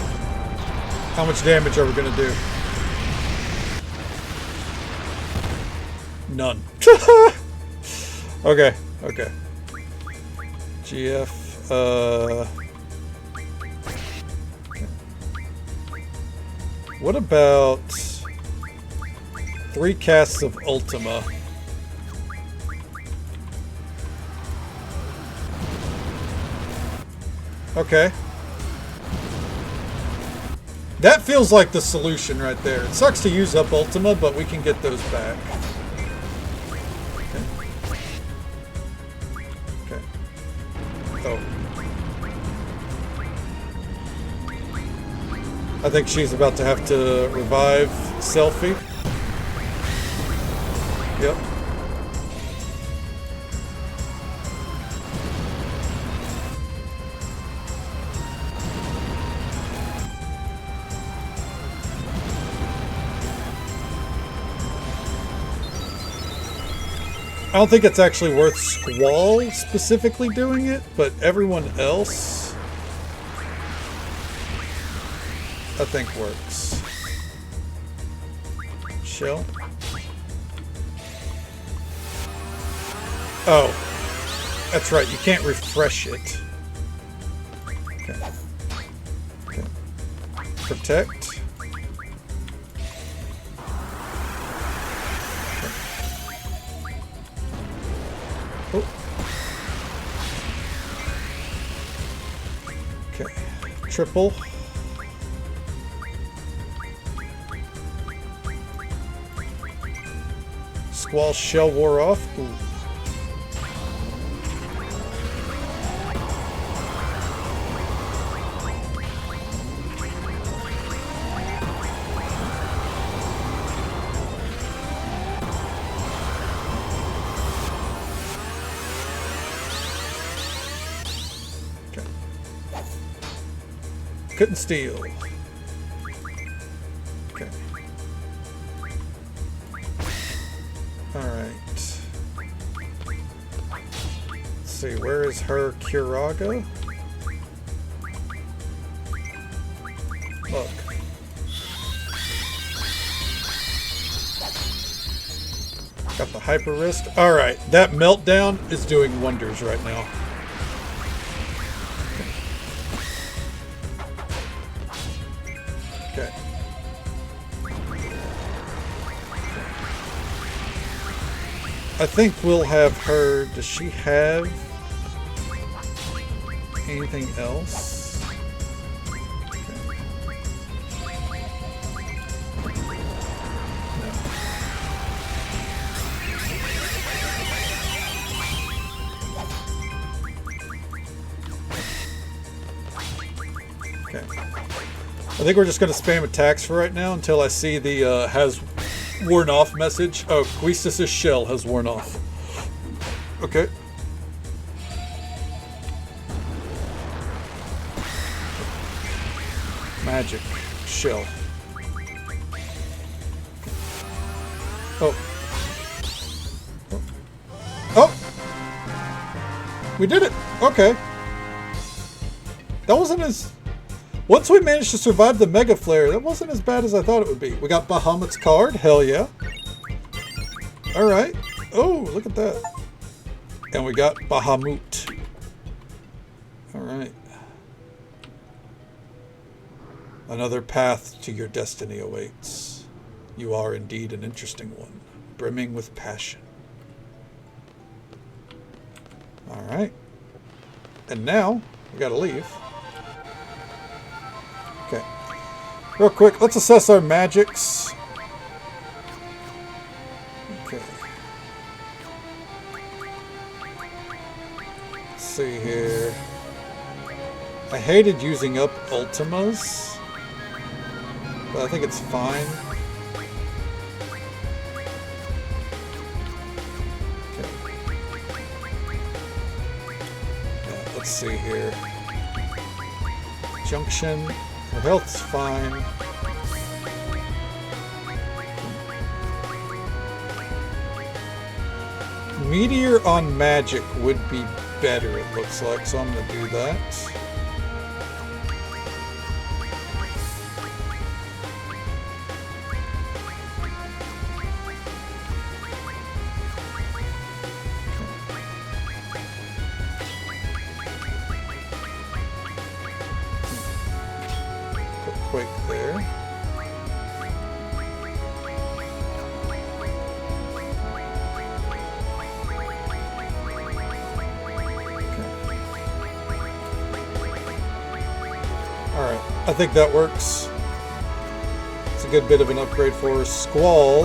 How much damage are we going to do? None. Okay, okay. GF, okay. What about 3 casts of Ultima? Okay. That feels like the solution right there. It sucks to use up Ultima, but we can get those back. Okay. Oh. I think she's about to have to revive Selfie. Yep. I don't think it's actually worth Squall specifically doing it, but everyone else, I think, works. Shell. Oh, that's right. You can't refresh it. Okay. Okay. Protect. Oh. Okay. Triple. Squall shell wore off. Ooh. Couldn't steal. Okay. Alright. Let's see, where is her Curaga? Look. Got the hyper wrist. Alright, that meltdown is doing wonders right now. Okay. I think we'll have her. Does she have anything else? Okay. I think we're just going to spam attacks for right now until I see the has worn off message. Oh, Quistis' shell has worn off. Okay. Magic shell. Oh. Oh. Oh! We did it! Okay. That wasn't as... Once we managed to survive the Mega Flare, that wasn't as bad as I thought it would be. We got Bahamut's card. Hell yeah. Alright. Oh, look at that. And we got Bahamut. Alright. Another path to your destiny awaits. You are indeed an interesting one, brimming with passion. Alright. And now, we gotta leave. Okay. Real quick, let's assess our magics. Okay. Let's see here. I hated using up Ultimas, but I think it's fine. Okay. Yeah, let's see here. Junction. Her health's fine. Meteor on magic would be better, it looks like, so I'm going to do that. earthquake there. Alright, I think that works. It's a good bit of an upgrade for Squall.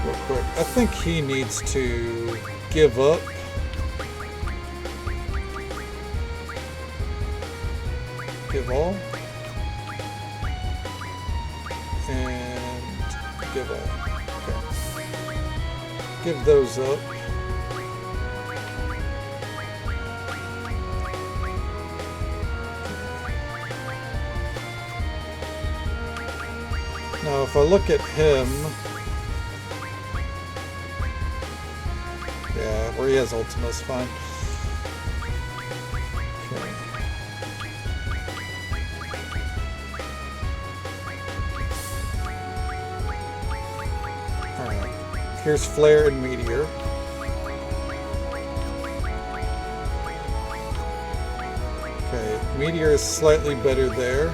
Real quick, I think he needs to give up. Give all. And give all. Okay. Give those up. Now, if I look at him, yeah, where he has Ultima is fine. Okay. Alright, here's Flare and Meteor. Okay, Meteor is slightly better there.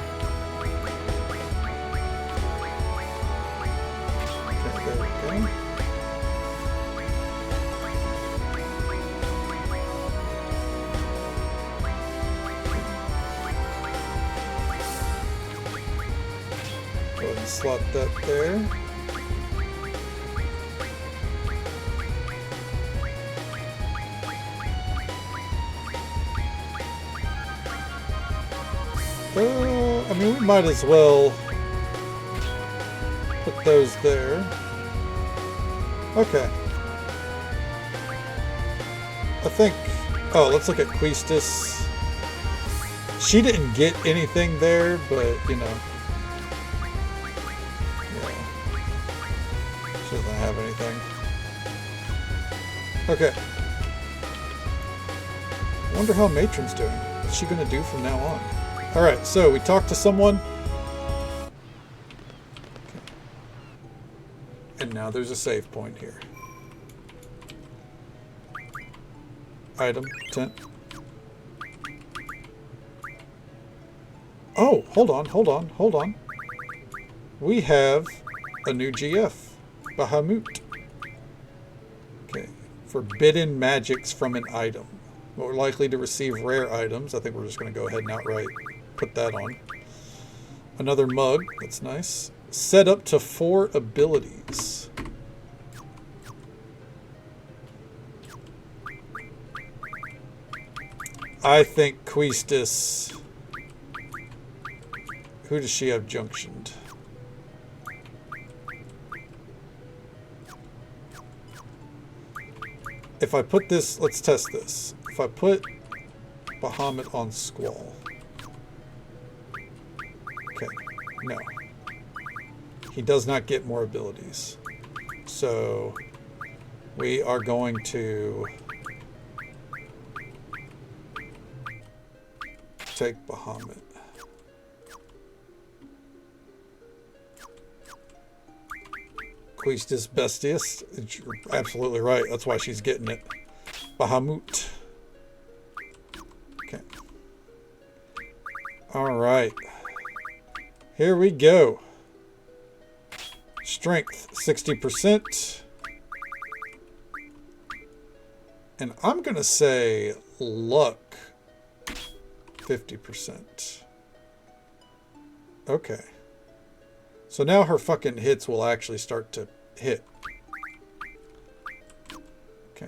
Slot that there. I mean, we might as well put those there. Okay. I think... Oh, let's look at Queestus. She didn't get anything there, but, you know... She doesn't have anything. Okay. I wonder how Matron's doing. What's she going to do from now on? Alright, so we talked to someone. Okay. And now there's a save point here. Item, tent. Oh, hold on. We have a new GF. Bahamut. Okay. Forbidden magics from an item. More likely to receive rare items. I think we're just going to go ahead and outright put that on. Another mug. That's nice. Set up to 4 abilities. I think Queestus... Who does she have junctioned? If I put this, let's test this. If I put Bahamut on Squall. Okay, no. He does not get more abilities. So we are going to take Bahamut. Queestus bestiest. You're absolutely right. That's why she's getting it. Bahamut. Okay. Alright. Here we go. Strength 60%. And I'm going to say luck 50%. Okay. So now her fucking hits will actually start to hit. Okay.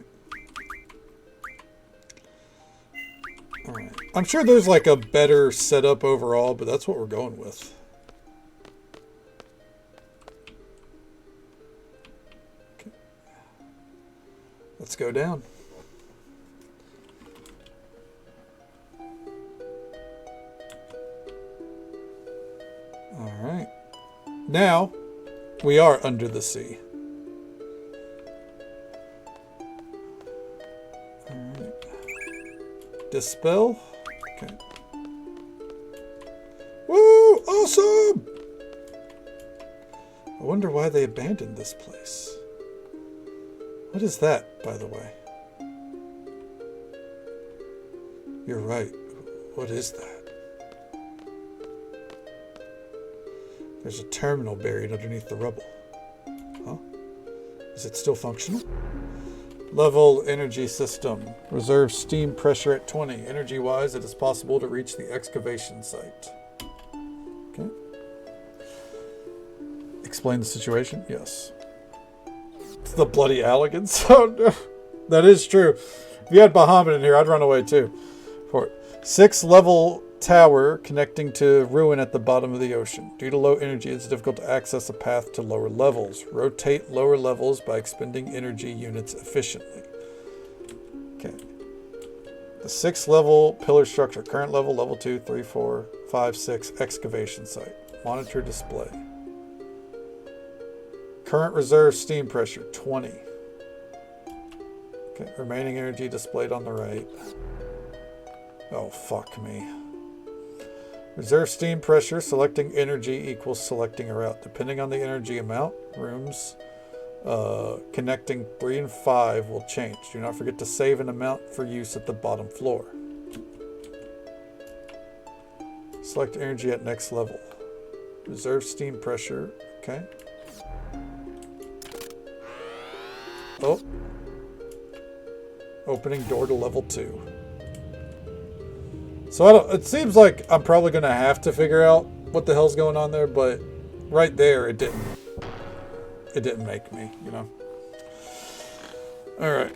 Alright. I'm sure there's like a better setup overall, but that's what we're going with. Okay. Let's go down. Alright. Now, we are under the sea. Alright. Dispel. Okay. Woo! Awesome! I wonder why they abandoned this place. What is that, by the way? You're right. What is that? There's a terminal buried underneath the rubble. Huh? Is it still functional? Level energy system. Reserve steam pressure at 20. Energy-wise, it is possible to reach the excavation site. Okay. Explain the situation? Yes. It's the bloody Alligans. Oh no. That is true. If you had Bahamut in here, I'd run away too. For 6-level tower connecting to ruin at the bottom of the ocean. Due to low energy, it's difficult to access a path to lower levels. Rotate lower levels by expending energy units efficiently. Okay. The 6-level pillar structure. Current level, level 2, 3, 4, 5, 6. Excavation site. Monitor display. Current reserve steam pressure, 20. Okay, remaining energy displayed on the right. Oh, fuck me. Reserve steam pressure, selecting energy equals selecting a route. Depending on the energy amount, rooms connecting 3 and 5 will change. Do not forget to save an amount for use at the bottom floor. Select energy at next level. Reserve steam pressure, okay. Oh. Opening door to level 2. So it seems like I'm probably going to have to figure out what the hell's going on there, but right there it didn't make me, you know. All right.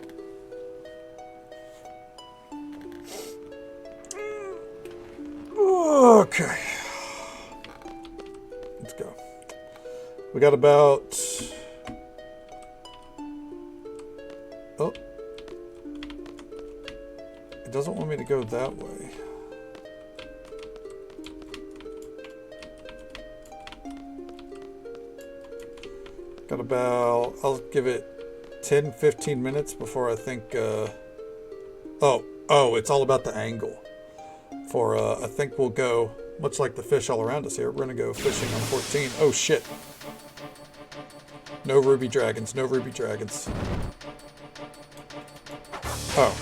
Okay. Let's go. We got about... Oh. It doesn't want me to go that way. Got about, I'll give it 10, 15 minutes before I think, oh, it's all about the angle. For, I think we'll go, much like the fish all around us here, we're going to go fishing on 14. Oh, shit. No ruby dragons, no ruby dragons. Oh.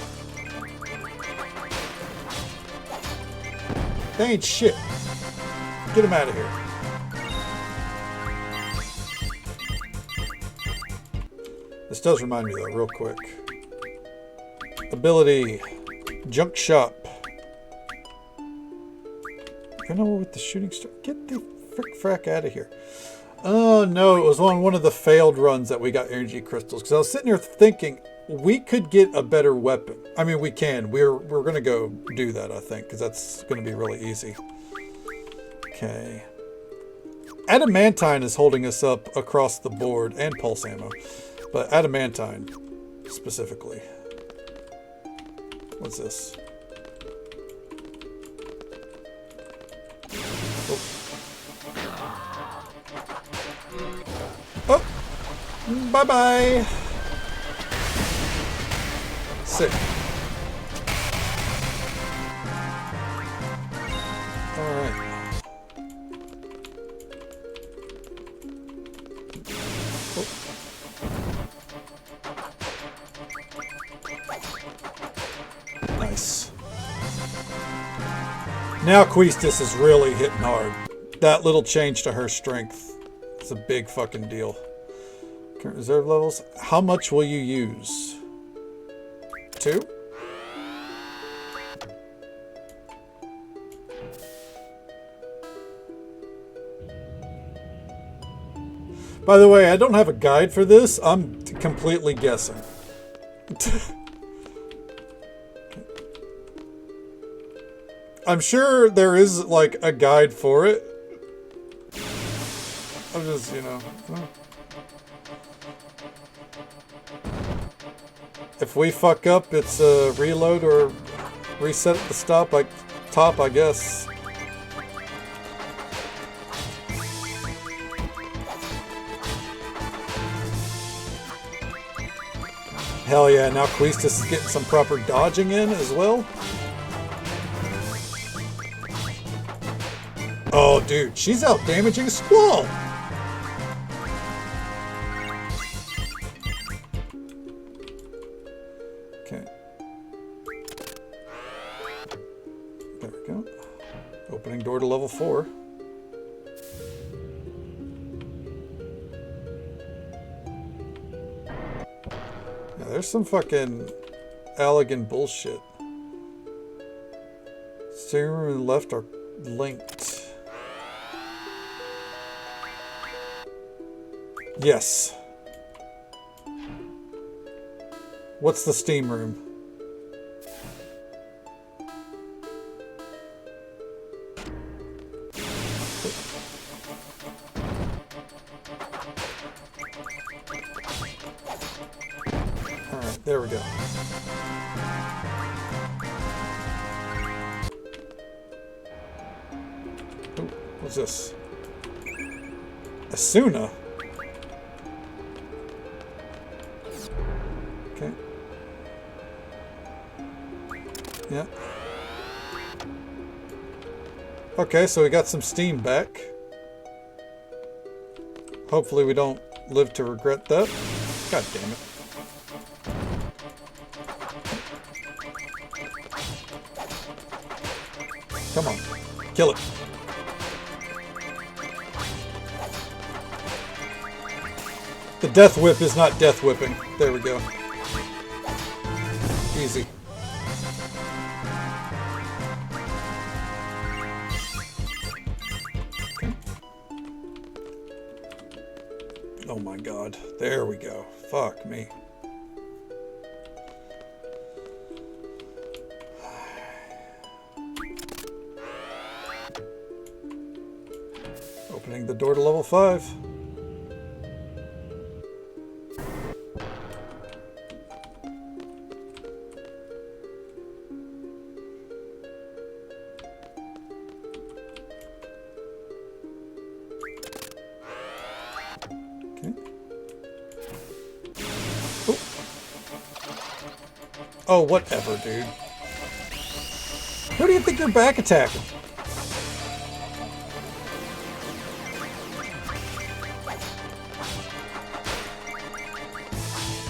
They ain't shit. Get them out of here. This does remind me, though, real quick. Ability. Junk shop. I know with the shooting star. Get the frack out of here. Oh, no. It was on one of the failed runs that we got energy crystals. Because I was sitting here thinking, we could get a better weapon. I mean, we can. We're going to go do that, I think. Because that's going to be really easy. Okay. Adamantine is holding us up across the board. And pulse ammo. But adamantine, specifically. What's this? Oh. Oh! Bye-bye! Sick. Alright. Nice. Now Queestus is really hitting hard. That little change to her strength is a big fucking deal. Current reserve levels. How much will you use? 2? By the way, I don't have a guide for this. I'm completely guessing. I'm sure there is, like, a guide for it. I'm just, you know. If we fuck up, it's a reload or reset at the top, I guess. Hell yeah, now Queestus is getting some proper dodging in as well. Oh, dude, she's out damaging Squall. Okay. There we go. Opening door to level 4. Yeah, there's some fucking Allegan bullshit. Steering room and left are linked. Yes. What's the steam room? Alright, there we go. Ooh, what's this? Asuna? Okay. Yeah. Okay, so we got some steam back. Hopefully we don't live to regret that. God damn it. Come on. Kill it. The death whip is not death whipping. There we go. Easy. Okay. Oh my god. There we go. Fuck me. Opening the door to level 5. Oh, whatever, dude. Who do you think you're back attacking?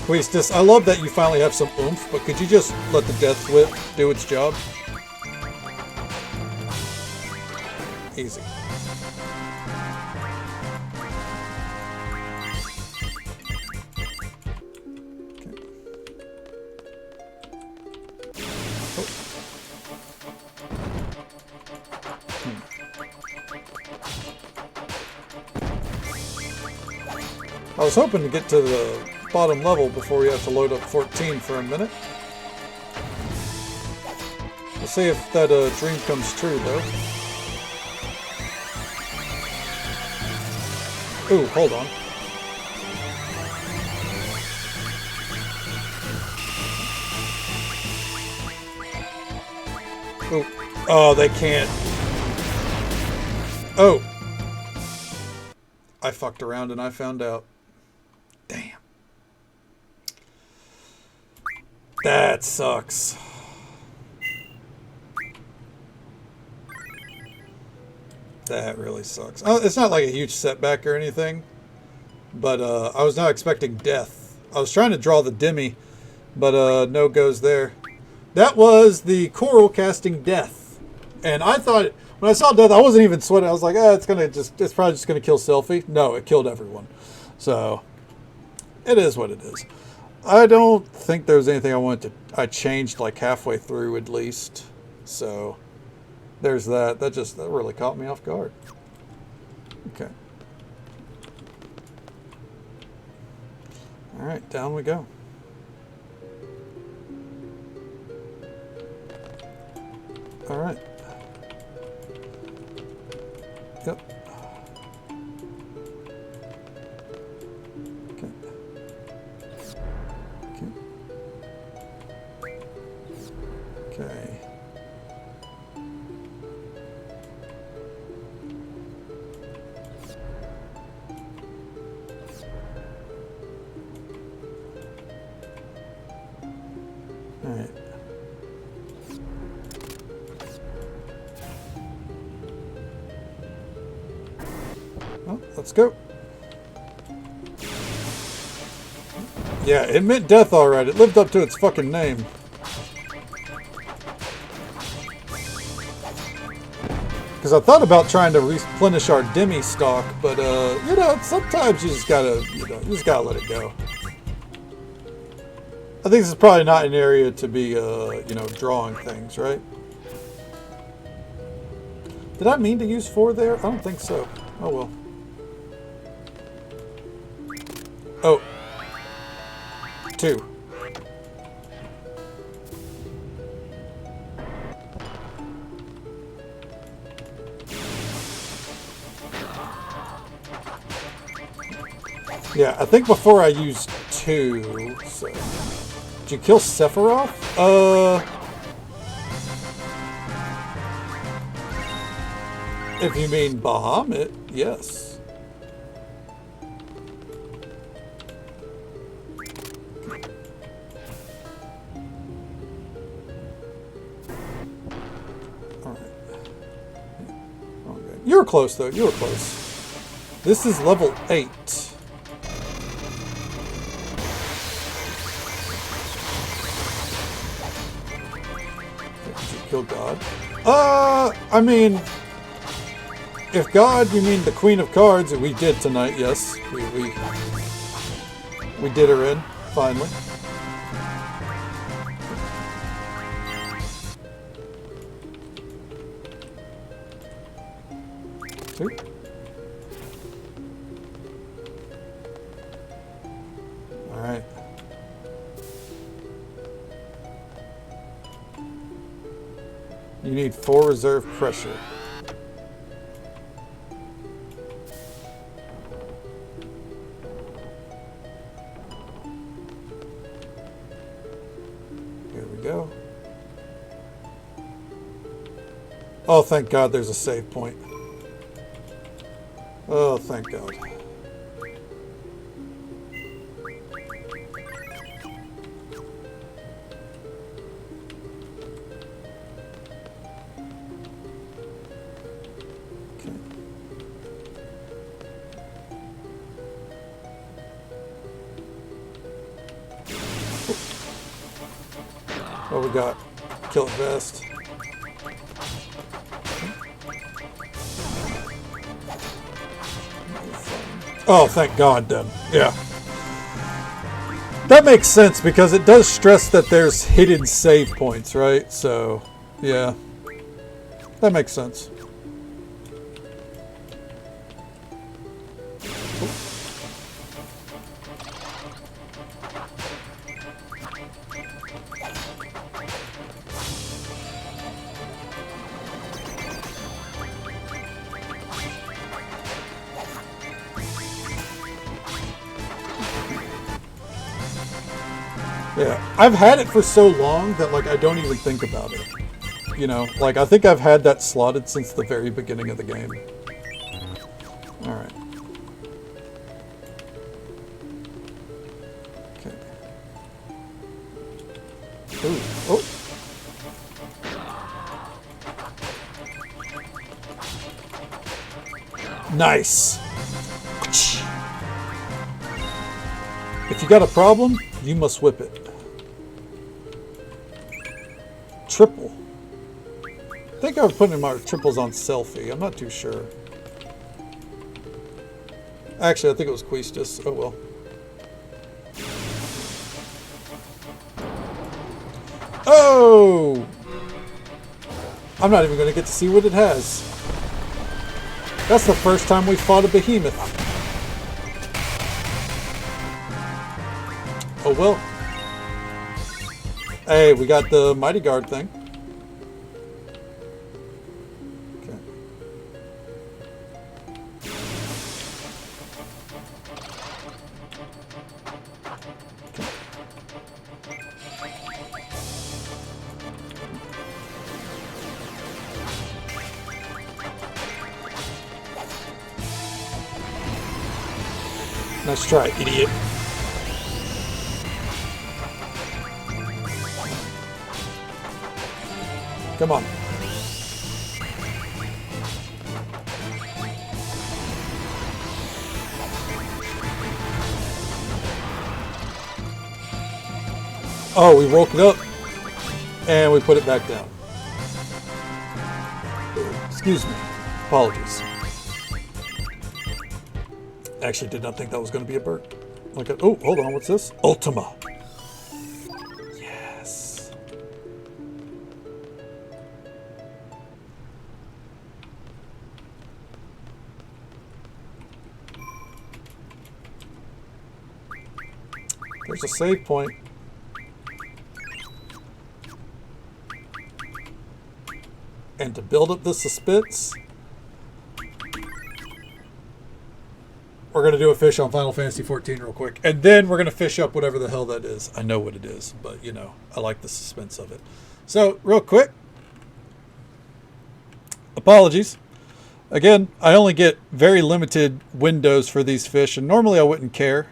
Queestus, I love that you finally have some oomph, but could you just let the death whip do its job? Easy. I was hoping to get to the bottom level before we have to load up 14 for a minute. We'll see if that dream comes true, though. Ooh, hold on. Ooh. Oh, they can't. Oh. I fucked around and I found out. Damn. That sucks. That really sucks. Oh, it's not like a huge setback or anything, but I was not expecting death. I was trying to draw the Demi, but no goes there. That was the Coral casting death, and I thought when I saw death, I wasn't even sweating. I was like, it's probably just gonna kill Selphie. No, it killed everyone. So it is what it is. I don't think there was anything I wanted to. I changed like halfway through at least. So there's that. That really caught me off guard. Okay. All right, down we go. All right. Yep. Okay. Okay. Okay. All right. Well, let's go. Yeah, it meant death alright. It lived up to its fucking name. Because I thought about trying to replenish our demi stock, but you know, sometimes you just gotta, let it go. I think this is probably not an area to be, you know, drawing things, right? Did I mean to use 4 there? I don't think so. Oh well. Oh. 2. Yeah, I think before I used 2, so... Did you kill Sephiroth? If you mean Bahamut, yes. Alright. Okay. You were close, though. You were close. This is level 8. Kill God. I mean, if God, you mean the Queen of Cards, that we did tonight, yes. We did her in, finally. Sweet. Alright. You need 4 reserve pressure. Here we go. Oh, thank God there's a save point. Oh, thank God. What we got? Kill it fast. Oh, thank God then. Yeah. That makes sense because it does stress that there's hidden save points, right? So, yeah. That makes sense. Yeah, I've had it for so long that, like, I don't even think about it. You know, like, I think I've had that slotted since the very beginning of the game. Alright. Okay. Ooh, oh! Nice! If you got a problem, you must whip it. Triple. I think I was putting my triples on selfie. I'm not too sure. Actually, I think it was Quistis. Oh well. Oh! I'm not even going to get to see what it has. That's the first time we fought a behemoth. Oh well. Hey, we got the Mighty Guard thing. Okay. Nice try, idiot. Come on. Oh, we woke it up and we put it back down. Excuse me. Apologies. Actually did not think that was going to be a bird. Like a, oh, hold on, what's this? Ultima. Yes. There's a save point. And to build up the suspense, we're going to do a fish on Final Fantasy XIV real quick. And then we're going to fish up whatever the hell that is. I know what it is, but, you know, I like the suspense of it. So, real quick. Apologies. Again, I only get very limited windows for these fish, and normally I wouldn't care.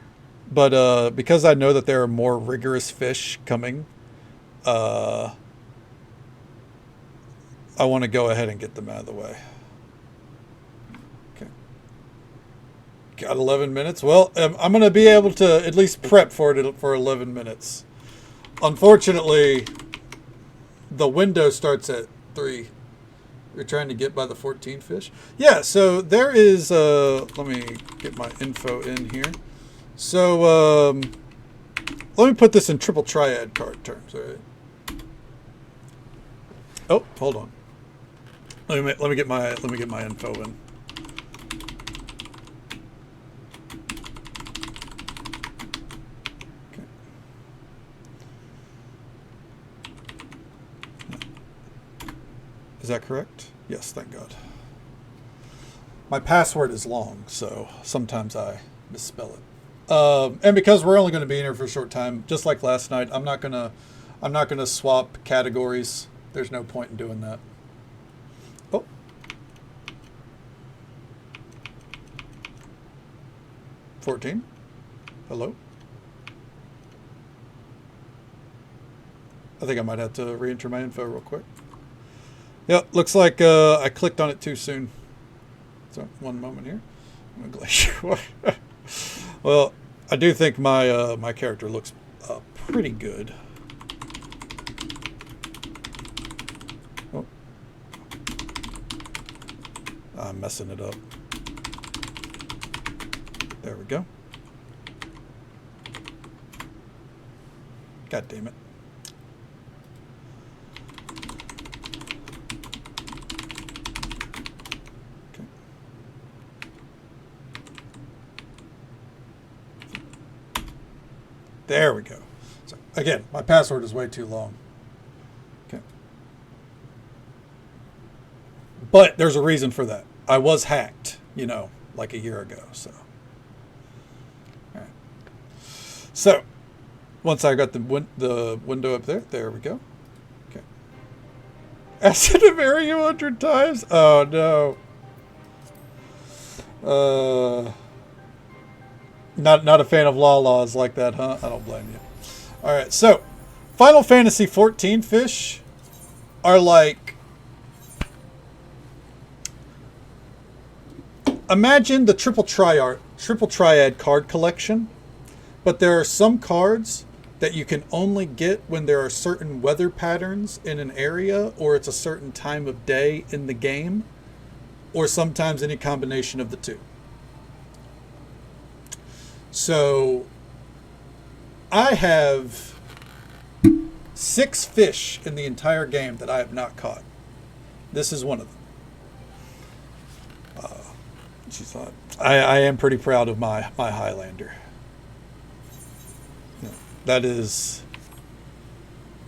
But because I know that there are more rigorous fish coming, I want to go ahead and get them out of the way. Okay. Got 11 minutes. Well, I'm going to be able to at least prep for it for 11 minutes. Unfortunately, the window starts at 3. You're trying to get by the 14 fish? Yeah, so there is... let me get my info in here. So, let me put this in triple triad card terms, all right? Oh, hold on. Let me get my info in. Okay. Is that correct? Yes, thank God. My password is long, so sometimes I misspell it. And because we're only going to be in here for a short time, just like last night, I'm not gonna swap categories. There's no point in doing that. Oh. $14. Hello. I think I might have to re-enter my info real quick. Yep, looks like I clicked on it too soon. So one moment here. I'm gonna glacier. Well, I do think my my character looks pretty good. Oh. I'm messing it up. There we go. God damn it. Okay. There we go. So again, my password is way too long. Okay. But there's a reason for that. I was hacked, you know, like a year ago, so. All right. So, once I got the window up there we go. Okay. Asked to marry you 100 times? Oh, no. Not a fan of laws like that, huh? I don't blame you. All right, so Final Fantasy XIV fish are like, imagine the triple triad card collection, but there are some cards that you can only get when there are certain weather patterns in an area, or it's a certain time of day in the game, or sometimes any combination of the two. So I have 6 fish in the entire game that I have not caught. This is one of them. I am pretty proud of my Highlander. That is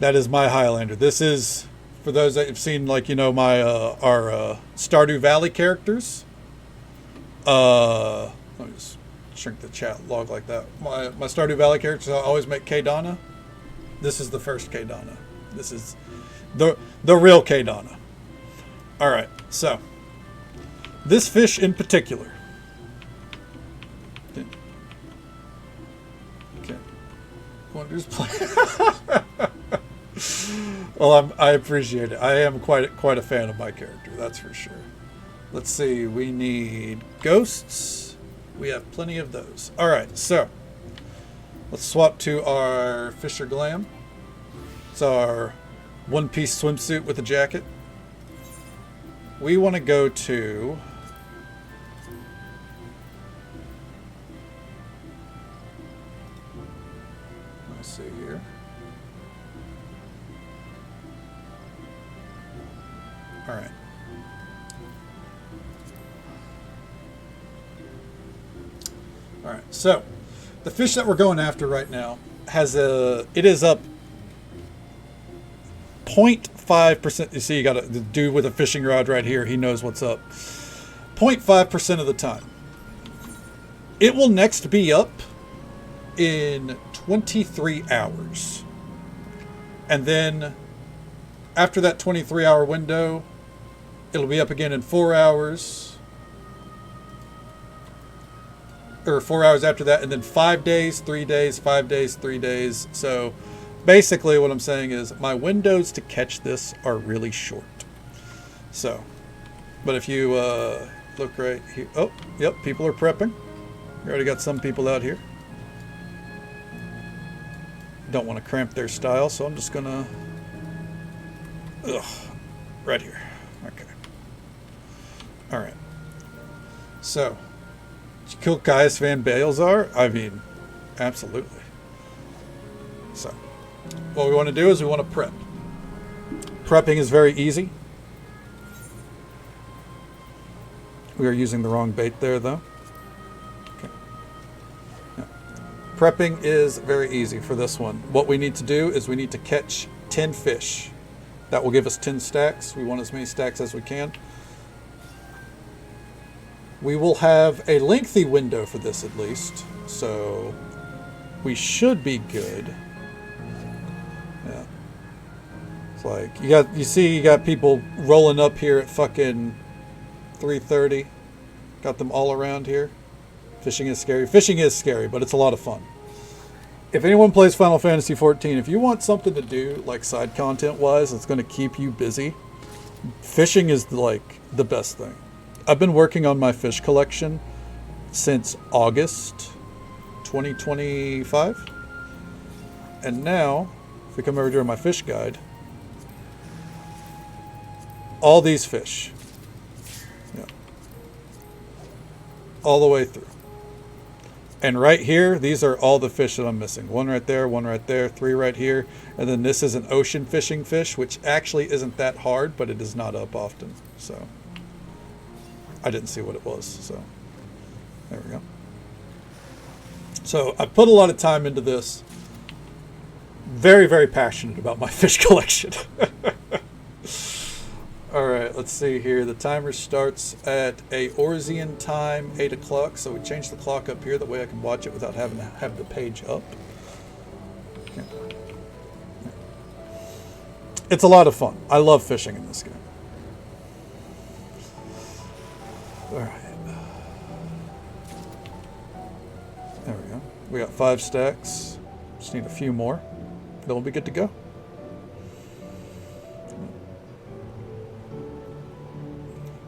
my Highlander. This is, for those that have seen, like, you know, my our Stardew Valley characters. Let me just shrink the chat log like that. My Stardew Valley characters, I always make K-Donna. This is the first K-Donna. This is the real K-Donna. All right, so this fish in particular. Okay. Wonders play. Well, I appreciate it. I am quite a fan of my character, that's for sure. Let's see. We need ghosts. We have plenty of those. All right, so let's swap to our Fisher Glam. It's our one-piece swimsuit with a jacket. we want to go to... Let's see here. All right. All right, so the fish that we're going after right now it is up 0.5%. You see, you got the dude with a fishing rod right here. He knows what's up. 0.5% of the time. It will next be up in 23 hours. And then after that 23-hour window, it'll be up again in 4 hours. Or 4 hours after that, and then 5 days, 3 days, 5 days, 3 days. So basically what I'm saying is my windows to catch this are really short. So, but if you look right here, oh, yep, people are prepping. We already got some people out here. Don't want to cramp their style, so I'm just gonna, right here. Okay. All right. So, did you kill Caius Van Balezar? I mean, absolutely. So, what we want to do is we want to prep. Prepping is very easy. We are using the wrong bait there, though. Okay. Yeah. Prepping is very easy for this one. What we need to do is we need to catch 10 fish. That will give us 10 stacks. We want as many stacks as we can. We will have a lengthy window for this at least, so we should be good. Yeah. It's like you got people rolling up here at fucking 3:30. Got them all around here. Fishing is scary. Fishing is scary, but it's a lot of fun. If anyone plays Final Fantasy XIV, if you want something to do like side content wise that's going to keep you busy, fishing is like the best thing. I've been working on my fish collection since August 2025. And now, if we come over to my fish guide, all these fish. Yeah. All the way through. And right here, these are all the fish that I'm missing. One right there, 3 right here. And then this is an ocean fishing fish, which actually isn't that hard, but it is not up often. So I didn't see what it was, so there we go. So I put a lot of time into this. Very, very passionate about my fish collection. All right, let's see here. The timer starts at Eorzean time, 8 o'clock. So we changed the clock up here. That way I can watch it without having to have the page up. Okay. It's a lot of fun. I love fishing in this game. All right. There we go. We got 5 stacks. Just need a few more. Then we'll be good to go.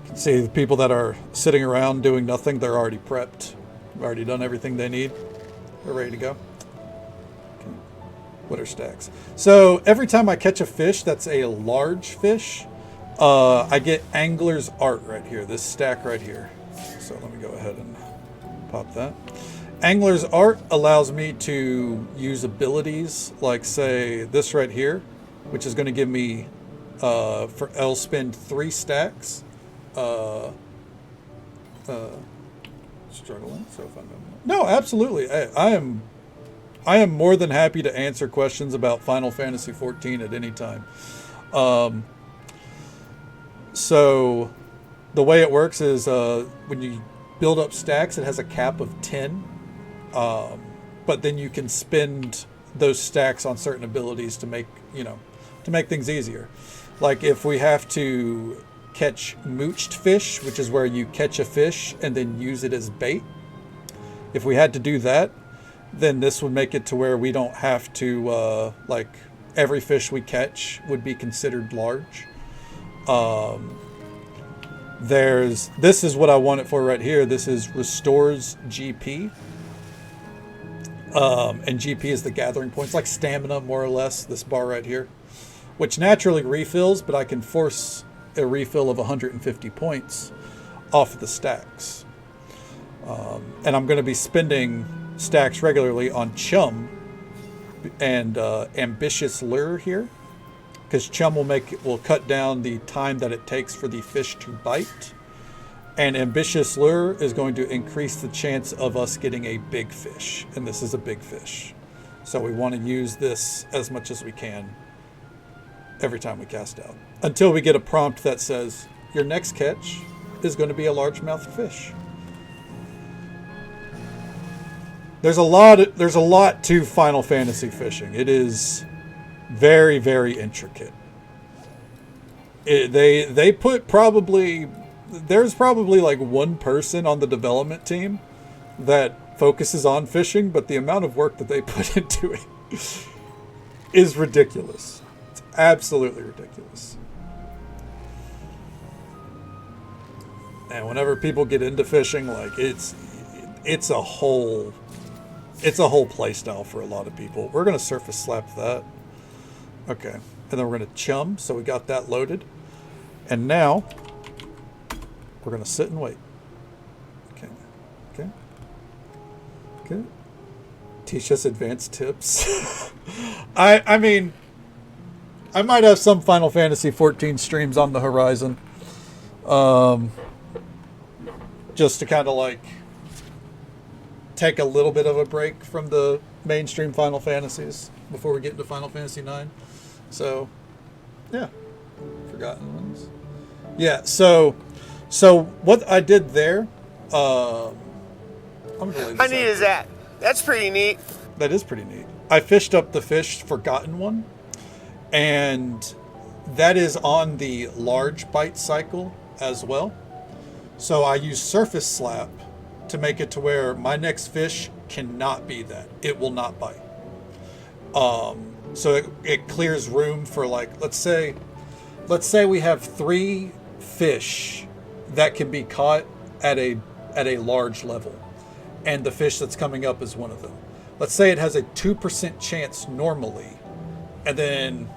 You can see the people that are sitting around doing nothing, they're already prepped. Already done everything they need. They're ready to go. Okay. What are stacks? So every time I catch a fish that's a large fish, I get Angler's Art right here, this stack right here. So let me go ahead and pop that. Angler's Art allows me to use abilities like, say, this right here, which is going to give me, I'll spend 3 stacks. Struggling, so if I'm no, absolutely. I am more than happy to answer questions about Final Fantasy XIV at any time. So the way it works is when you build up stacks, it has a cap of 10. But then you can spend those stacks on certain abilities to make things easier. Like if we have to catch mooched fish, which is where you catch a fish and then use it as bait. If we had to do that, then this would make it to where we don't have to, like every fish we catch would be considered large. This is what I want it for right here. This is restores GP. And GP is the gathering points, like stamina more or less, this bar right here, which naturally refills, but I can force a refill of 150 points off the stacks. And I'm going to be spending stacks regularly on Chum and Ambitious Lure here, because Chum will cut down the time that it takes for the fish to bite, and Ambitious Lure is going to increase the chance of us getting a big fish, and this is a big fish. So we want to use this as much as we can every time we cast out, until we get a prompt that says your next catch is going to be a largemouth fish. There's a lot to Final Fantasy fishing. It is very, very intricate. They put there's probably like one person on the development team that focuses on fishing, but the amount of work that they put into it is ridiculous. It's absolutely ridiculous. And whenever people get into fishing, like it's a whole play style for a lot of people. We're going to surface slap that. Okay. And then we're going to chum. So we got that loaded. And now we're going to sit and wait. Okay. Okay. Okay. Teach us advanced tips. I mean, I might have some Final Fantasy 14 streams on the horizon. Just to kind of like take a little bit of a break from the mainstream Final Fantasies before we get into Final Fantasy IX. So, yeah. Forgotten ones. Yeah, so what I did there, I'm gonna How neat is that? That's pretty neat. That is pretty neat. I fished up the fish Forgotten one, and that is on the large bite cycle as well. So I use Surface Slap to make it to where my next fish cannot be that. It will not bite. So it clears room for, like, let's say we have 3 fish that can be caught at a large level, and the fish that's coming up is one of them. Let's say it has a 2% chance normally, and then,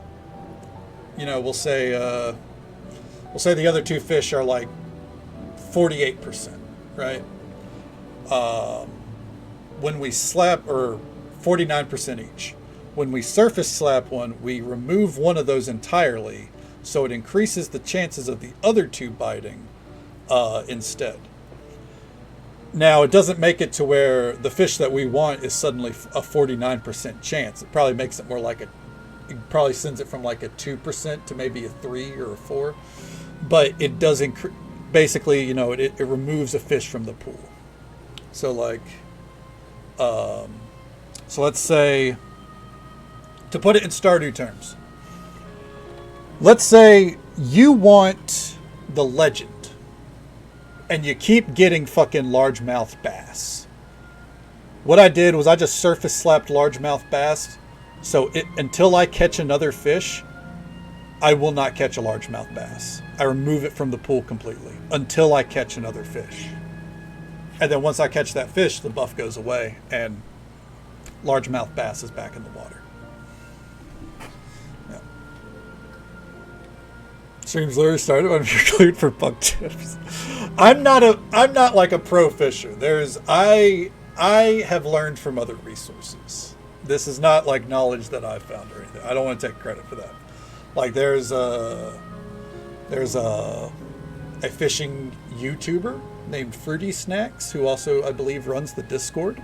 you know, we'll say the other 2 fish are like 48%, right? When we slap, or 49% each. When we surface slap one, we remove one of those entirely, so it increases the chances of the other 2 biting instead. Now, it doesn't make it to where the fish that we want is suddenly a 49% chance. It probably makes it more like it probably sends it from like a 2% to maybe a 3 or a 4. But it does basically, you know, it removes a fish from the pool. So like, so let's say, to put it in Stardew terms, let's say you want the legend, and you keep getting fucking largemouth bass. What I did was I just surface slapped largemouth bass, so until I catch another fish, I will not catch a largemouth bass. I remove it from the pool completely until I catch another fish. And then once I catch that fish, the buff goes away, and largemouth bass is back in the water. Yeah. Streams literally started when you're cleared for bug tips. I'm not like a pro fisher. I have learned from other resources. This is not like knowledge that I've found or anything. I don't want to take credit for that. Like there's a fishing YouTuber named Fruity Snacks, who also, I believe, runs the Discord.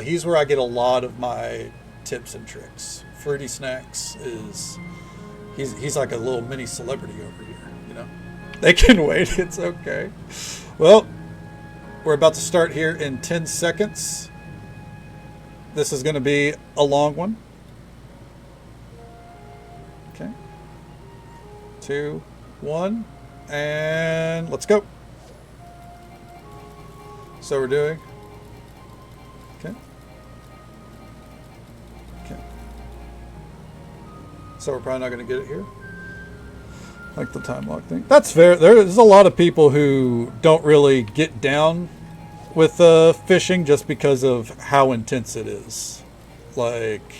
He's where I get a lot of my tips and tricks. Fruity Snacks he's like a little mini celebrity over here, you know. They can wait, it's okay. Well, we're about to start here in 10 seconds. This is going to be a long one. Okay. 2, 1, and let's go. So we're doing, okay. So we're probably not going to get it here. Like the time lock thing. That's fair. There's a lot of people who don't really get down with fishing just because of how intense it is. Like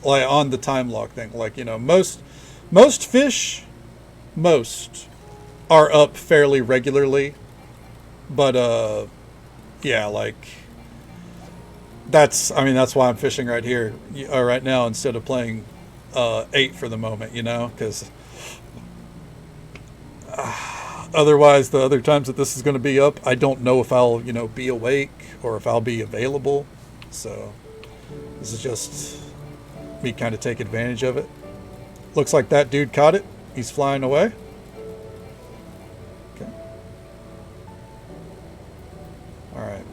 on the time lock thing. Like, you know, most fish most are up fairly regularly, but yeah, like that's why I'm fishing right here, right now, instead of playing 8 for the moment, because otherwise the other times that this is going to be up, I don't know if I'll be awake or if I'll be available. So this is just me kind of take advantage of it. Looks like that dude caught it. He's flying away. Okay. All right.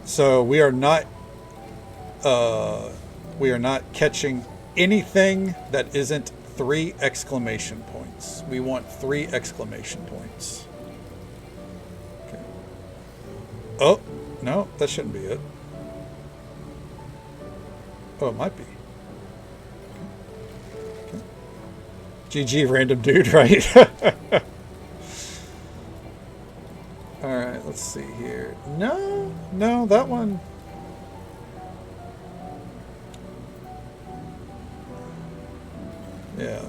So we are not catching anything that isn't 3 exclamation points. We want 3 exclamation points. Okay. Oh, no, that shouldn't be it. Oh, it might be. Okay. GG, random dude, right? All right, let's see here. No, that one. Yeah.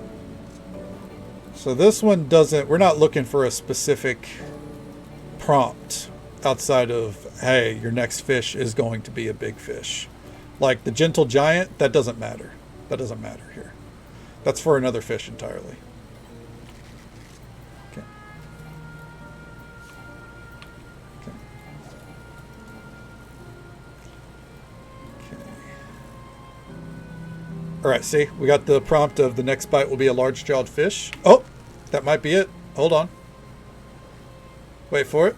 So this one doesn't, we're not looking for a specific prompt outside of, hey, your next fish is going to be a big fish. Like the gentle giant, that doesn't matter. That doesn't matter here. That's for another fish entirely. Okay. Okay. Okay. All right, see, we got the prompt of the next bite will be a large-jawed fish. Oh, that might be it. Hold on. Wait for it.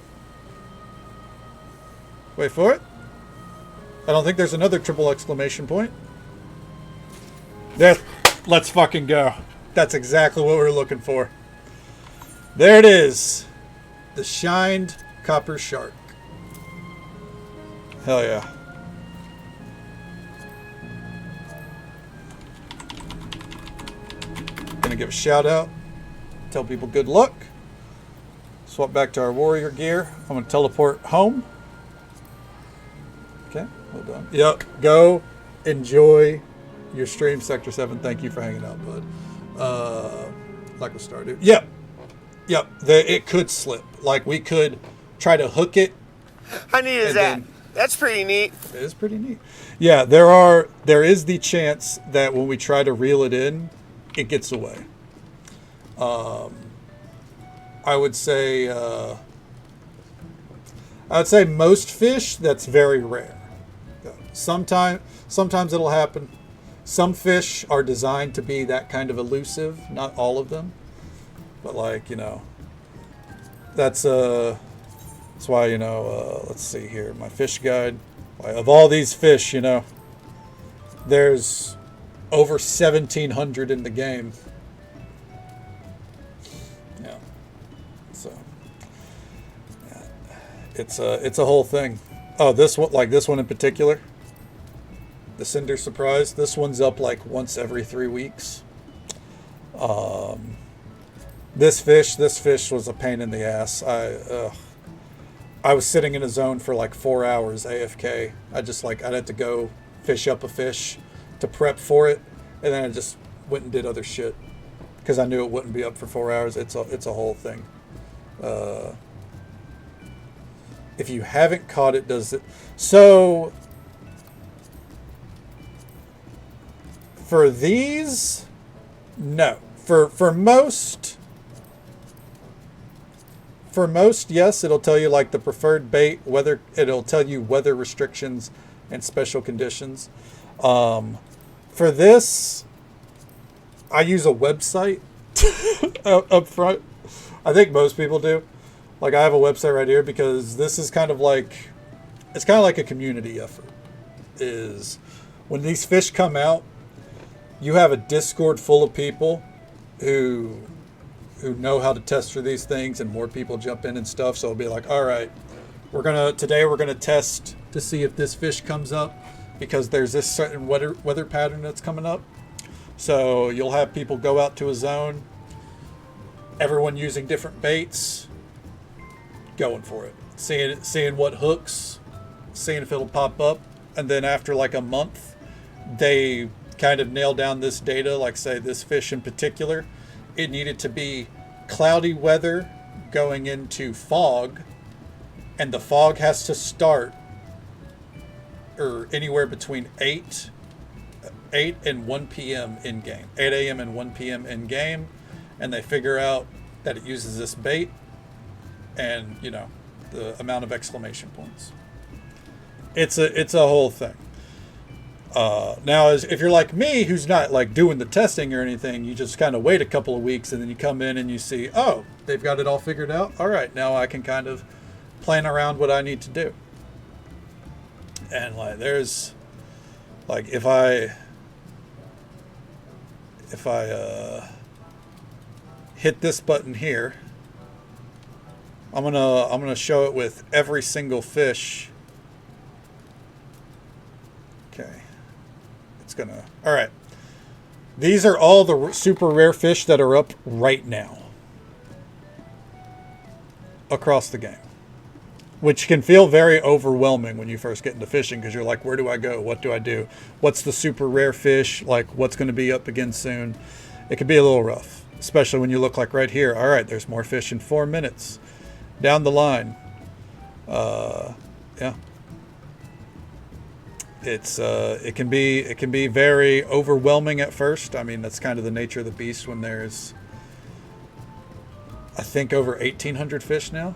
Wait for it. I don't think there's another triple exclamation point. There. Let's fucking go. That's exactly what we're looking for. There it is. The shined copper shark. Hell yeah. Gonna give a shout out. Tell people good luck. Swap back to our warrior gear. I'm gonna teleport home. Okay, well done. Yep, go enjoy your stream, Sector 7. Thank you for hanging out, bud. Like we started. Yep. It could slip. Like we could try to hook it. How neat is that? That's pretty neat. It is pretty neat. Yeah, there is the chance that when we try to reel it in, it gets away. I would say most fish, that's very rare. Sometimes it'll happen. Some fish are designed to be that kind of elusive. Not all of them, but that's why let's see here, my fish guide. Of all these fish, there's over 1,700 in the game. Yeah, so yeah, it's a whole thing. Oh, this one in particular. The Cinder Surprise. This one's up like once every 3 weeks. This fish was a pain in the ass. I was sitting in a zone for like 4 hours AFK. I'd had to go fish up a fish to prep for it, and then I just went and did other shit because I knew it wouldn't be up for 4 hours. It's a whole thing. If you haven't caught it, does it? So for these, no. For most, yes, it'll tell you like the preferred bait, weather. It'll tell you weather restrictions and special conditions. For this, I use a website up front. I think most people do. Like I have a website right here because this is kind of like a community effort. Is when these fish come out, you have a Discord full of people who know how to test for these things, and more people jump in and stuff. So it'll be like, all right, today we're gonna test to see if this fish comes up because there's this certain weather pattern that's coming up. So you'll have people go out to a zone, everyone using different baits, going for it, seeing what hooks, seeing if it'll pop up, and then after like a month, they kind of nail down this data. Like say this fish in particular, it needed to be cloudy weather going into fog, and the fog has to start or anywhere between 8 and 1 p.m. in game, 8 a.m. and 1 p.m. in game, and they figure out that it uses this bait, and you know the amount of exclamation points. It's a whole thing. Now, if you're like me, who's not like doing the testing or anything, you just kind of wait a couple of weeks and then you come in and you see, oh, they've got it all figured out. All right, now I can kind of plan around what I need to do. And like, there's like if I hit this button here, I'm gonna show it with every single fish. Okay. All right. These are all the super rare fish that are up right now across the game, which can feel very overwhelming when you first get into fishing because you're like, where do I go? What do I do? What's the super rare fish? Like, what's going to be up again soon? It can be a little rough, especially when you look like right here. All right, there's more fish in 4 minutes down the line. Yeah. It can be very overwhelming at first. I mean, that's kind of the nature of the beast when there's, I think, over 1,800 fish now.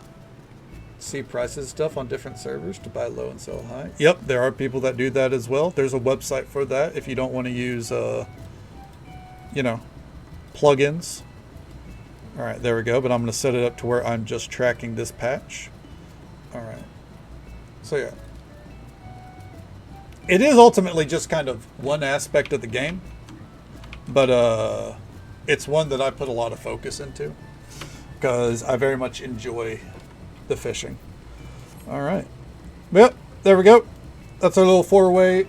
See prices and stuff on different servers to buy low and sell high. Yep, there are people that do that as well. There's a website for that if you don't want to use, plugins. All right, there we go. But I'm going to set it up to where I'm just tracking this patch. All right. So yeah. It is ultimately just kind of one aspect of the game, but it's one that I put a lot of focus into because I very much enjoy the fishing. All right. Yep, there we go. That's our little foray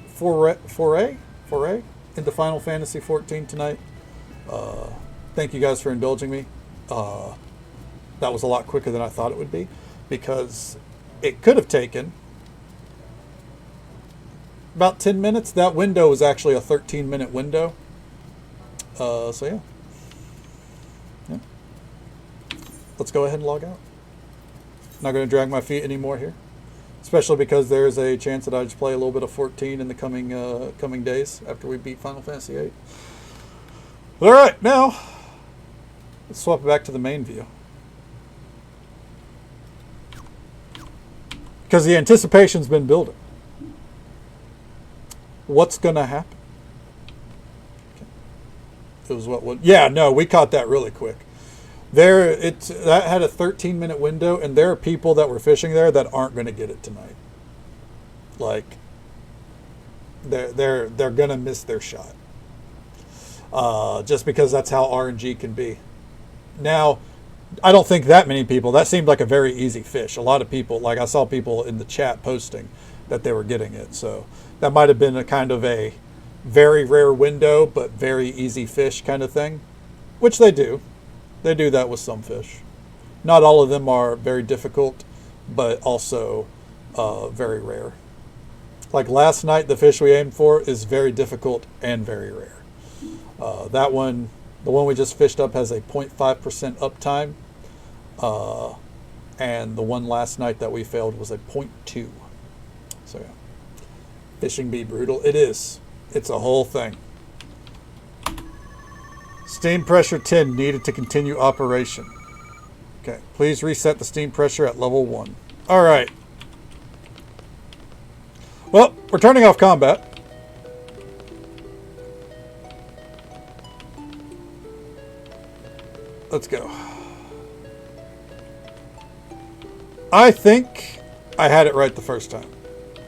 into Final Fantasy 14 tonight. Thank you guys for indulging me. That was a lot quicker than I thought it would be because it could have taken about 10 minutes. That window was actually a 13-minute window. So yeah. Let's go ahead and log out. Not going to drag my feet anymore here, especially because there's a chance that I just play a little bit of 14 in the coming days after we beat Final Fantasy VIII. All right, now let's swap it back to the main view because the anticipation's been building. What's going to happen? Okay. It was yeah, no, we caught that really quick. That had a 13-minute window, and there are people that were fishing there that aren't going to get it tonight. Like, they're going to miss their shot. Just because that's how RNG can be. Now, I don't think that many people, that seemed like a very easy fish. A lot of people, like I saw people in the chat posting that they were getting it, so that might have been a kind of a very rare window, but very easy fish kind of thing, which they do. They do that with some fish. Not all of them are very difficult, but also very rare. Like last night, the fish we aimed for is very difficult and very rare. That one, the one we just fished up, has a 0.5% uptime. And the one last night that we failed was a 0.2. So yeah. Fishing be brutal. It is. It's a whole thing. Steam pressure 10 needed to continue operation. Okay. Please reset the steam pressure at level 1. All right. Well, we're turning off combat. Let's go. I think I had it right the first time.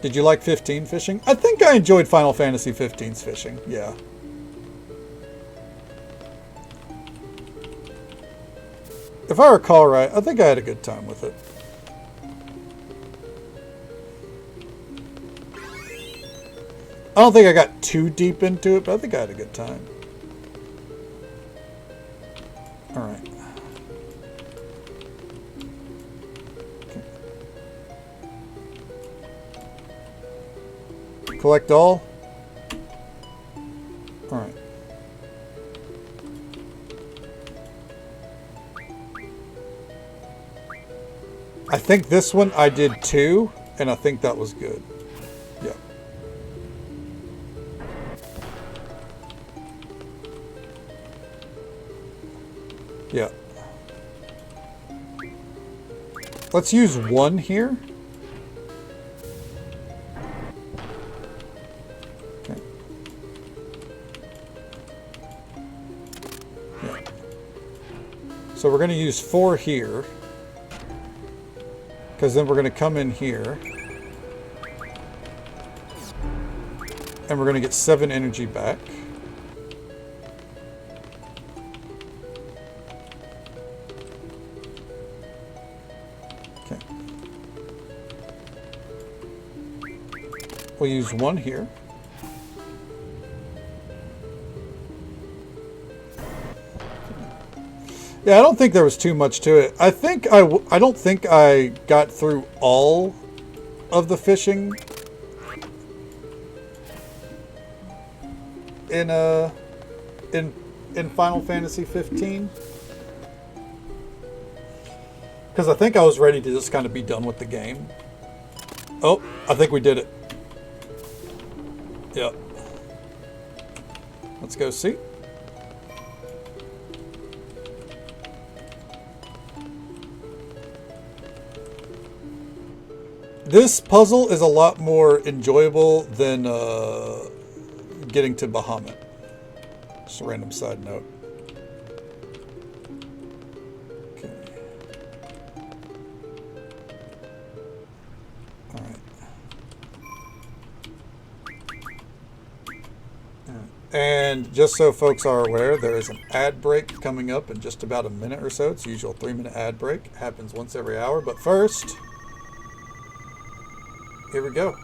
Did you like 15 fishing? I think I enjoyed Final Fantasy 15's fishing. Yeah. If I recall right, I think I had a good time with it. I don't think I got too deep into it, but I think I had a good time. All right. Collect all. All right. I think this one I did 2, and I think that was good. Yeah. Yeah. Let's use 1 here. Okay. Yeah. So we're going to use 4 here. Because then we're going to come in here. And we're going to get 7 energy back. Okay. We'll use 1 here. Yeah, I don't think there was too much to it. I don't think I got through all of the fishing in Final Fantasy 15. Because I think I was ready to just kind of be done with the game. Oh, I think we did it. Yep. Let's go see. This puzzle is a lot more enjoyable than getting to Bahamut. Just a random side note. Okay. All right. And just so folks are aware, there is an ad break coming up in just about a minute or so. It's the usual 3-minute ad break. It happens once every hour. But first, here we go.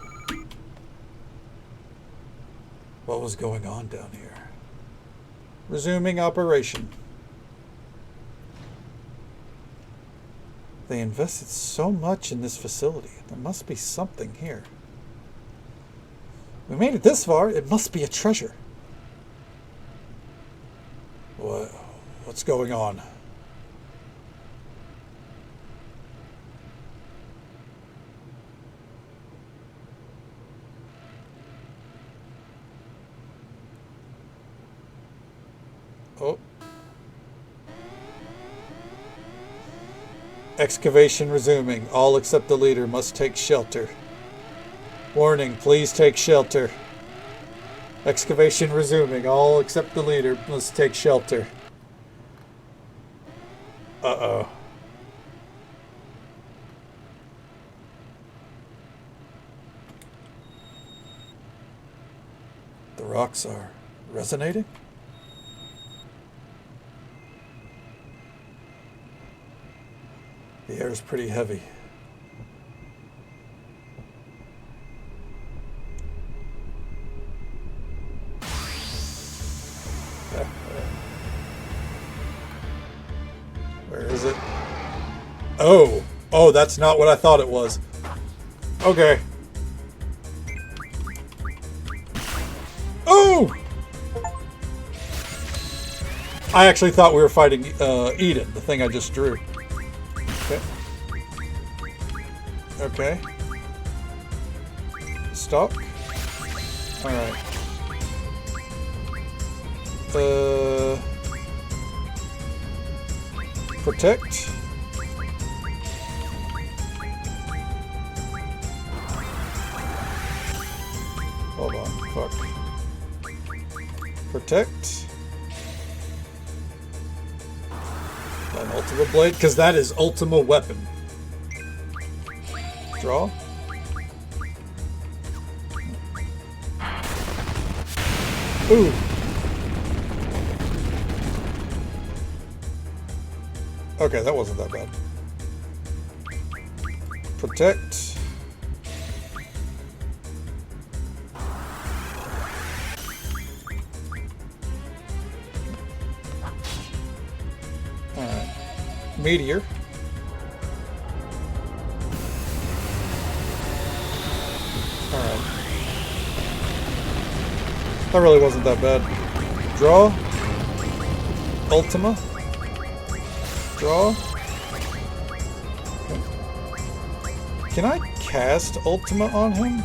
What was going on down here? Resuming operation. They invested so much in this facility. There must be something here. We made it this far. It must be a treasure. What's going on? Oh. Excavation resuming. All except the leader must take shelter. Warning, please take shelter. Excavation resuming. All except the leader must take shelter. Uh-oh. The rocks are resonating? The air is pretty heavy. Where is it? Oh, that's not what I thought it was. Okay. Oh! I actually thought we were fighting Eden, the thing I just drew. Okay. Okay. Stop. Alright. Protect. Hold on, fuck. Protect. An Ultima Blade, because that is Ultima Weapon. Draw. Ooh. Okay, that wasn't that bad. Protect. Alright. Meteor. Alright. That really wasn't that bad. Draw. Ultima. Draw. Okay. Can I cast Ultima on him?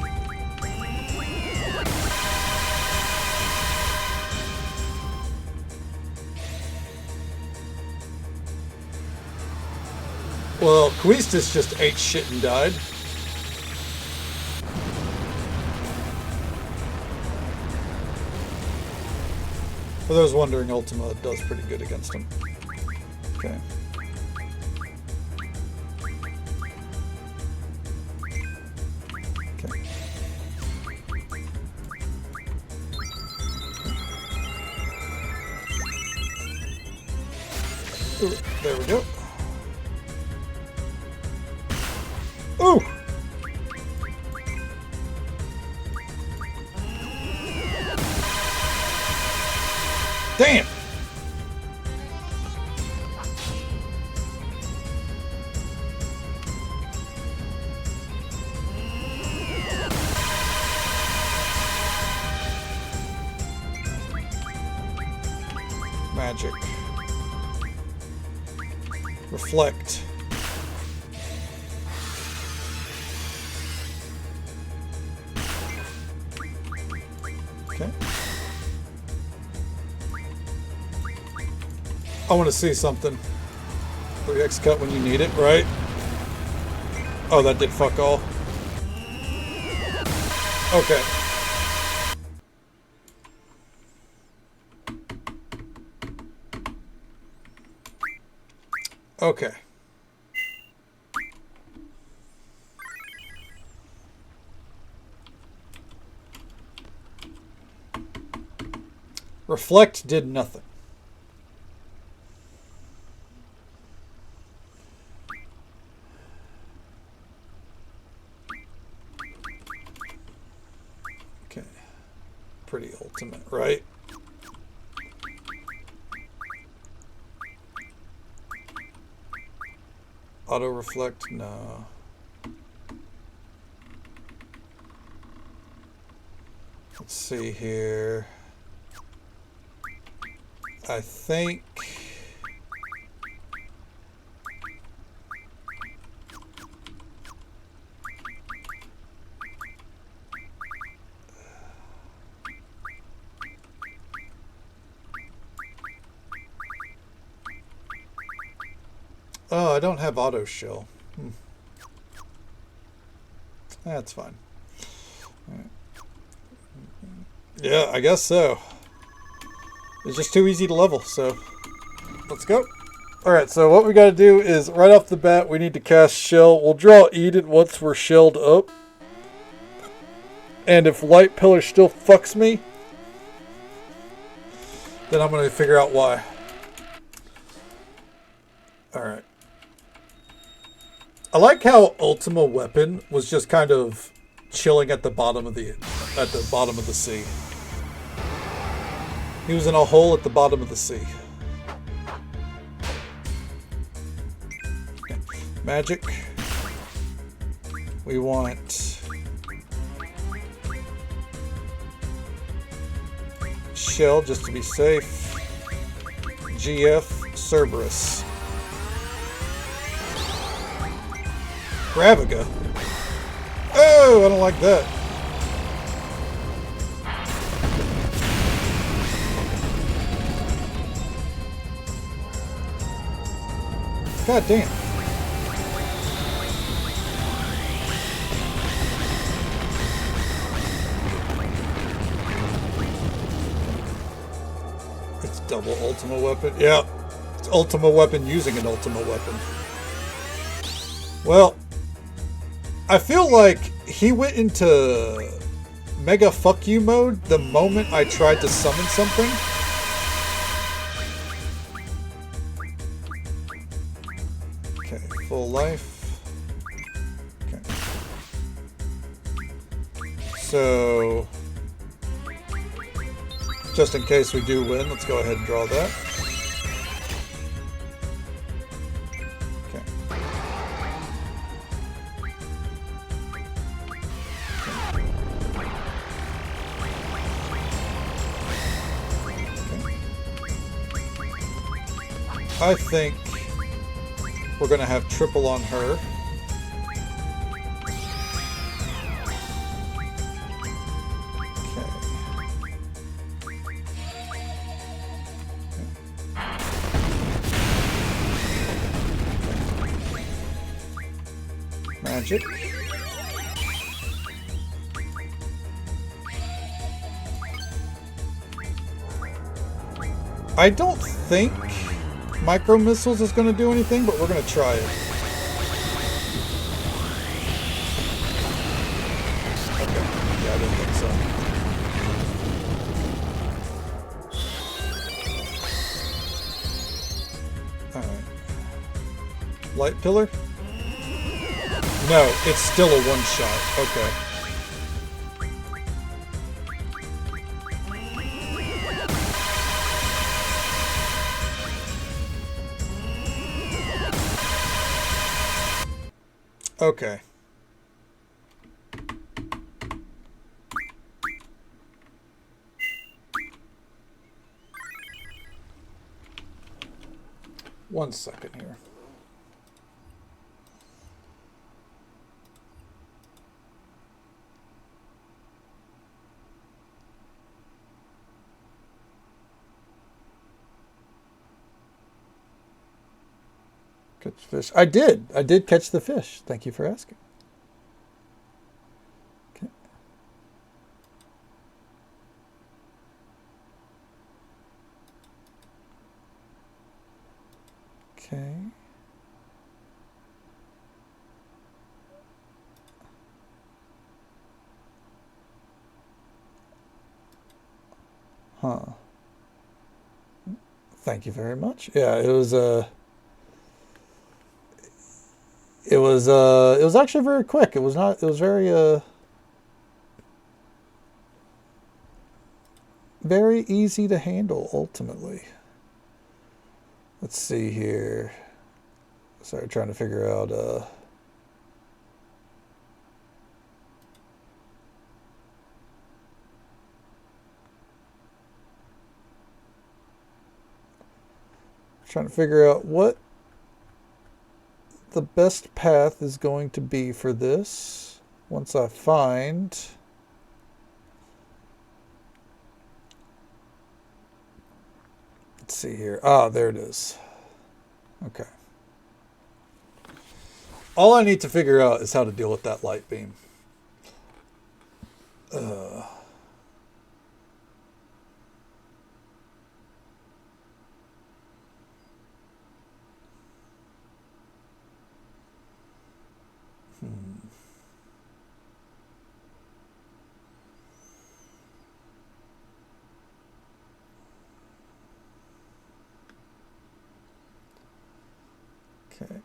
Well, Quistis just ate shit and died. For those wondering, Ultima does pretty good against him. Okay. Okay. Ooh, there we go. Ooh! Damn! Magic. Reflect. Okay. I want to see something. 3x cut when you need it, right? Oh, that did fuck all. Okay. Okay. Reflect did nothing. Okay. Pretty ultimate, right? Auto reflect, no. Let's see here. I think oh, I don't have auto shill. That's fine. Right. Yeah, I guess so. It's just too easy to level, so let's go. Alright, so what we gotta do is, right off the bat, we need to cast Shell. We'll draw Eden once we're shelled up. And if Light Pillar still fucks me, then I'm gonna figure out why. Alright. I like how Ultima Weapon was just kind of chilling at the bottom of the sea. He was in a hole at the bottom of the sea. Okay. Magic. We want Shell just to be safe. GF Cerberus. Gravaga. Oh, I don't like that. God damn. It's double Ultima Weapon. Yeah. It's Ultima Weapon using an Ultima Weapon. Well, I feel like he went into mega fuck you mode the moment I tried to summon something. Okay, full life. Okay. So, just in case we do win, let's go ahead and draw that. Okay. I think we're going to have triple on her. magic. I don't think micro missiles is going to do anything, but we're going to try it. Okay. Yeah, I didn't think so. Alright. Light pillar? No, it's still a one-shot. Okay. Okay. One second here. Catch fish. I did. I did catch the fish. Thank you for asking. Okay. Okay. Huh. Thank you very much. Yeah, it was it was actually very quick. It was not, it was very easy to handle ultimately. Let's see here. Sorry, trying to figure out trying to figure out what the best path is going to be for this. Once I find let's see here. Ah, there it is. Okay. All I need to figure out is how to deal with that light beam. Okay.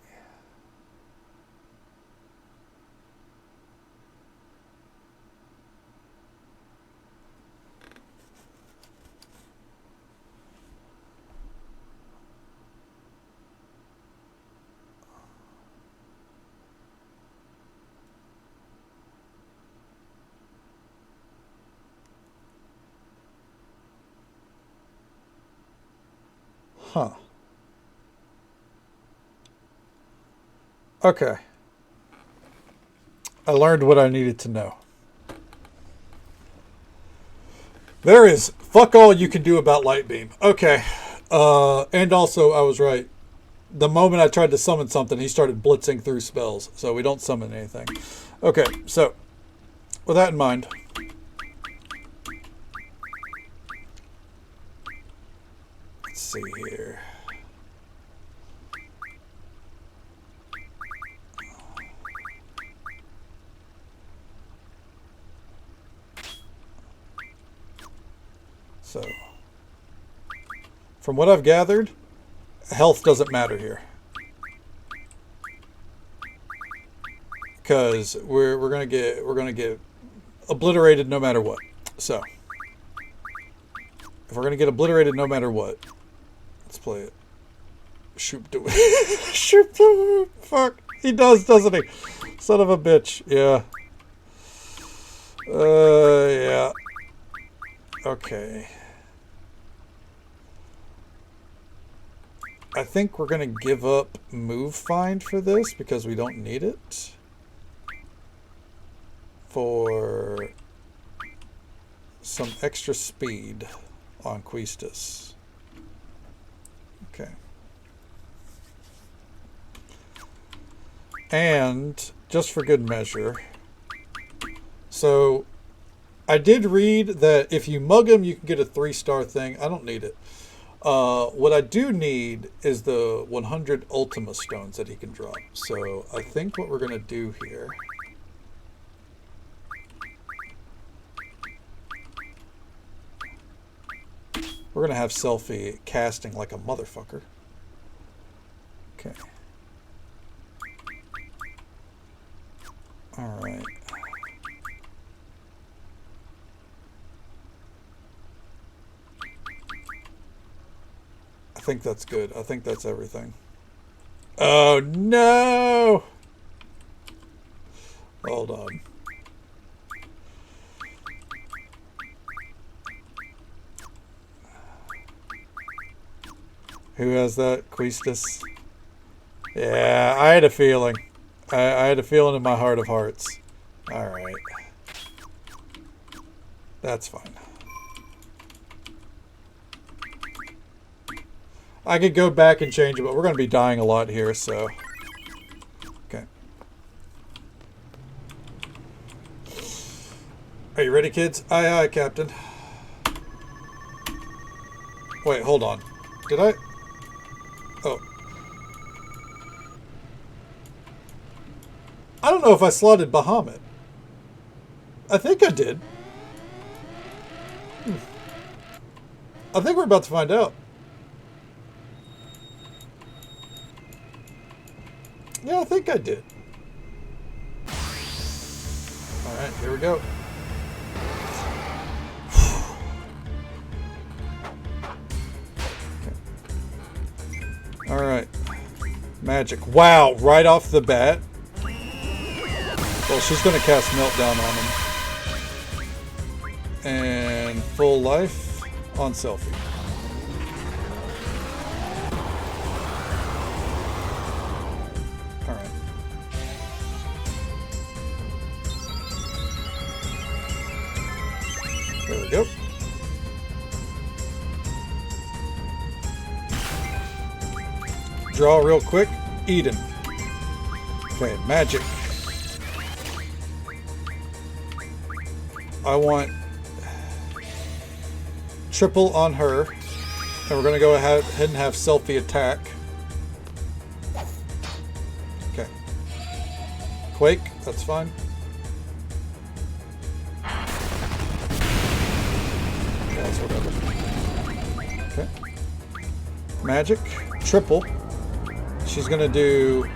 Huh. Okay. I learned what I needed to know. There is fuck all you can do about light beam. Okay. And also I was right. The moment I tried to summon something, he started blitzing through spells. So we don't summon anything. Okay, so with that in mind, let's see here. So, from what I've gathered, health doesn't matter here, because we're gonna get obliterated no matter what. So, if we're gonna get obliterated no matter what, let's play it. Shoop do it. Shoop do it. Fuck, he does, doesn't he? Son of a bitch. Yeah. Yeah. Okay. I think we're going to give up move find for this because we don't need it for some extra speed on Quistis. Okay. And just for good measure, so I did read that if you mug him, you can get a 3-star thing. I don't need it. What I do need is the 100 Ultima stones that he can drop. So I think what we're going to do here... We're going to have Selfie casting like a motherfucker. Okay. Alright. I think that's good. I think that's everything. Oh no! Hold on. Who has that? Quistis? Yeah, I had a feeling. I had a feeling in my heart of hearts. Alright. That's fine. I could go back and change it, but we're going to be dying a lot here, so... Okay. Are you ready, kids? Aye, aye, Captain. Wait, hold on. Did I... Oh. I don't know if I slotted Bahamut. I think I did. I think we're about to find out. Yeah, I think I did. Alright, here we go. Alright. Magic. Wow, right off the bat. Well, she's going to cast Meltdown on him. And full life on Selfie. Alright. There we go. Draw real quick. Eden. Okay, magic. I want triple on her. And we're going to go ahead and have Selfie attack. Okay. Quake, that's fine. Yeah, that's whatever. Okay. Magic, triple. She's going to do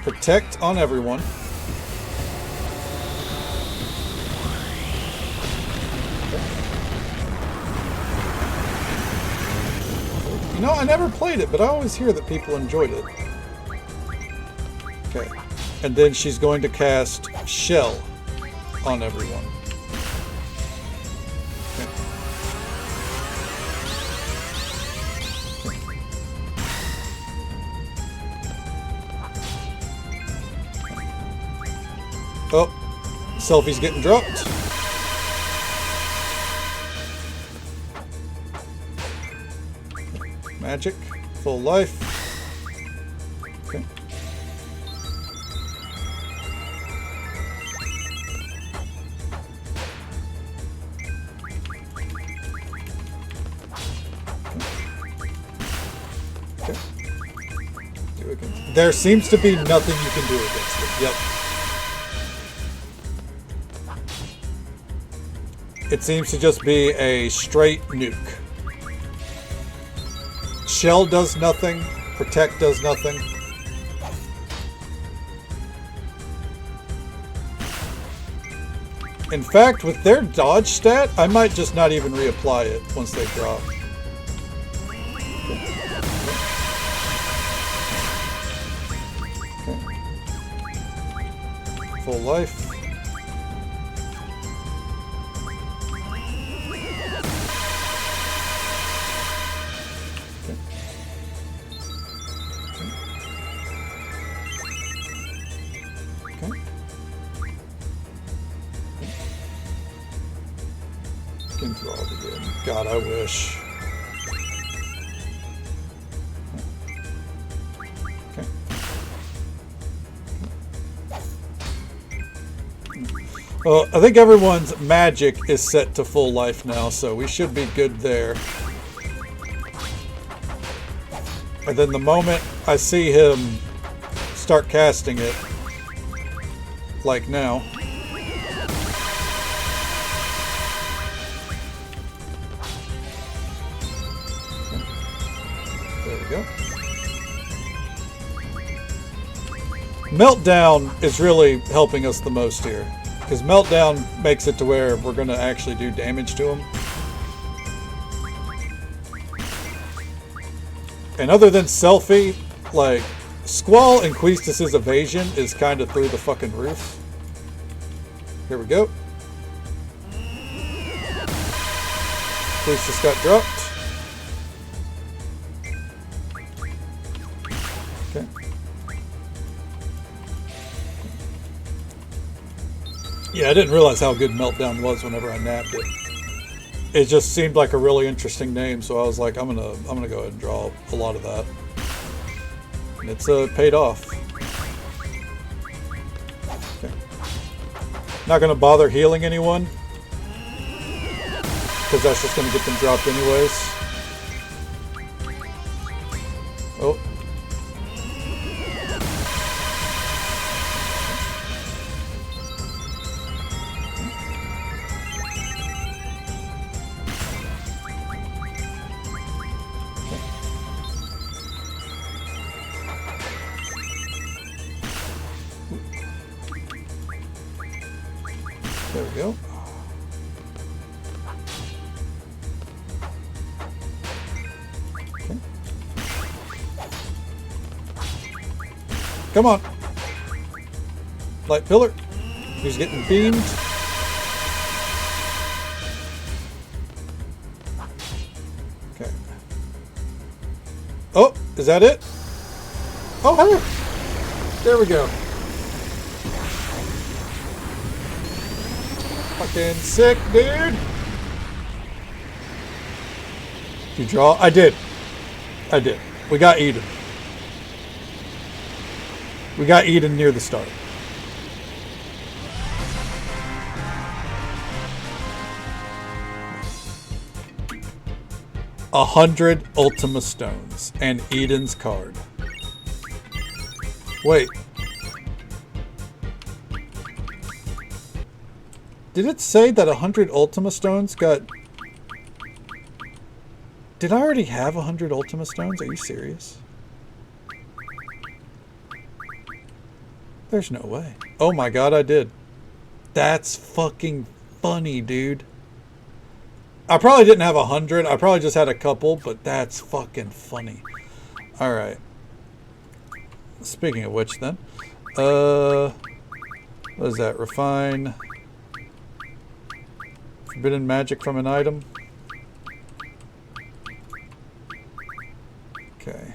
protect on everyone. You know, I never played it, but I always hear that people enjoyed it. Okay. And then she's going to cast Shell on everyone. Okay. Oh, Selfie's getting dropped. Magic, full life. Okay. Okay. Do it again. There seems to be nothing you can do against it. Yep. It seems to just be a straight nuke. Shell does nothing. Protect does nothing. In fact, with their dodge stat, I might just not even reapply it once they drop. Okay. Full life. God, I wish. Okay. Well, I think everyone's magic is set to full life now, so we should be good there. And then the moment I see him start casting it, like now. There we go. Meltdown is really helping us the most here. Because Meltdown makes it to where we're going to actually do damage to him. And other than Selfie, like, Squall and Queestus' evasion is kind of through the fucking roof. Here we go. Queestus got dropped. Okay. Yeah, I didn't realize how good Meltdown was whenever I nabbed it. It just seemed like a really interesting name, so I was like, I'm gonna go ahead and draw a lot of that. And it's paid off. Okay. Not gonna bother healing anyone, because that's just gonna get them dropped anyways. Oh. There we go. Okay. Come on. Light pillar. He's getting beamed. Okay. Oh, is that it? Oh, hey. There we go. Fucking sick, dude. Did you draw? I did. I did. We got Eden. We got Eden near the start. A 100 Ultima Stones and Eden's card. Wait. Did it say that 100 Ultima Stones got... Did I already have 100 Ultima Stones? Are you serious? There's no way. Oh my god, I did. That's fucking funny, dude. I probably didn't have 100. I probably just had a couple, but that's fucking funny. Alright. Speaking of which, then. What is that? Refine... Forbidden magic from an item. Okay.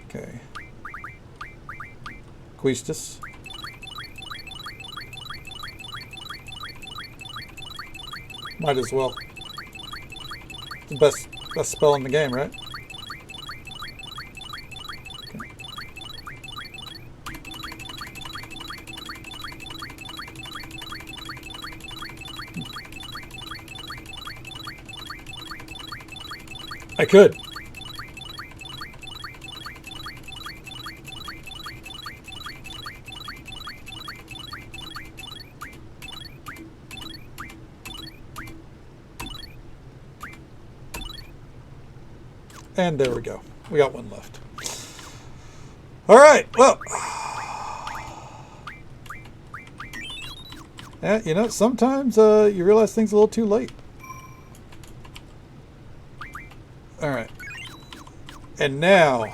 Okay. Queestus. Might as well. It's the best spell in the game, right? I could. And there we go. We got one left. All right. Well, yeah, you know, sometimes you realize things a little too late. All right. And now,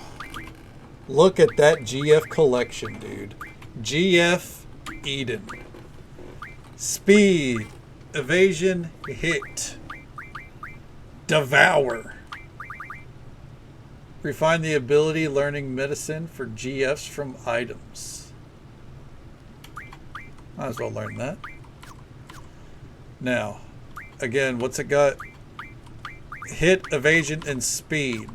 look at that GF collection, dude. GF Eden. Speed, evasion, hit, devour. Refine the ability learning medicine for GFs from items. Might as well learn that. Now, again, what's it got? Hit, evasion, and speed.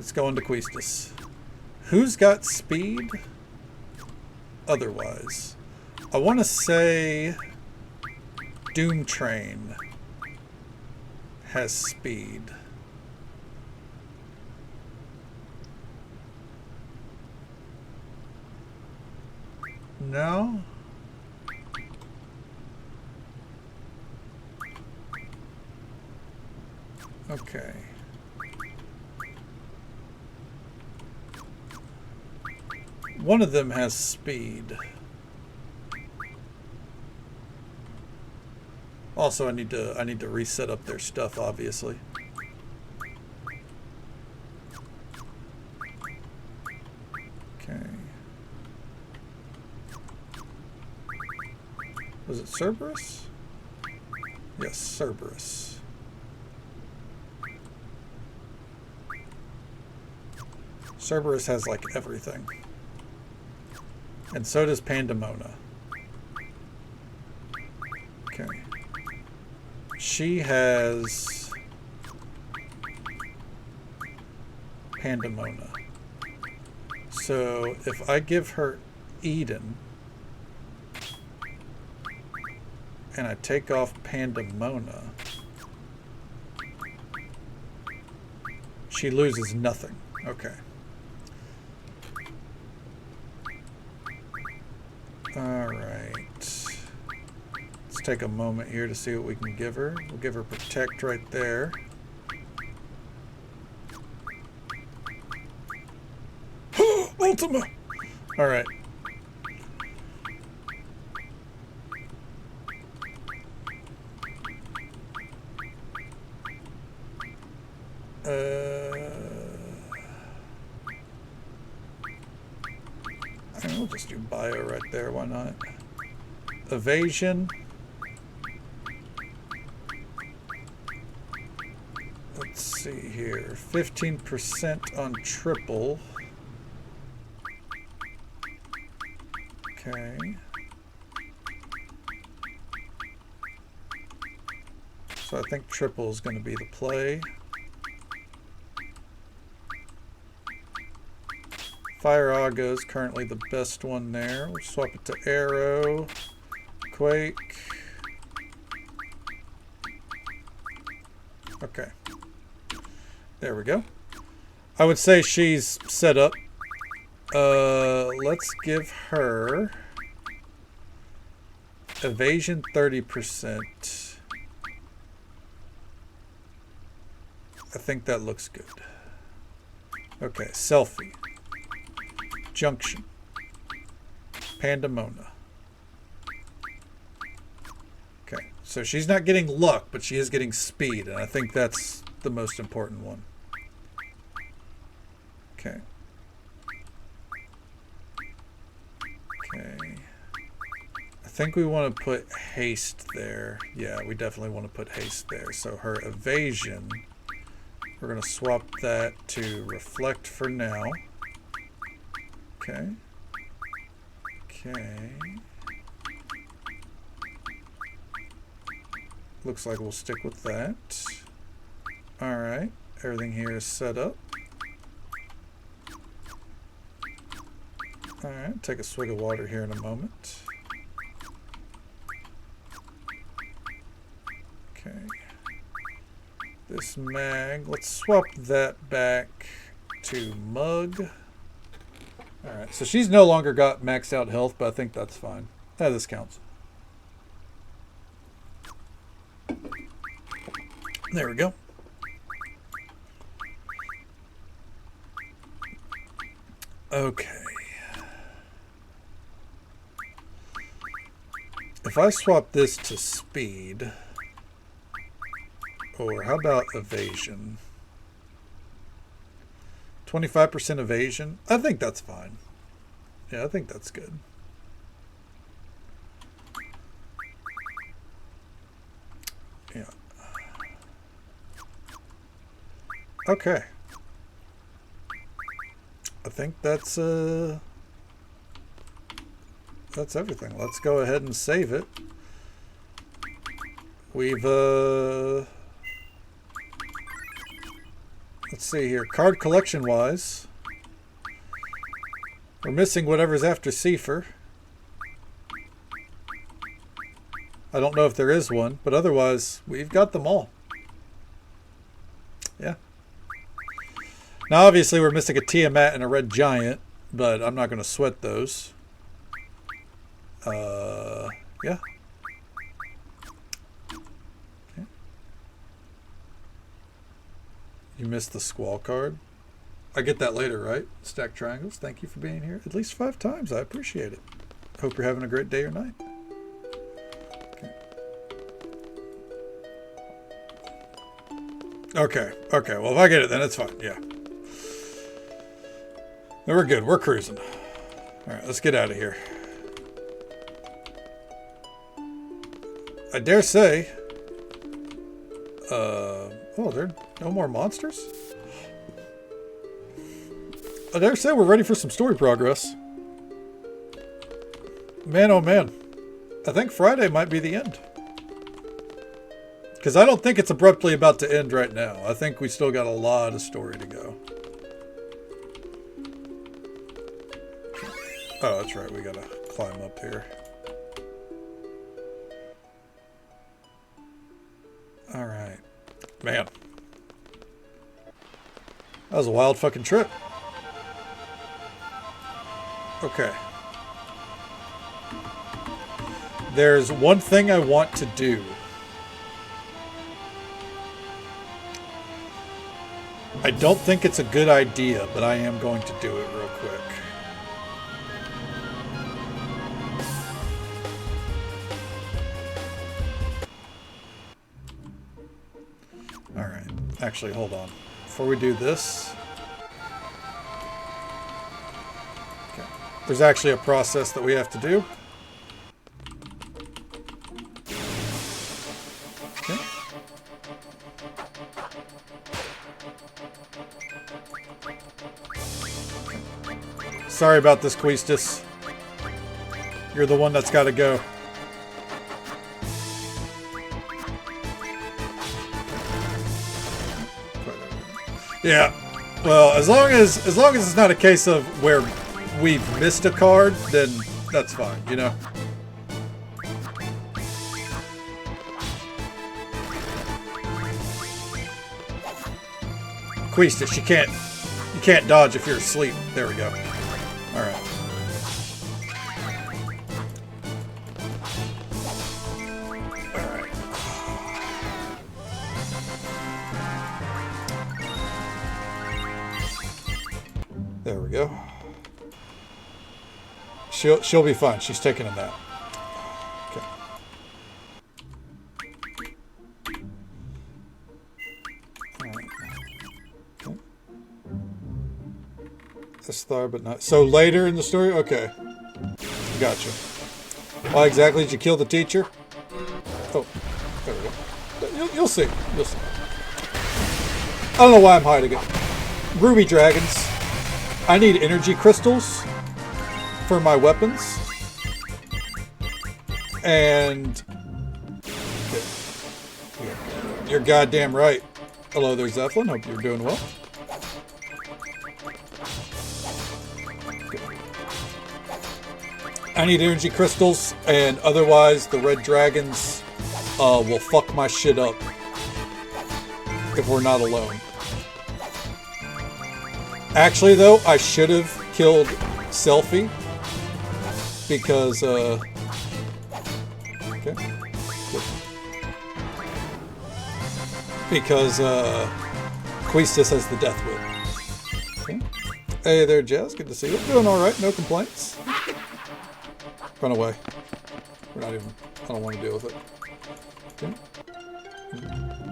Let's go into Quistis. Who's got speed? Otherwise. I want to say Doom Train has speed. No? Okay. One of them has speed. Also, I need to reset up their stuff, obviously. Okay. Was it Cerberus? Yes, Cerberus. Cerberus has like everything. And so does Pandemona. Okay. She has Pandemona. So if I give her Eden and I take off Pandemona, she loses nothing. Okay. Alright. Let's take a moment here to see what we can give her. We'll give her Protect right there. Ultima! Alright. We'll just do bio right there, why not? Evasion. Let's see here. 15% on triple. Okay. So I think triple is going to be the play. Fire Aga is currently the best one there. We'll swap it to Arrow, Quake. Okay. There we go. I would say she's set up. Let's give her Evasion 30%. I think that looks good. Okay, Selfie. Junction. Pandemona. Okay, so she's not getting luck, but she is getting speed, and I think that's the most important one. Okay. Okay. I think we want to put haste there. Yeah, we definitely want to put haste there. So her evasion, we're going to swap that to reflect for now. Okay. Okay. Looks like we'll stick with that. Alright. Everything here is set up. Alright. Take a swig of water here in a moment. Okay. This mag, let's swap that back to mug. Alright, so she's no longer got maxed out health, but I think that's fine. Yeah, this counts. There we go. Okay. If I swap this to speed, or how about evasion? 25% evasion. I think that's fine. Yeah, I think that's good. Yeah. Okay. I think that's everything. Let's go ahead and save it. We've Let's see here. Card collection wise, we're missing whatever's after Seifer. I don't know if there is one, but otherwise, we've got them all. Yeah. Now, obviously, we're missing a Tiamat and a Red Giant, but I'm not going to sweat those. Yeah. Okay. You missed the Squall card. I get that later, right? Stack triangles. Thank you for being here at least 5 times. I appreciate it. Hope you're having a great day or night. Okay. Okay. Well, if I get it, then it's fine. Yeah. No, we're good. We're cruising. All right. Let's get out of here. I dare say. Oh, there are no more monsters? I dare say we're ready for some story progress. Man, oh man. I think Friday might be the end. Because I don't think it's abruptly about to end right now. I think we still got a lot of story to go. Oh, that's right. We gotta climb up here. Alright. Man. That was a wild fucking trip. Okay. There's one thing I want to do. I don't think it's a good idea, but I am going to do it real quick. Alright. Actually, hold on. Before we do this... Okay. There's actually a process that we have to do. Okay. Sorry about this, Queestus. You're the one that's got to go. Yeah. Well, as long as it's not a case of where we've missed a card, then that's fine, you know. Queestus, you can't dodge if you're asleep. There we go. All right. There we go. She'll be fine. She's taking a nap. Okay. Okay. This thigh, but not so later in the story. Okay, gotcha. Why exactly did you kill the teacher? Oh, there we go. You'll see. You'll see. I don't know why I'm hiding it. Ruby dragons. I need energy crystals for my weapons. And okay. You're goddamn right. Hello there, Zeppelin. Hope you're doing well. I need energy crystals, and otherwise the red dragons will fuck my shit up if we're not alone. Actually, though, I should have killed Selfie because, okay. Because, Queestus has the death whip. Okay. Hey there, Jazz. Good to see you. Doing alright. No complaints. Run away. We're not even, I don't want to deal with it. Okay.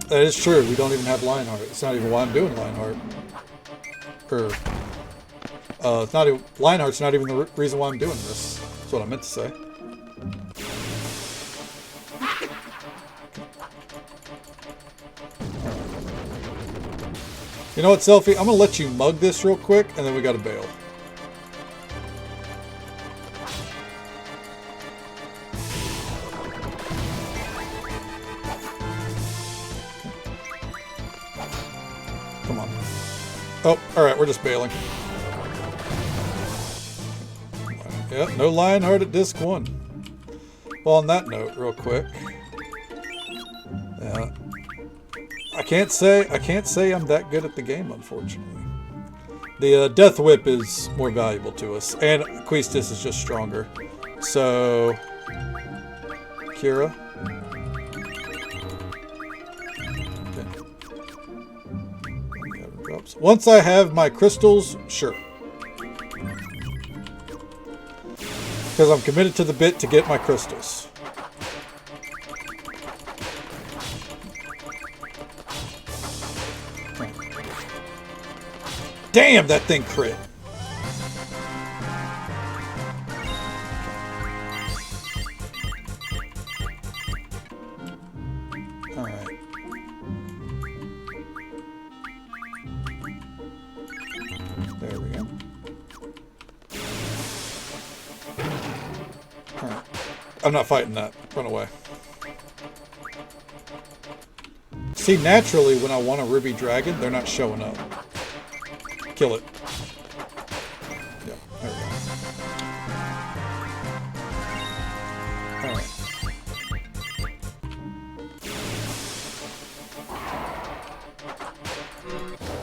That is true. We don't even have Lionheart. It's not even why I'm doing Lionheart. It's not even, Lionheart's not even the reason why I'm doing this. That's what I meant to say. You know what, Selfie? I'm gonna let you mug this real quick, and then we gotta bail. Come on. Oh, alright, we're just bailing. Yep, no Lionheart at disc 1. Well, on that note, real quick. Yeah. I can't say I'm that good at the game, unfortunately. The Death Whip is more valuable to us, and Quistis is just stronger. So, Kira. Okay. Once I have my crystals, sure. Because I'm committed to the bit to get my crystals. Damn, that thing crit. Alright. There we go. Alright. I'm not fighting that. Run away. See, naturally, when I want a Ruby Dragon, they're not showing up. Kill it. Yeah, there we go. Alright.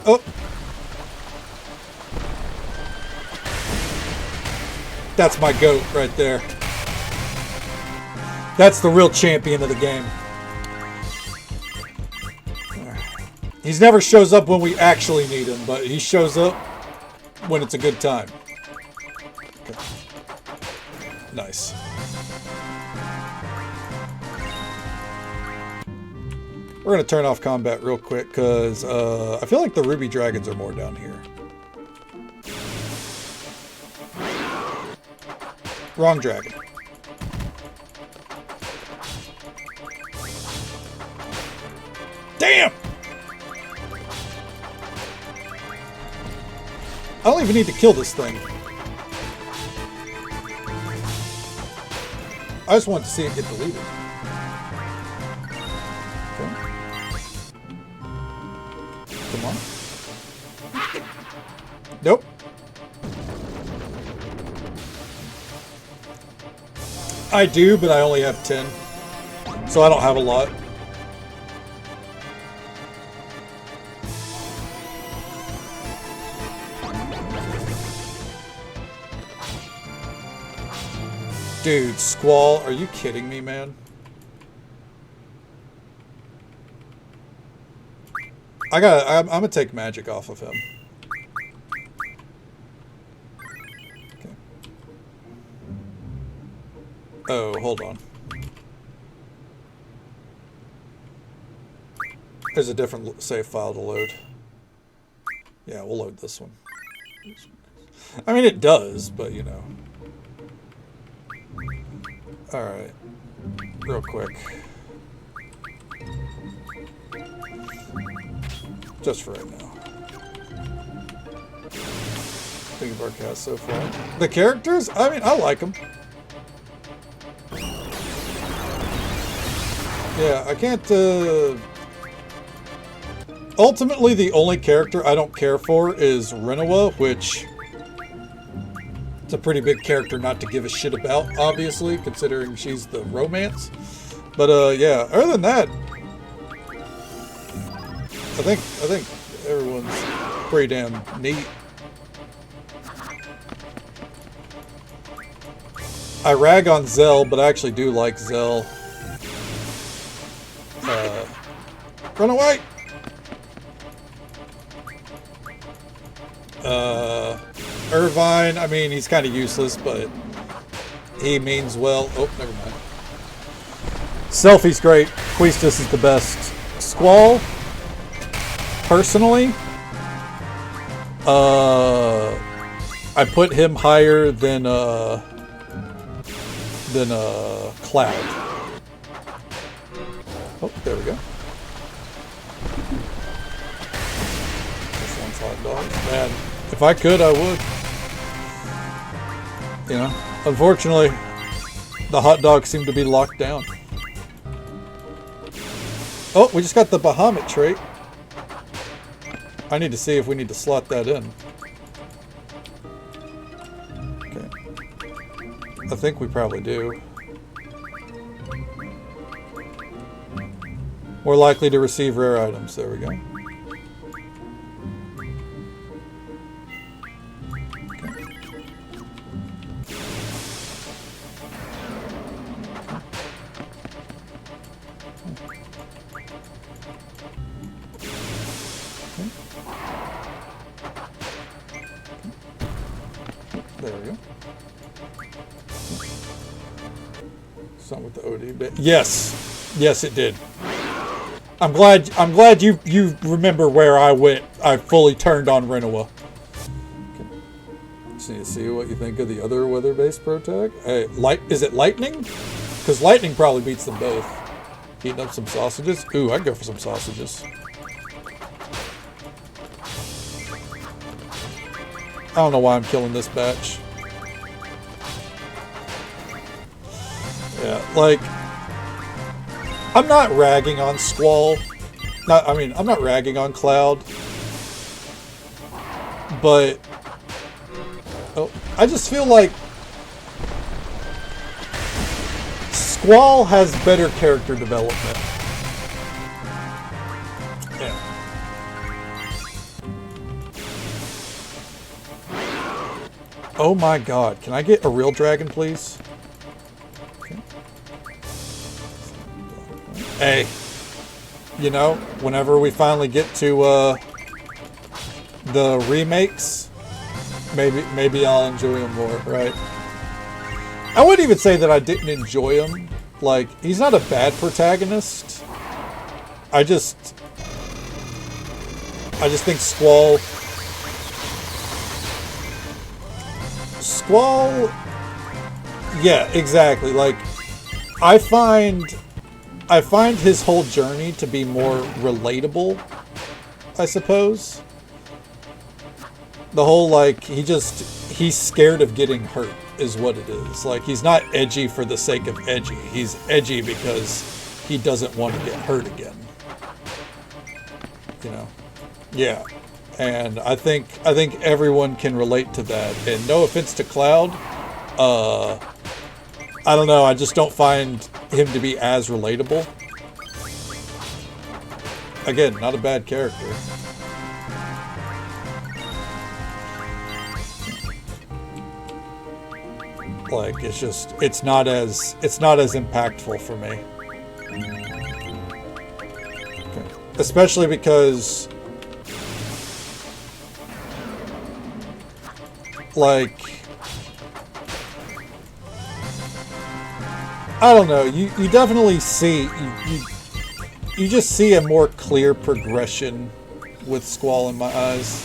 Oh! That's my goat right there. That's the real champion of the game. He never shows up when we actually need him, but he shows up when it's a good time. Okay. Nice. We're going to turn off combat real quick, because I feel like the Ruby Dragons are more down here. Wrong dragon. Damn! I don't even need to kill this thing. I just want to see it get deleted. Okay. Come on. Nope. I do, but I only have 10. So I don't have a lot. Dude, Squall, are you kidding me, man? I'm gonna take magic off of him. Okay. Oh, hold on. There's a different save file to load. Yeah, we'll load this one. I mean, it does, but you know. Alright. Real quick. Just for right now. Think of our cast so far. The characters? I mean, I like them. Yeah, I can't, ultimately, the only character I don't care for is Renoa, which... it's a pretty big character not to give a shit about, obviously, considering she's the romance. But, yeah, other than that... I think everyone's pretty damn neat. I rag on Zell, but I actually do like Zell. Run away! Irvine, I mean, he's kind of useless, but he means well. Oh, never mind. Selfie's great. Quistis is the best. Squall, personally, I put him higher than Cloud. Oh, there we go. This one's hot dog. Man, if I could, I would. You know, unfortunately, the hot dogs seem to be locked down. Oh, we just got the Bahamut trait. I need to see if we need to slot that in. Okay. I think we probably do. More likely to receive rare items. There we go. There we go. Something with the OD bit. Yes. Yes, it did. I'm glad you remember where I went. I fully turned on Renoa. Okay. Just need to see what you think of the other weather-based pro tag. Hey, is it lightning? Because lightning probably beats them both. Heating up some sausages. Ooh, I'd go for some sausages. I don't know why I'm killing this batch. Yeah, like, I'm not ragging on Squall. I'm not ragging on Cloud. But I just feel like Squall has better character development. Yeah. Oh my god, can I get a real dragon, please? Okay. Hey, you know, whenever we finally get to the remakes, maybe I'll enjoy them more, right? I wouldn't even say that I didn't enjoy him. Like, he's not a bad protagonist. I just think Squall, yeah, exactly. Like, I find his whole journey to be more relatable, I suppose. The whole, like, he's scared of getting hurt is what it is. Like, he's not edgy for the sake of edgy. He's edgy because he doesn't want to get hurt again. You know? Yeah. And I think everyone can relate to that. And no offense to Cloud, I don't know, I just don't find him to be as relatable. Again, not a bad character. Like, it's not as impactful for me. Okay. Especially because, like, I don't know, you definitely see, you just see a more clear progression with Squall in my eyes.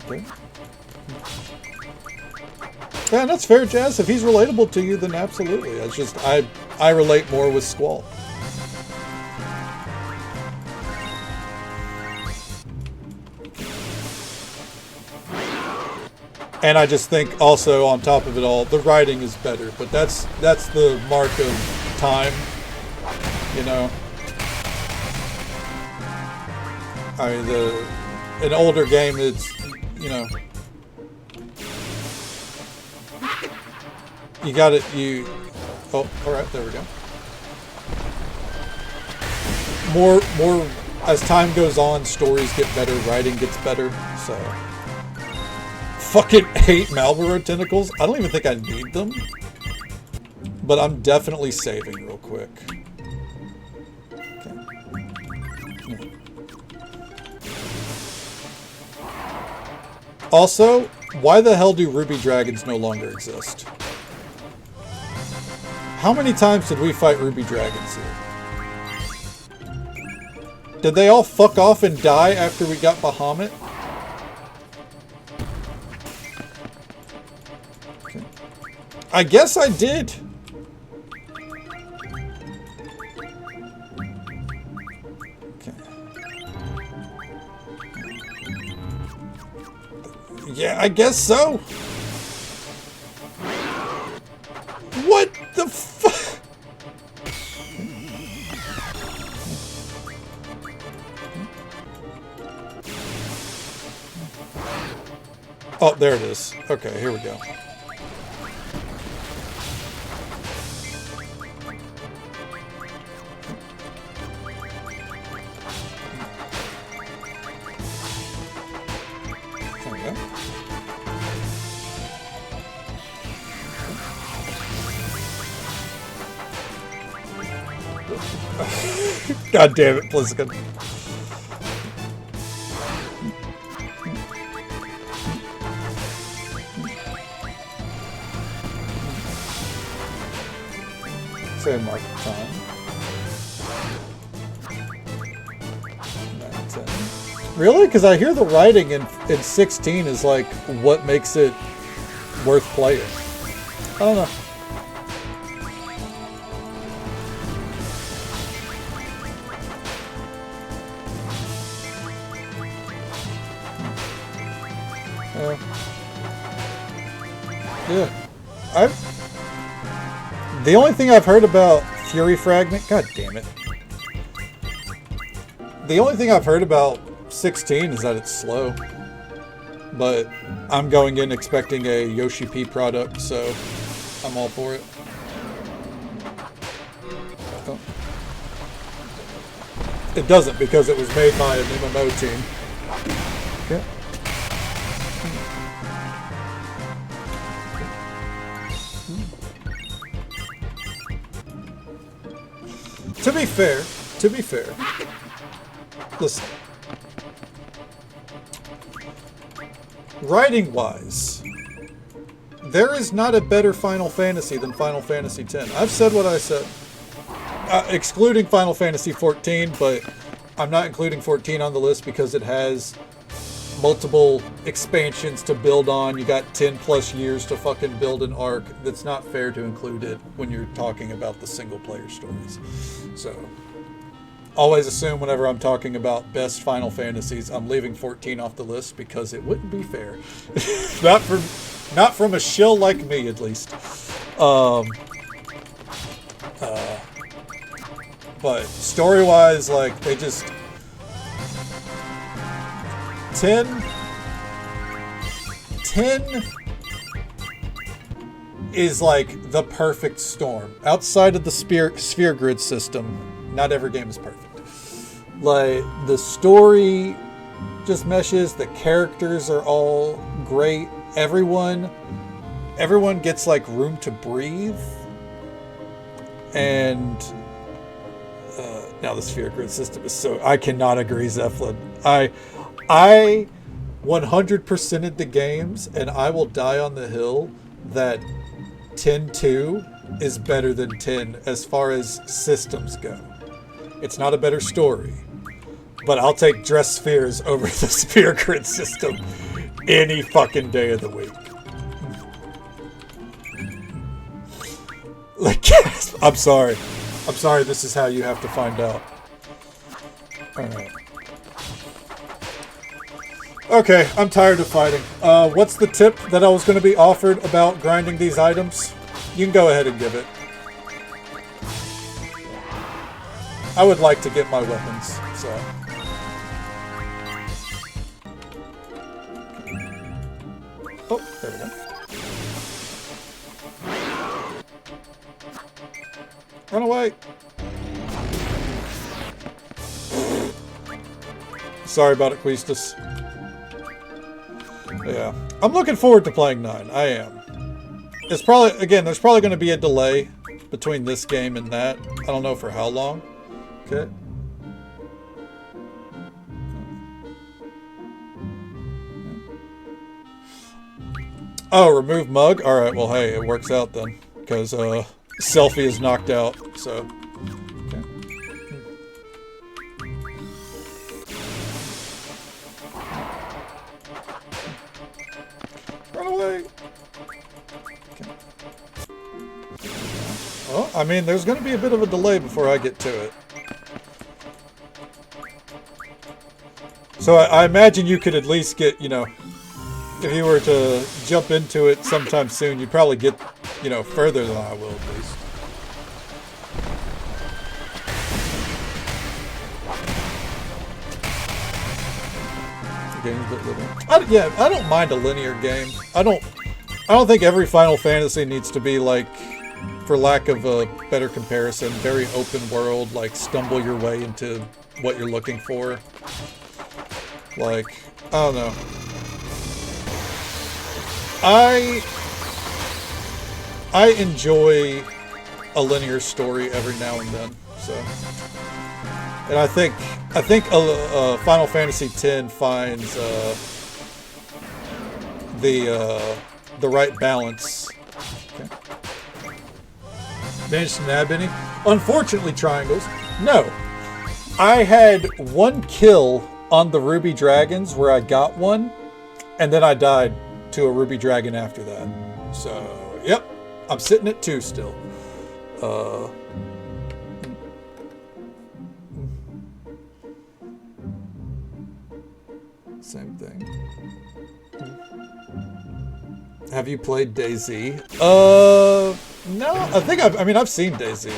Okay. Yeah, that's fair, Jazz. If he's relatable to you, then absolutely. It's just, I relate more with Squall. And I just think also, on top of it all, the writing is better. But that's the mark of time, you know? I mean, an older game, it's, you know... You got it, oh, alright, there we go. More, as time goes on, stories get better, writing gets better, so. Fucking hate Malboro tentacles. I don't even think I need them. But I'm definitely saving real quick. Okay. Yeah. Also, why the hell do ruby dragons no longer exist? How many times did we fight ruby dragons here? Did they all fuck off and die after we got Bahamut? Okay. I guess I did. Okay. Yeah, I guess so. What the fuck? Oh, there it is. Okay, here we go. There we go. God damn it, Blizzard. Same mark time. 9, 10. Really? Because I hear the writing in 16 is like what makes it worth playing. I don't know. Yeah. The only thing I've heard about Fury Fragment, god damn it. The only thing I've heard about 16 is that it's slow. But I'm going in expecting a Yoshi P product, so I'm all for it. Oh. It doesn't because it was made by an MMO team. Okay. To be fair, listen. Writing-wise, there is not a better Final Fantasy than Final Fantasy X. I've said what I said. Excluding Final Fantasy XIV, but I'm not including 14 on the list because it has multiple expansions to build on. You got 10 plus years to fucking build an arc. That's not fair to include it when you're talking about the single player stories. So always assume whenever I'm talking about best Final Fantasies, I'm leaving 14 off the list because it wouldn't be fair. not from a shill like me, at least. But story-wise, like, they just... 10 is like the perfect storm. Outside of the sphere grid system, not every game is perfect. Like, the story just meshes, the characters are all great, everyone gets like room to breathe, and now the sphere grid system is so... I cannot agree, Zeppelin. I 100%ed the games, and I will die on the hill that 10-2 is better than 10 as far as systems go. It's not a better story, but I'll take Dress Spheres over the sphere grid system any fucking day of the week. Like, I'm sorry, this is how you have to find out. Alright. Okay, I'm tired of fighting. What's the tip that I was going to be offered about grinding these items? You can go ahead and give it. I would like to get my weapons, so... Oh, there we go. Run away! Sorry about it, Quistis. Yeah. I'm looking forward to playing 9. I am. It's probably, again, there's probably going to be a delay between this game and that. I don't know for how long. Okay. Oh, remove mug? Alright, well, hey, it works out then. Because, Selfie is knocked out, so... Okay. Run away! Okay. Well, I mean, there's going to be a bit of a delay before I get to it. So I imagine you could at least get, you know... If you were to jump into it sometime soon, you'd probably get, you know, further than I will, at least. games, but linear. Yeah, I don't mind a linear game. I don't think every Final Fantasy needs to be like, for lack of a better comparison, very open world, like stumble your way into what you're looking for. Like, I don't know. I enjoy a linear story every now and then, so. And I think Final Fantasy X finds the right balance. Okay. Managed to nab any? Unfortunately, triangles. No. I had one kill on the Ruby Dragons where I got one, and then I died to a Ruby Dragon after that. So, yep. I'm sitting at 2 still. Same thing. Have you played DayZ? No. I've seen DayZ.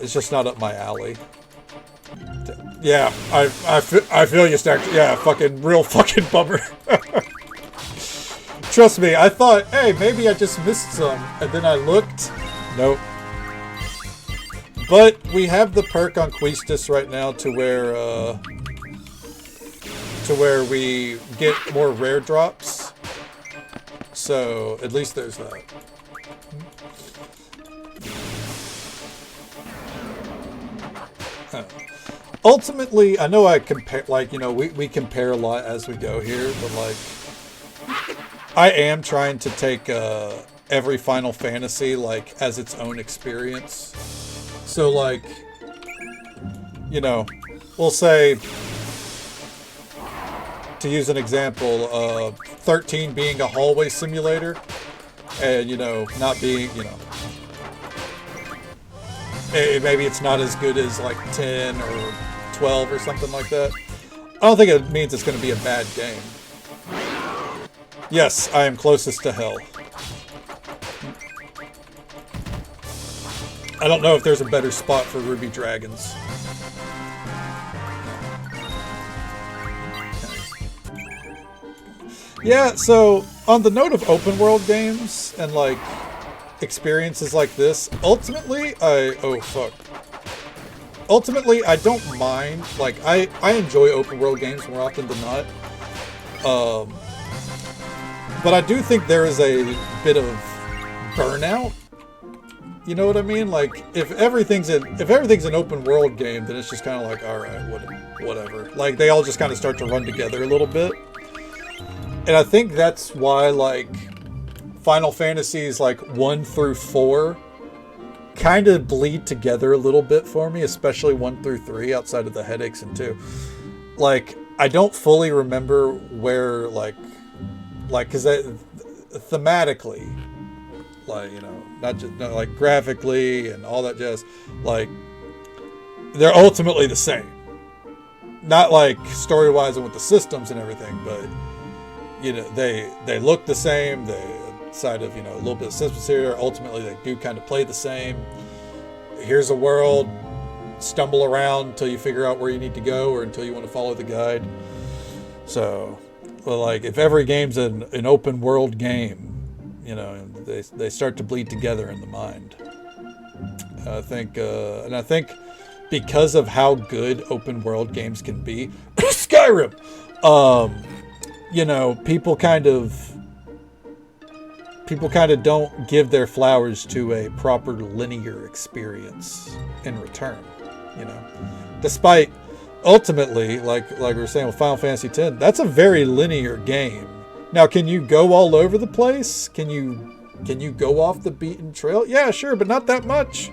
It's just not up my alley. Yeah, I feel you, Stack. Yeah, real fucking bummer. Trust me, I thought, hey, maybe I just missed some, and then I looked. Nope. But we have the perk on Quistis right now to where we get more rare drops. So at least there's that. Huh. Ultimately, I know I compare, like, you know, we compare a lot as we go here, but like, I am trying to take every Final Fantasy like as its own experience. So like, you know, we'll say, to use an example, 13 being a hallway simulator, and you know, not being, you know, maybe it's not as good as like 10 or 12 or something like that. I don't think it means it's going to be a bad game. Yes, I am closest to hell. I don't know if there's a better spot for Ruby Dragons. Yeah, so on the note of open world games and like experiences like this, ultimately Ultimately, I don't mind. Like, I enjoy open world games more often than not. But I do think there is a bit of burnout. You know what I mean? Like, if everything's an open world game, then it's just kind of like, all right, whatever. Like, they all just kind of start to run together a little bit. And I think that's why, like, Final Fantasies, like, 1 through 4 kind of bleed together a little bit for me, especially 1 through 3, outside of the headaches and 2. Like, I don't fully remember where, like, because thematically, like, you know, not just like graphically and all that jazz, like, they're ultimately the same. Not like story-wise and with the systems and everything, but, you know, they look the same. They, side of, you know, a little bit of systems here, ultimately they do kind of play the same. Here's a world, stumble around until you figure out where you need to go or until you want to follow the guide. So, well, like, if every game's an open world game, you know, they start to bleed together in the mind. I think because of how good open world games can be, Skyrim, you know, people kind of don't give their flowers to a proper linear experience in return, you know. Despite, ultimately, like we were saying with Final Fantasy X, that's a very linear game. Now, can you go all over the place? Can you go off the beaten trail? Yeah, sure, but not that much.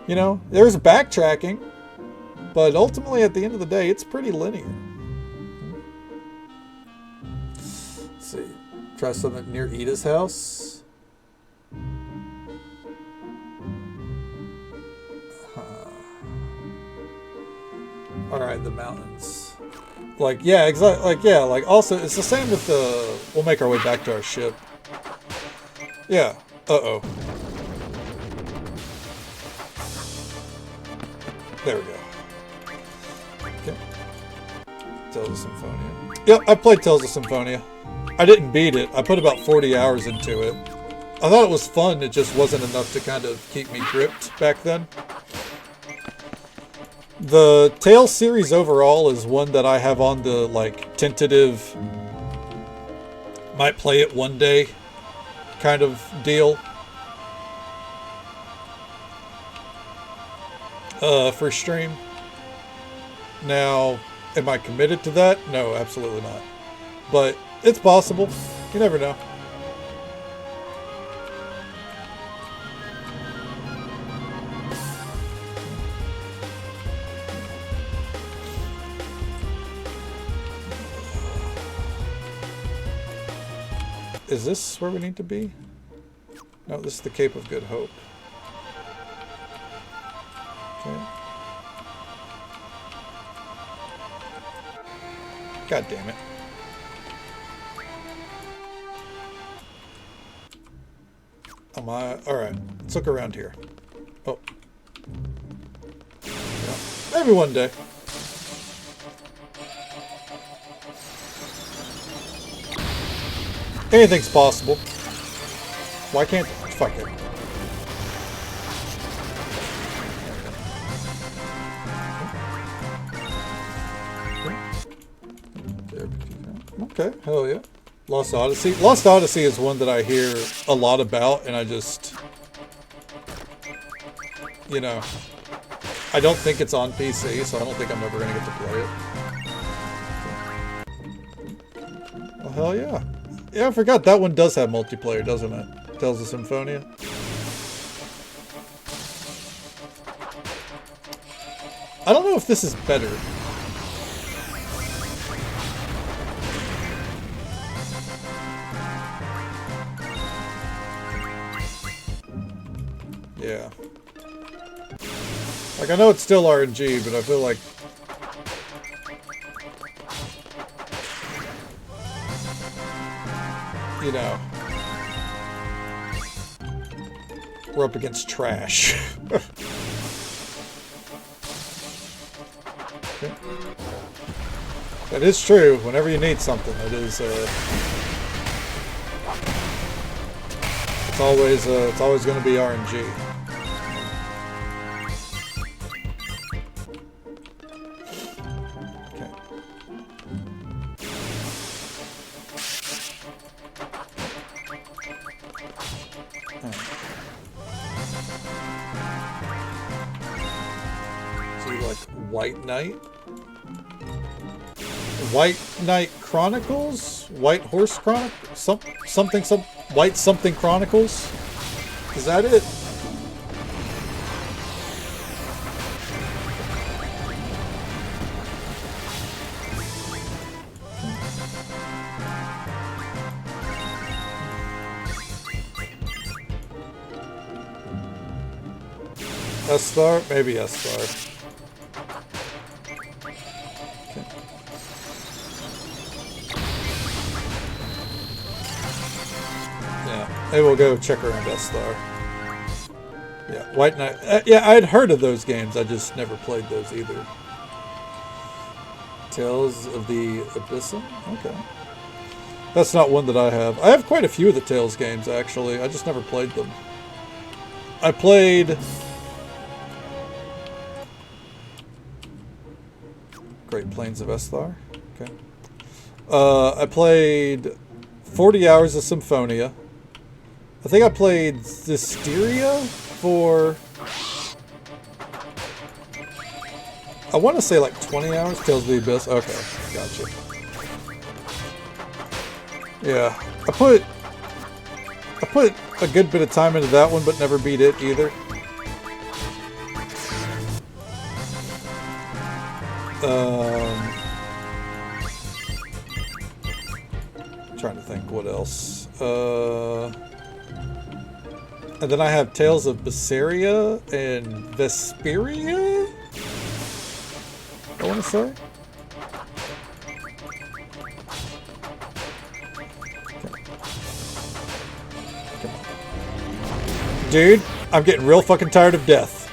You know, there's backtracking, but ultimately, at the end of the day, it's pretty linear. Let's see. Try something near Ida's house. All right, the mountains. Like, yeah, exactly. Like, yeah, like, also, it's the same with the... We'll make our way back to our ship. Yeah. Uh-oh. There we go. Okay. Tales of Symphonia. Yep, I played Tales of Symphonia. I didn't beat it. I put about 40 hours into it. I thought it was fun. It just wasn't enough to kind of keep me gripped back then. The Tales series overall is one that I have on the, like, tentative, might play it one day kind of deal. For stream. Now, am I committed to that? No, absolutely not. But it's possible. You never know. Is this where we need to be? No, this is the Cape of Good Hope. Okay. God damn it. Am I? Alright, let's look around here. Oh. Yeah. Maybe one day. Anything's possible. Why can't... Fuck it. Okay, hell yeah. Lost Odyssey. Lost Odyssey is one that I hear a lot about, and I just... You know... I don't think it's on PC, so I don't think I'm ever going to get to play it. Well, hell yeah. Yeah, I forgot that one does have multiplayer, doesn't it? Tales of Symphonia. I don't know if this is better. Yeah. Like, I know it's still RNG, but I feel like... You know... We're up against trash. Okay. That is true. Whenever you need something, it is, it's always going to be RNG. Okay. So you like White Knight? White Knight Chronicles? White Horse Chronicles? White something Chronicles? Is that it? S-Star? Maybe S-Star. Maybe we'll go check around S-Star. Yeah, White Knight. Yeah, I'd heard of those games. I just never played those either. Tales of the Abyssum? Okay. That's not one that I have. I have quite a few of the Tales games, actually. I just never played them. I played... Great Plains of S-Star. Okay. I played 40 hours of Symphonia. I think I played Zisteria for... I want to say like 20 hours. Tales of the Abyss. Okay, gotcha. Yeah, I put a good bit of time into that one, but never beat it either. Trying to think what else. And then I have Tales of Berseria and Vesperia, I want to say. Come on. Dude, I'm getting real fucking tired of death.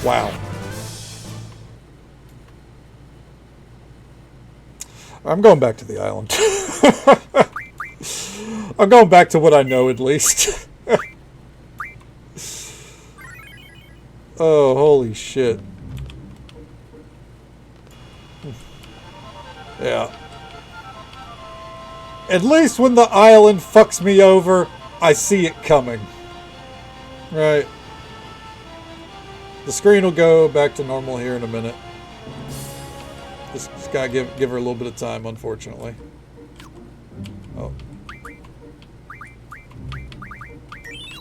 Wow. I'm going back to the island. I'm going back to what I know at least. Oh, holy shit. Yeah. At least when the island fucks me over, I see it coming. Right. The screen will go back to normal here in a minute. Just gotta give her a little bit of time, unfortunately. Oh.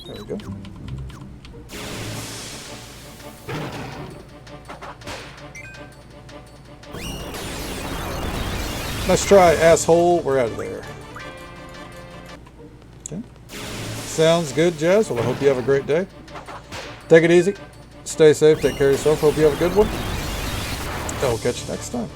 There we go. Nice try, asshole. We're out of there. Okay. Sounds good, Jazz. Well, I hope you have a great day. Take it easy. Stay safe. Take care of yourself. Hope you have a good one. And we'll catch you next time.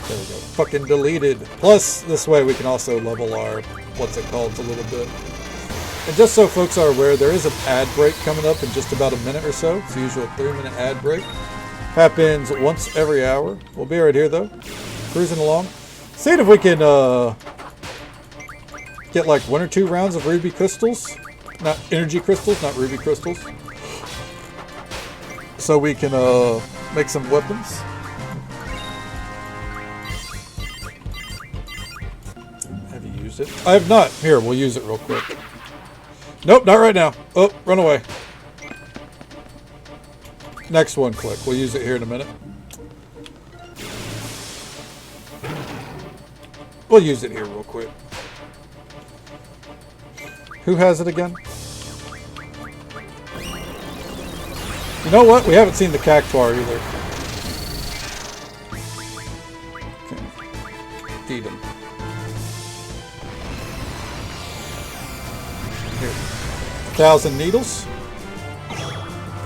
There we go. Fucking deleted. Plus, this way we can also level our, what's it called, a little bit. And just so folks are aware, there is an ad break coming up in just about a minute or so. It's the usual 3-minute ad break. Happens once every hour. We'll be right here, though. Cruising along. Seeing if we can get like 1 or 2 rounds of ruby crystals. Not energy crystals, not ruby crystals. So we can make some weapons. Have you used it? I have not. Here, we'll use it real quick. Nope, not right now. Oh, run away. Next one, click. We'll use it here in a minute. We'll use it here real quick. Who has it again? You know what? We haven't seen the cactuar either. Okay. Eat him. Here. 1,000 needles.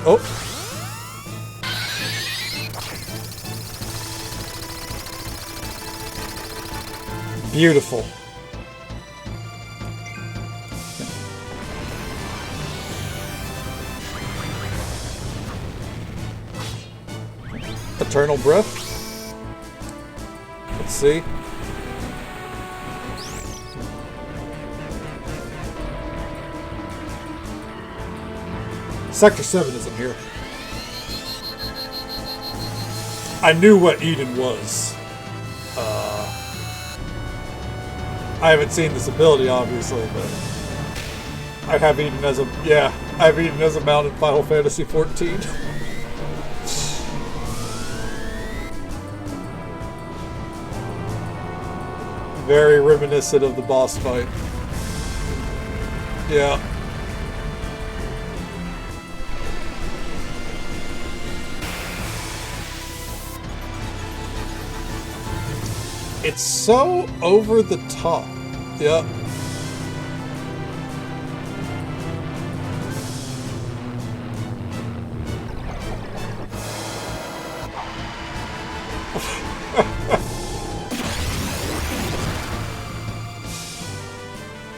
Oh. Beautiful. Eternal breath. Let's see. Sector 7 isn't here. I knew what Eden was. I haven't seen this ability, obviously, but I have Eden as a I have Eden as a mount in Final Fantasy XIV. Very reminiscent of the boss fight. Yeah. It's so over the top. Yep.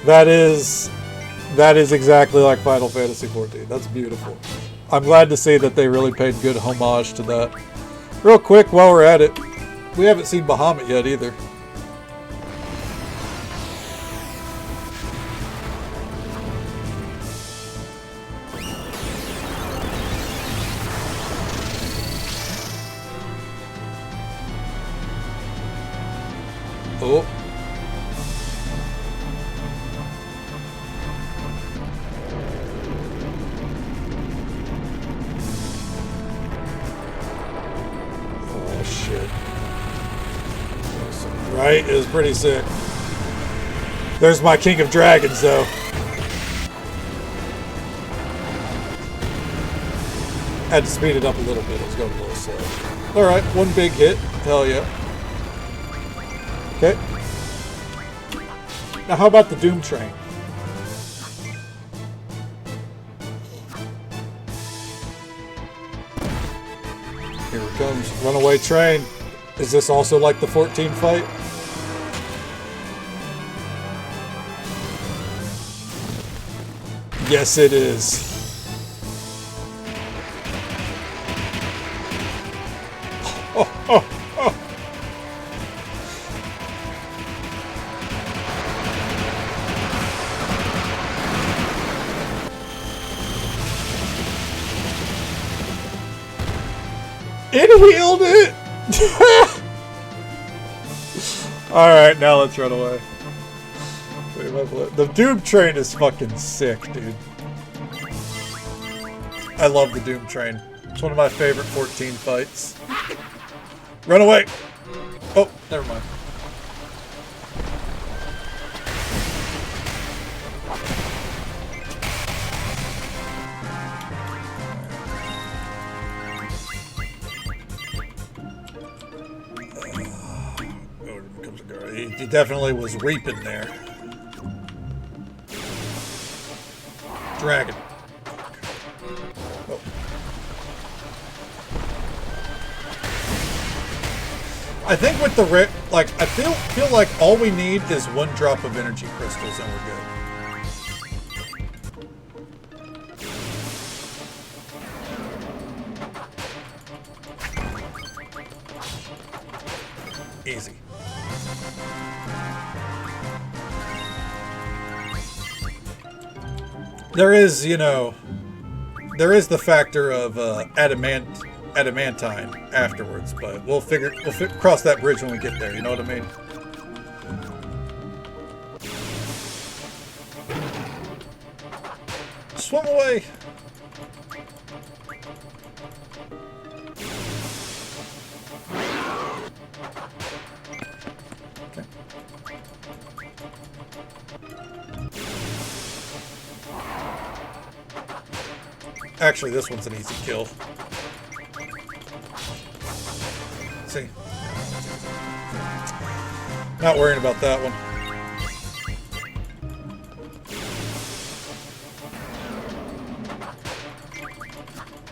That is exactly like Final Fantasy XIV. That's beautiful. I'm glad to see that they really paid good homage to that. Real quick, while we're at it, we haven't seen Bahamut yet either. Oh. Oh, shit. Right? It was pretty sick. There's my King of Dragons, though. Had to speed it up a little bit. It was going a little slow. Alright, one big hit. Hell yeah. Okay. Now how about the Doom Train? Here it comes. Runaway train. Is this also like the 14 fight? Yes, it is. It healed it! Alright, now let's run away. The Doom Train is fucking sick, dude. I love the Doom Train. It's one of my favorite 14 fights. Run away! Oh, never mind. He definitely was reaping there. Dragon. Oh. I think with the I feel like all we need is one drop of energy crystals and we're good. Easy. There is, you know, there is the factor of adamantine afterwards, but we'll cross that bridge when we get there. You know what I mean? Swim away. Actually, this one's an easy kill. See? Not worrying about that one.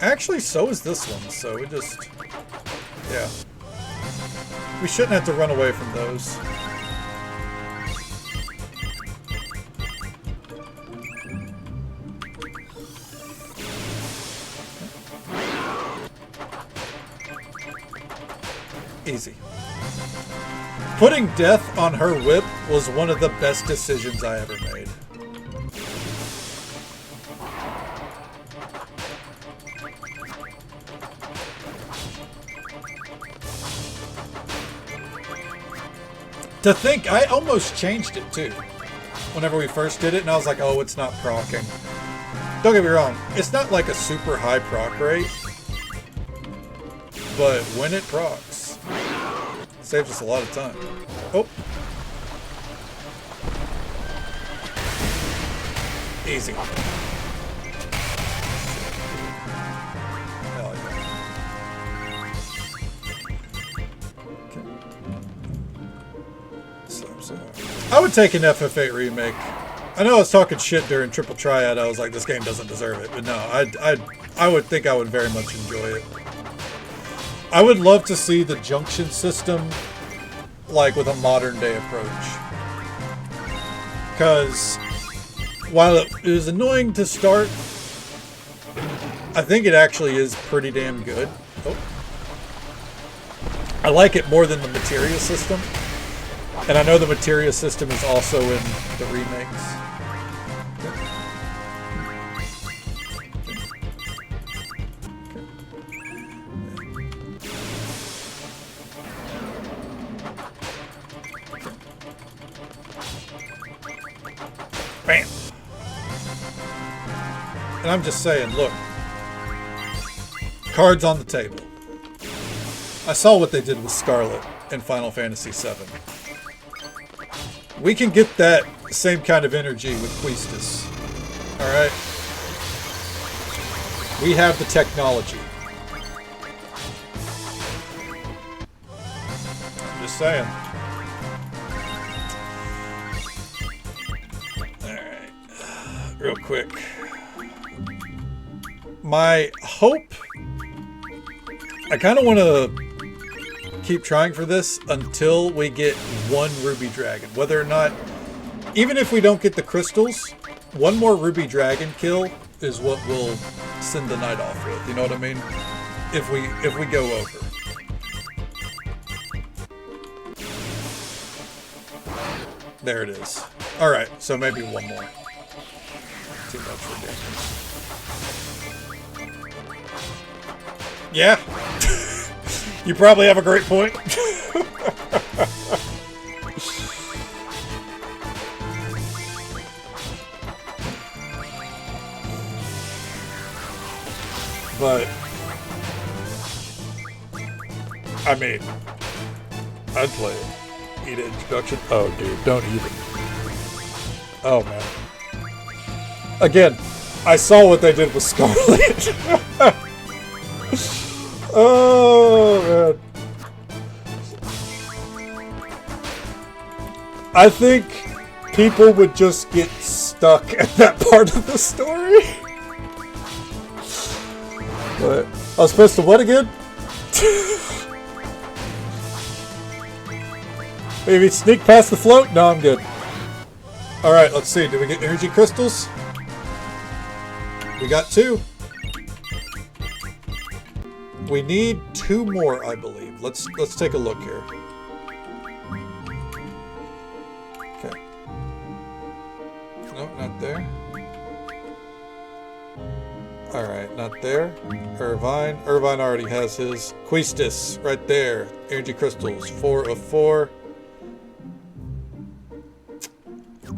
Actually, so is this one, so we just... Yeah. We shouldn't have to run away from those. Easy. Putting death on her whip was one of the best decisions I ever made. To think, I almost changed it too. Whenever we first did it, and I was like, oh, it's not procking. Don't get me wrong, it's not like a super high proc rate. But when it procs, it saves us a lot of time. Oh. Easy. Hell yeah. I would take an FF8 remake. I know I was talking shit during Triple Triad. I was like, this game doesn't deserve it. But no, I would think I would very much enjoy it. I would love to see the junction system, like, with a modern day approach. Because, while it is annoying to start, I think it actually is pretty damn good. Oh. I like it more than the materia system. And I know the materia system is also in the remakes. Bam! And I'm just saying, look. Cards on the table. I saw what they did with Scarlet in Final Fantasy VII. We can get that same kind of energy with Quistis. Alright? We have the technology. I'm just saying. Alright. Real quick. My hope... I kind of want to keep trying for this until we get one Ruby Dragon. Whether or not... Even if we don't get the crystals, one more ruby dragon kill is what we'll send the night off with. You know what I mean? If we go over. There it is. All right, so maybe one more. Too much for damage. Yeah. You probably have a great point. But I mean, I'd play it. Eat it introduction. Oh, dude, don't eat it. Oh man. Again, I saw what they did with Scarlet. Oh man. I think people would just get stuck at that part of the story. But I was supposed to what again? Maybe sneak past the float? No, I'm good. Alright, let's see. Do we get energy crystals? We got 2. We need 2 more, I believe. Let's take a look here. Okay. No, not there. Alright, not there. Irvine. Irvine already has his. Quistis, right there. Energy crystals. 4 of 4.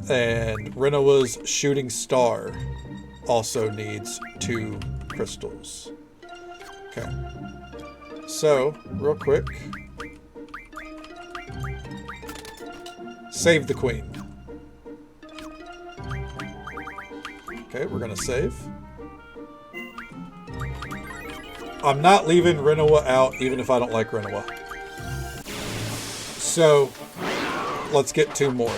And Renoa's shooting star also needs 2 crystals. Okay. So, real quick. Save the queen. Okay, we're gonna save. I'm not leaving Renoa out, even if I don't like Renoa. So, let's get 2 more.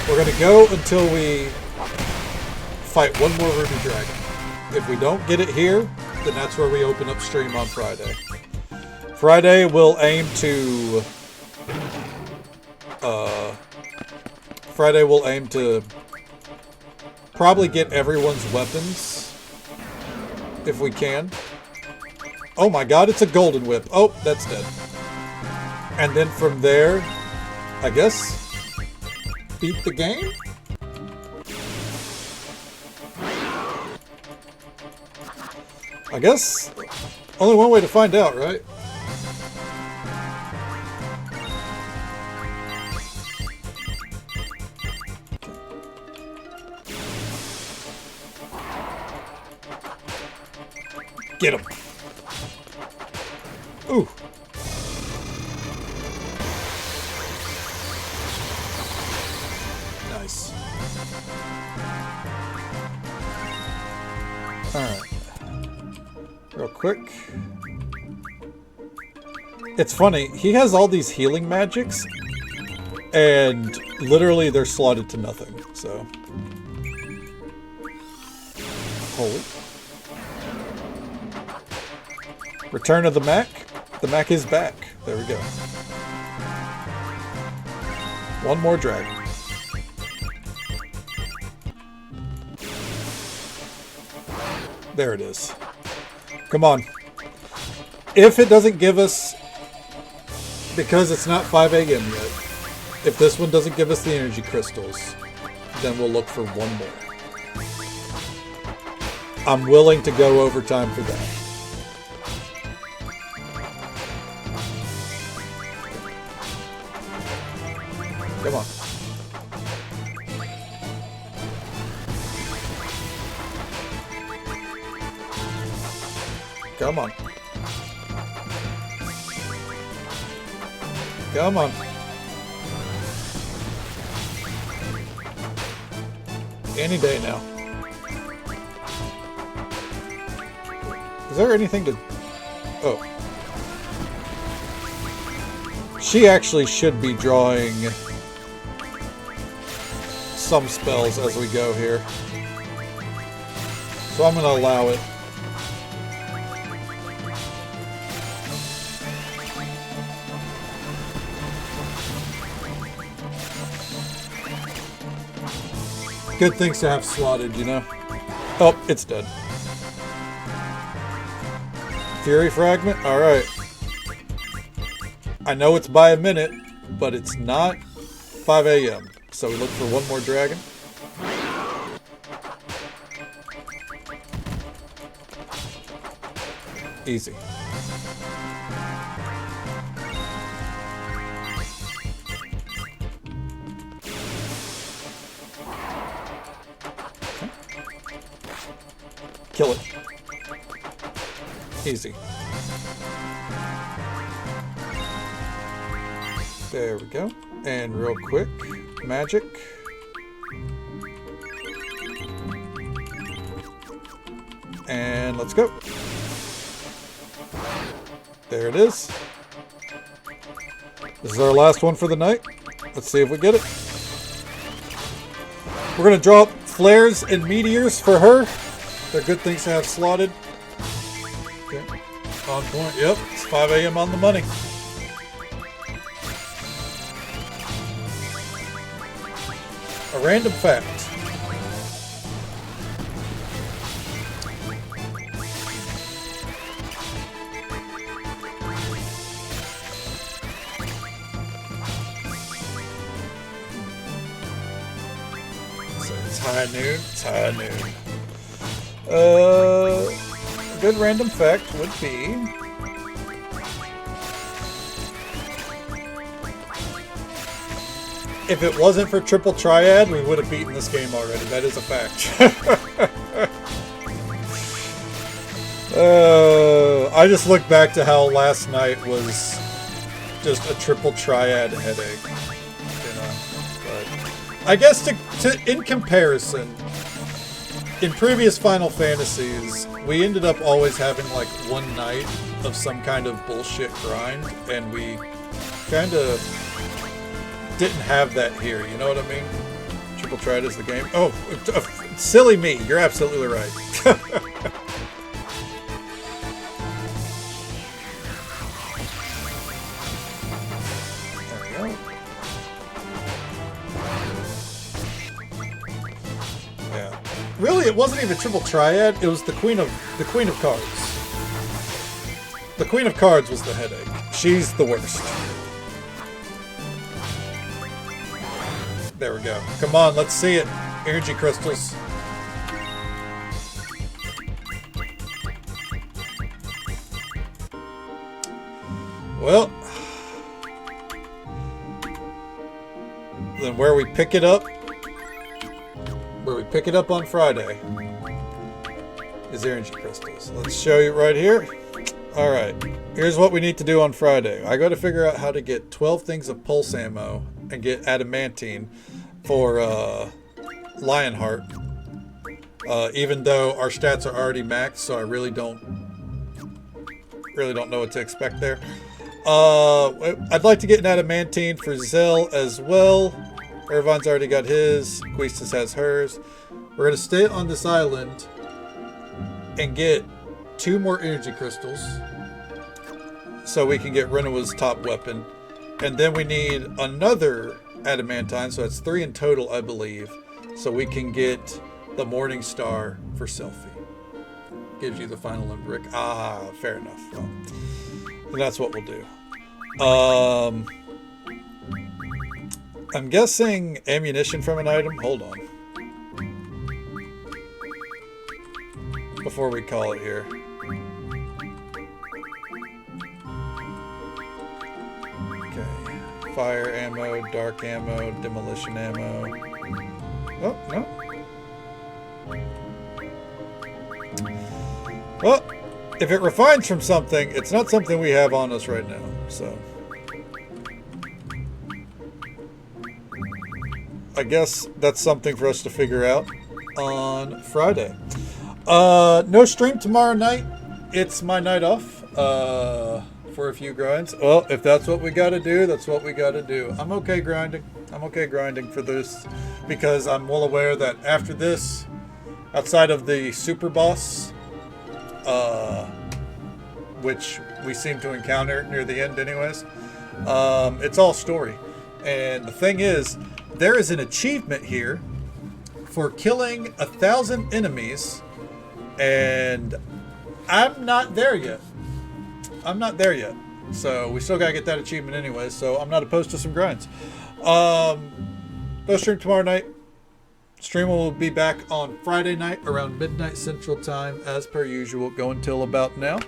We're going to go until we fight one more Ruby Dragon. If we don't get it here, then that's where we open up stream on Friday. Friday we'll aim to... Friday we'll aim to probably get everyone's weapons, if we can. Oh my god, it's a golden whip. Oh, that's dead. And then from there, I guess, beat the game? I guess only one way to find out, right? Get him. Ooh. Nice. Alright. Real quick. It's funny, he has all these healing magics, and literally they're slotted to nothing, so. Holy. Return of the Mac. The Mac is back. There we go. One more dragon. There it is. Come on. If it doesn't give us, because it's not 5 a.m. yet, if this one doesn't give us the energy crystals, then we'll look for one more. I'm willing to go overtime for that. Come on. Come on. Come on. Any day now. Is there anything to... Oh. She actually should be drawing some spells as we go here. So I'm going to allow it. Good things to have slotted, you know. Oh, it's dead. Fury Fragment? Alright. I know it's by a minute, but it's not 5 a.m. So we look for one more dragon. Easy. Kill it. Easy. There we go. And real quick, magic. And let's go. There it is. This is our last one for the night. Let's see if we get it. We're going to draw up flares and meteors for her. They're good things to have slotted. Okay. On point. Yep. It's 5 a.m. on the money. A random fact. So it's high noon. It's high noon. A good random fact would be if it wasn't for Triple Triad, we would have beaten this game already. That is a fact. I just look back to how last night was just a Triple Triad headache. You know, but I guess in comparison, in previous Final Fantasies, we ended up always having like one night of some kind of bullshit grind, and we kind of didn't have that here, you know what I mean? Triple Triad is the game. Oh, silly me. You're absolutely right. There we go. Yeah. Really, it wasn't even Triple Triad. It was the Queen of Cards. The Queen of Cards was the headache. She's the worst. There we go. Come on, let's see it. Energy crystals. Well, then where we pick it up on Friday is energy crystals. Let's show you right here. All right, here's what we need to do on Friday. I got to figure out how to get 12 things of pulse ammo and get adamantine for Lionheart. Even though our stats are already maxed, so I really don't know what to expect there. I'd like to get an adamantine for Zell as well. Irvine's already got his. Quistis has hers. We're gonna stay on this island and get 2 more energy crystals so we can get Renoa's top weapon. And then we need another adamantine, so that's 3 in total, I believe. So we can get the Morning Star for Selfie. Gives you the final limbrick. Ah, fair enough. Well, and that's what we'll do. I'm guessing ammunition from an item. Hold on. Before we call it here. Fire ammo, dark ammo, demolition ammo. Oh, no. Well, if it refines from something, it's not something we have on us right now, so. I guess that's something for us to figure out on Friday. No stream tomorrow night. It's my night off. For a few grinds. Well, if that's what we gotta do, that's what we gotta do. I'm okay grinding. I'm okay grinding for this because I'm well aware that after this, outside of the super boss, which we seem to encounter near the end anyways, it's all story. And the thing is, there is an achievement here for killing 1,000 enemies, and I'm not there yet. So we still gotta get that achievement anyway, so I'm not opposed to some grinds. No stream tomorrow night. Stream will be back on Friday night around midnight Central Time, as per usual, going till about now.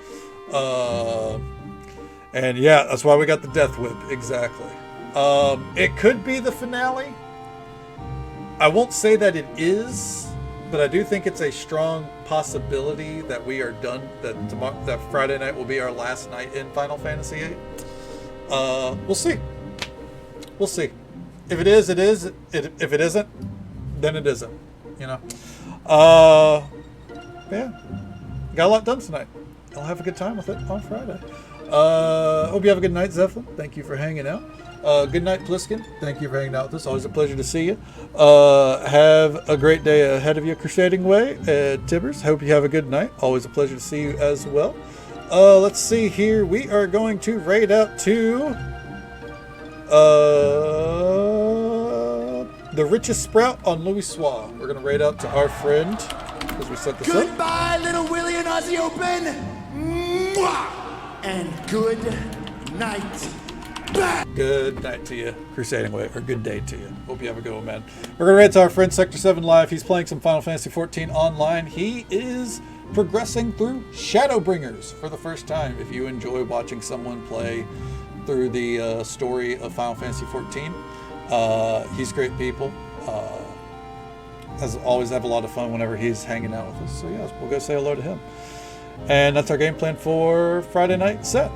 And yeah, that's why we got the Death Whip, exactly. It could be the finale. I won't say that it is, but I do think it's a strong possibility that we are done, that Friday night will be our last night in Final Fantasy VIII. We'll see. We'll see. If it is, it is. If it isn't, then it isn't. You know. Yeah. Got a lot done tonight. I'll have a good time with it on Friday. Hope you have a good night, Zeppelin. Thank you for hanging out. Good night, Pliskin. Thank you for hanging out with us. Always a pleasure to see you. Have a great day ahead of you, Crusading Way. Tibbers, hope you have a good night. Always a pleasure to see you as well. Let's see here. We are going to raid out to the Richest Sprout on Louis Soir. We're going to raid out to our friend as we set this up. Goodbye, little Willie and Ozzy Open. Mwah! And good night. Good night to you, Crusading Way, or good day to you. Hope you have a good one, man. We're going to raid to our friend Sector 7 Live. He's playing some Final Fantasy XIV online. He is progressing through Shadowbringers for the first time. If you enjoy watching someone play through the story of Final Fantasy XIV, he's great people. Has always have a lot of fun whenever he's hanging out with us. So yeah, we'll go say hello to him. And that's our game plan for Friday night set.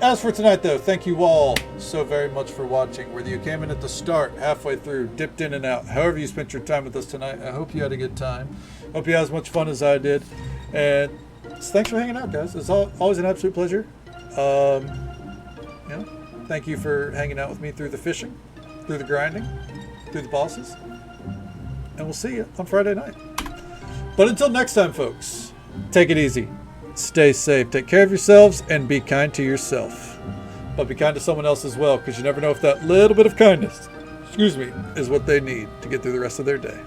As for tonight, though, thank you all so very much for watching. Whether you came in at the start, halfway through, dipped in and out, however you spent your time with us tonight, I hope you had a good time. Hope you had as much fun as I did. And thanks for hanging out, guys. It's always an absolute pleasure. Thank you for hanging out with me through the fishing, through the grinding, through the bosses. And we'll see you on Friday night. But until next time, folks, take it easy. Stay safe, take care of yourselves, and be kind to yourself. But be kind to someone else as well, because you never know if that little bit of kindness, is what they need to get through the rest of their day.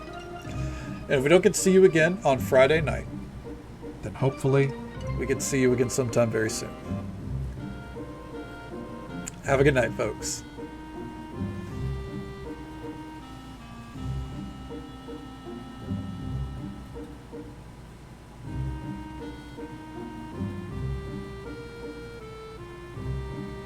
And if we don't get to see you again on Friday night, then hopefully we get to see you again sometime very soon. Have a good night, folks.